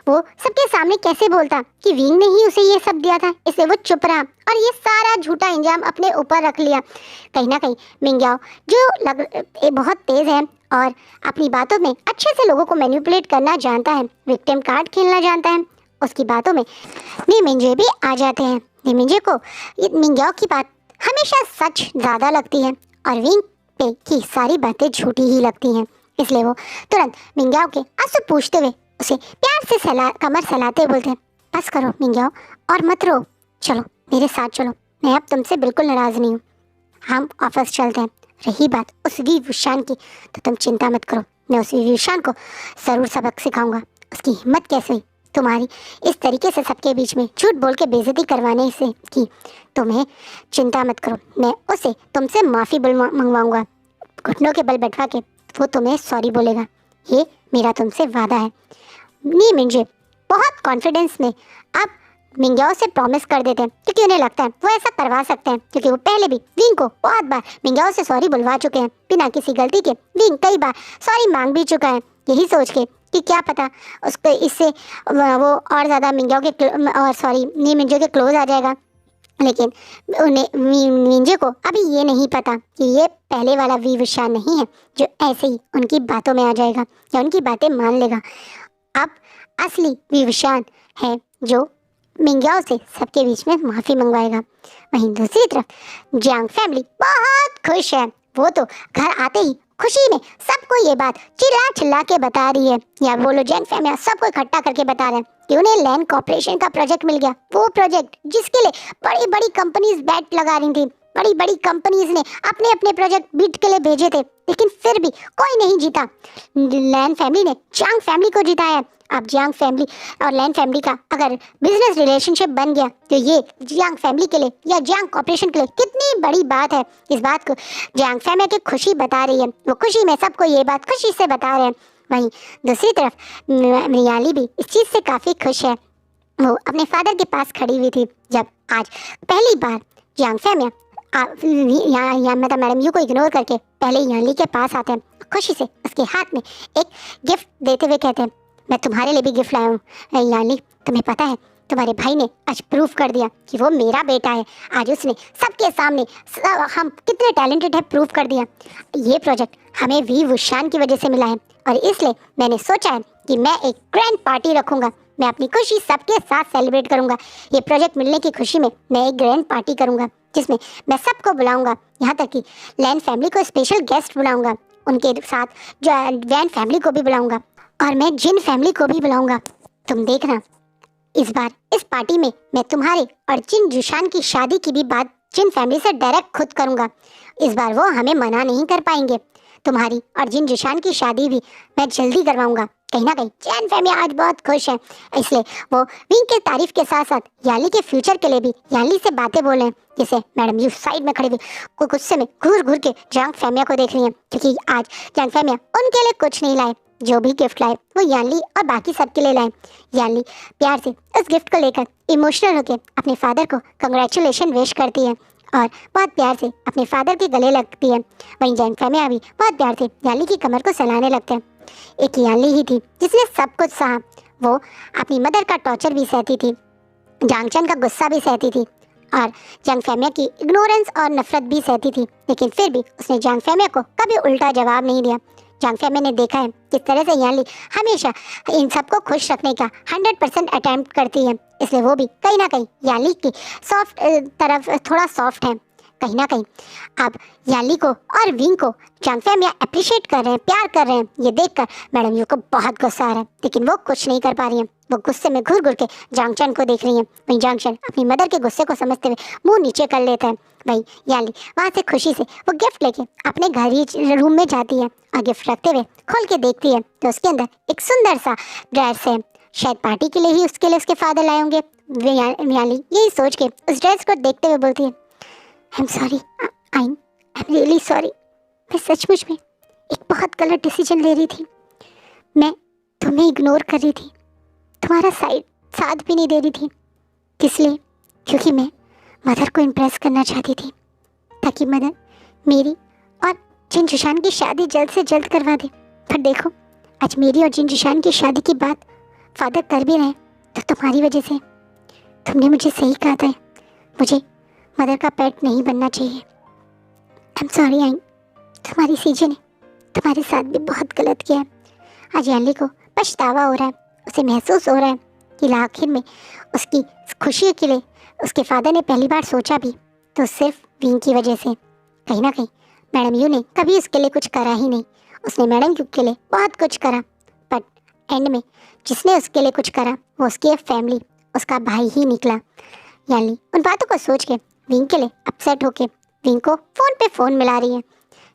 वो सबके सामने कैसे बोलता कि विंग ने ही उसे ये सब दिया था, इसलिए वो चुप रहा और ये सारा झूठा इंजाम अपने ऊपर रख लिया। कहीं ना कहीं मिंग्याओ जो बहुत तेज है और अपनी बातों में अच्छे से लोगों को मैनिपुलेट करना जानता है, विक्टिम कार्ड खेलना जानता है, उसकी बातों में नी मिंजे भी आ जाते हैं। नी मिंजे को मिंग्याओ की बात हमेशा सच ज़्यादा लगती है और विंग पे की सारी बातें झूठी ही लगती हैं, इसलिए वो तुरंत मिंग्याओ के आंसू पूछते हुए उसे प्यार से कमर सहलाते बोलते हैं, बस करो मिंग्याओ और मत रो, चलो मेरे साथ चलो, मैं अब तुमसे बिल्कुल नाराज़ नहीं हूँ, हम ऑफिस चलते हैं। रही बात उस विवशान की तो तुम चिंता मत करो, मैं उस विवशान को ज़रूर सबक सिखाऊंगा। उसकी हिम्मत कैसे हुई तुम्हारी इस तरीके से सबके बीच में झूठ बोल के बेइज्जती करवाने से की, तुम्हें चिंता मत करो, मैं उसे तुमसे माफ़ी मंगवाऊंगा, घुटनों के बल बैठवा के वो तुम्हें सॉरी बोलेगा, ये मेरा तुमसे वादा है। नी मिंजे बहुत कॉन्फिडेंस में अब मिंग्याओ से प्रॉमिस कर देते हैं, क्योंकि उन्हें लगता है वो ऐसा करवा सकते हैं, क्योंकि वो पहले भी विंग को बहुत बार मिंग्याओ से सॉरी बुलवा चुके हैं बिना किसी गलती के। विंग कई बार सॉरी मांग भी चुका है, यही सोच के कि क्या पता उसको इससे वो और ज़्यादा मिंग्याओ के नी मिंजे के क्लोज आ जाएगा। लेकिन उन्हें मिंजे को अभी ये नहीं पता कि ये पहले वाला विवशान नहीं है जो ऐसे ही उनकी बातों में आ जाएगा या उनकी बातें मान लेगा। अब असली विवशान है जो मिंग्याओ से सबके बीच में माफ़ी मंगवाएगा। वहीं दूसरी तरफ जियांग फैमिली बहुत खुश है, वो तो घर आते ही खुशी में सबको ये बात चिल्ला चिल्ला के बता रही है, या बोलो जैन फैमिली सबको इकट्ठा करके बता रहे हैं कि उन्हें लैंड कॉर्पोरेशन का प्रोजेक्ट मिल गया। वो प्रोजेक्ट जिसके लिए बड़ी बड़ी कंपनीज बैट लगा रही थी, बड़ी बड़ी कंपनीज ने अपने अपने प्रोजेक्ट बिड के लिए भेजे थे, लेकिन फिर भी कोई नहीं जीता। लैंड फैमिली ने जियांग फैमिली को जिताया है। अब जियांग फैमिली और लैंड फैमिली का अगर बिजनेस रिलेशनशिप बन गया तो ये जियांग फैमिली के लिए या जियांग कॉर्पोरेशन के लिए कितनी बड़ी बात है। इस बात को जियांग फैमिली की खुशी बता रही है, वो खुशी में सबको ये बात खुशी से बता रहे हैं। वहीं दूसरी तरफ मियाली भी इस चीज़ से काफ़ी खुश है। वो अपने फादर के पास खड़ी हुई थी जब आज पहली बार जियांग फैमिली यहाँ मतलब मैडम यू को इग्नोर करके पहले याली के पास आते हैं, खुशी से उसके हाथ में एक गिफ्ट देते हुए कहते हैं, मैं तुम्हारे लिए भी गिफ्ट लाया हूँ याली। तुम्हें पता है तुम्हारे भाई ने आज प्रूफ कर दिया कि वो मेरा बेटा है। आज उसने सबके सामने हम कितने टैलेंटेड है प्रूफ कर दिया। ये प्रोजेक्ट हमें वी वुशान की वजह से मिला है और इसलिए मैंने सोचा है कि मैं एक ग्रैंड पार्टी रखूँगा। मैं अपनी खुशी सबके साथ सेलिब्रेट करूँगा। ये प्रोजेक्ट मिलने की खुशी में मैं एक ग्रैंड पार्टी करूँगा जिसमें मैं सबको बुलाऊंगा, यहाँ तक कि लैंड फैमिली को स्पेशल गेस्ट बुलाऊंगा, उनके साथ जो वैन फैमिली को भी बुलाऊंगा और मैं जिन फैमिली को भी बुलाऊंगा। तुम देखना इस बार इस पार्टी में मैं तुम्हारे और जिन जुशान की शादी की भी बात जिन फैमिली से डायरेक्ट खुद करूंगा। इस बार वो हमें मना नहीं कर पाएंगे। तुम्हारी और जिन जुशान की शादी भी मैं जल्दी करवाऊंगा। कहीं ना कहीं जैन फैमिली आज बहुत खुश है, इसलिए वो विंग के तारीफ के साथ साथ याली के फ्यूचर के लिए भी याली से बातें बोल रहे हैं। जैसे मैडम यू साइड में खड़े हुए गुस्से में घूर घूर के जियांग फैमिली को देख रही हैं, क्योंकि आज जियांग फैमिली उनके लिए कुछ नहीं लाए। जो भी गिफ्ट लाए वो याली और बाकी सबके लिए लाए। याली प्यार से उस गिफ्ट को लेकर इमोशनल होकर अपने फादर को कंग्रेचुलेशन विश करती है और बहुत प्यार से अपने फादर के गले लगती है। वहीं जैन फैमिली भी बहुत प्यार से याली की कमर को सहलाने लगते हैं। एक याली ही थी जिसने सब कुछ सहा। वो अपनी मदर का टॉर्चर भी सहती थी, जांगचन का गुस्सा भी सहती थी और जियांग फैमिली की इग्नोरेंस और नफरत भी सहती थी, लेकिन फिर भी उसने जियांग फैमिली को कभी उल्टा जवाब नहीं दिया। जियांग फैमिली ने देखा है किस तरह से याली हमेशा इन सबको खुश रखने का 100% अटेम्प्ट करती है, इसलिए वो भी कहीं ना कहीं याली की सॉफ्ट तरफ थोड़ा सॉफ्ट है। कहीं ना कहीं अब याली को और विंग को जियांग फैमिली अप्रिशिएट कर रहे हैं, प्यार कर रहे हैं। ये देखकर मैडम यू को बहुत गुस्सा आ रहा है, लेकिन वो कुछ नहीं कर पा रही हैं। वो गुस्से में घूर घूर के जांगचन को देख रही हैं। वहीं जांगचन अपनी मदर के गुस्से को समझते हुए मुंह नीचे कर लेता है। वहीं याली वहाँ से खुशी से वो गिफ्ट लेके अपने घर ही रूम में जाती है और गिफ्ट रखते हुए खोल के देखती है तो उसके अंदर एक सुंदर सा ड्रेस है। शायद पार्टी के लिए ही उसके लिए उसके फादर लाए होंगे। याली यही सोच के उस ड्रेस को देखते हुए बोलती है, I am sorry, I am really sorry. मैं सचमुच में एक बहुत गलत डिसीजन ले रही थी। मैं तुम्हें इग्नोर कर रही थी, तुम्हारा साथ भी नहीं दे रही थी। किस लिए? क्योंकि मैं मदर को इम्प्रेस करना चाहती थी ताकि मदर मेरी और जिन जुशान की शादी जल्द से जल्द करवा दे। पर देखो आज मेरी और जिन जुशान की शादी की बात फादर कर भी रहे तो तुम्हारी वजह से। तुमने मुझे सही कहा था, मुझे मदर का पेट नहीं बनना चाहिए। आई एम सॉरी आई, तुम्हारी सीजे ने तुम्हारे साथ भी बहुत गलत किया है। आज याली को पछतावा हो रहा है, उसे महसूस हो रहा है कि आखिर में उसकी खुशी के लिए उसके फादर ने पहली बार सोचा भी तो सिर्फ विंग की वजह से। कहीं ना कहीं मैडम यू ने कभी उसके लिए कुछ करा ही नहीं। उसने मैडम यू के लिए बहुत कुछ करा, बट एंड में जिसने उसके लिए कुछ करा वो उसकी फैमिली, उसका भाई ही निकला। याली उन बातों को सोच के विंग के लिए अपसेट होके विंग को फ़ोन पे फ़ोन मिला रही है।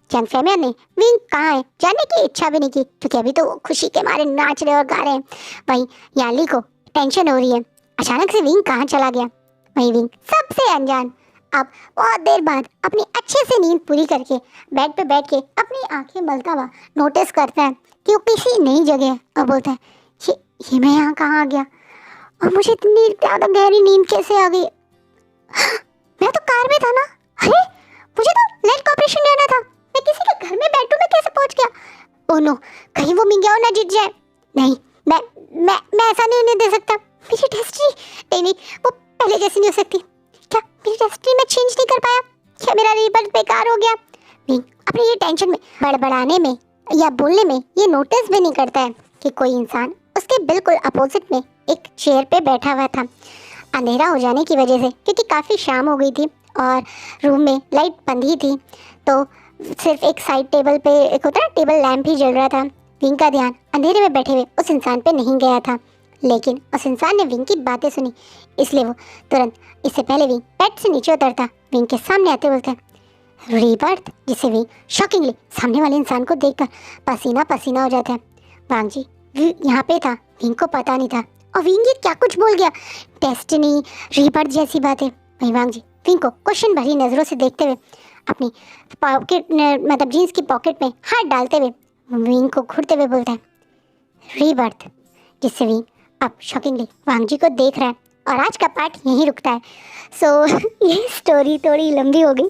जियांग फैमिली ने विंग कहाँ है जानने की इच्छा भी नहीं की, क्योंकि अभी तो खुशी के मारे नाच रहे और गा रहे हैं। वहीं याली को टेंशन हो रही है, अचानक से विंग कहाँ चला गया। वहीं विंग सबसे अनजान अब बहुत देर बाद अपनी अच्छे से नींद पूरी करके बेड पे बैठ के अपनी आंखें मलता हुआ नोटिस करता है कि वो किसी नई जगह है और बोलता है, ये मैं यहाँ कहाँ आ गया और मुझे इतनी ज़्यादा गहरी नींद कैसे आ गई। मैं तो कार में था ना, अरे मुझे तो लैंड कॉर्पोरेशन जाना था, मैं किसी के घर में बेडरूम में कैसे पहुंच गया। ओह नो, कहीं वो मिंग्याओ ना जीत जाए। नहीं, मैं ऐसा नहीं दे सकता। मेरी डेस्टिनी नहीं, वो पहले जैसी नहीं हो सकती। क्या मेरी डेस्टिनी में चेंज नहीं कर पाया? क्या मेरा रीबर्थ बेकार हो गया? नहीं, अपनी ये टेंशन में बड़बड़ाने में या बोलने में ये नोटिस भी नहीं करता है कि कोई इंसान उसके बिल्कुल अपोजिट में एक चेयर पे बैठा हुआ था। अंधेरा हो जाने की वजह से, क्योंकि काफ़ी शाम हो गई थी और रूम में लाइट बंद ही थी, तो सिर्फ एक साइड टेबल पे एक होता है टेबल लैंप ही जल रहा था। विंग का ध्यान अंधेरे में बैठे हुए उस इंसान पे नहीं गया था, लेकिन उस इंसान ने विंग की बातें सुनी, इसलिए वो तुरंत इससे पहले विंग बेड से नीचे उतरता विंग के सामने आते बोलते रीबर्थ, जिससे विंग शॉकिंगली सामने वाले इंसान को देखकर पसीना पसीना हो जाता है। वांग जी यहाँ पे था, विंग को पता नहीं था और विंग ये क्या कुछ बोल गया, डेस्टिनी रीबर्थ जैसी बातें। वही वांग जी विंग को क्वेश्चन भरी नज़रों से देखते हुए अपनी पॉकेट मतलब जीन्स की पॉकेट में हाथ डालते हुए विंग को घूरते हुए बोलता है रीबर्थ, जिससे विंग अब शॉकिंगली वांग जी को देख रहा है। और आज का पार्ट यहीं रुकता है। सो ये स्टोरी थोड़ी लंबी हो गई,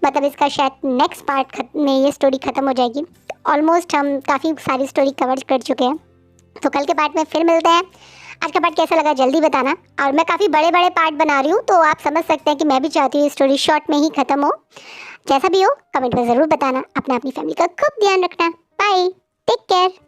मतलब इसका शायद नेक्स्ट पार्ट में ये स्टोरी ख़त्म हो जाएगी। ऑलमोस्ट हम काफ़ी सारी स्टोरी कवर कर चुके हैं, तो कल के पार्ट में फिर मिलते हैं। आज का पार्ट कैसा लगा जल्दी बताना, और मैं काफ़ी बड़े बड़े पार्ट बना रही हूँ, तो आप समझ सकते हैं कि मैं भी चाहती हूँ स्टोरी शॉर्ट में ही ख़त्म हो। जैसा भी हो कमेंट में ज़रूर बताना। अपना अपनी फैमिली का खूब ध्यान रखना। Bye, take care.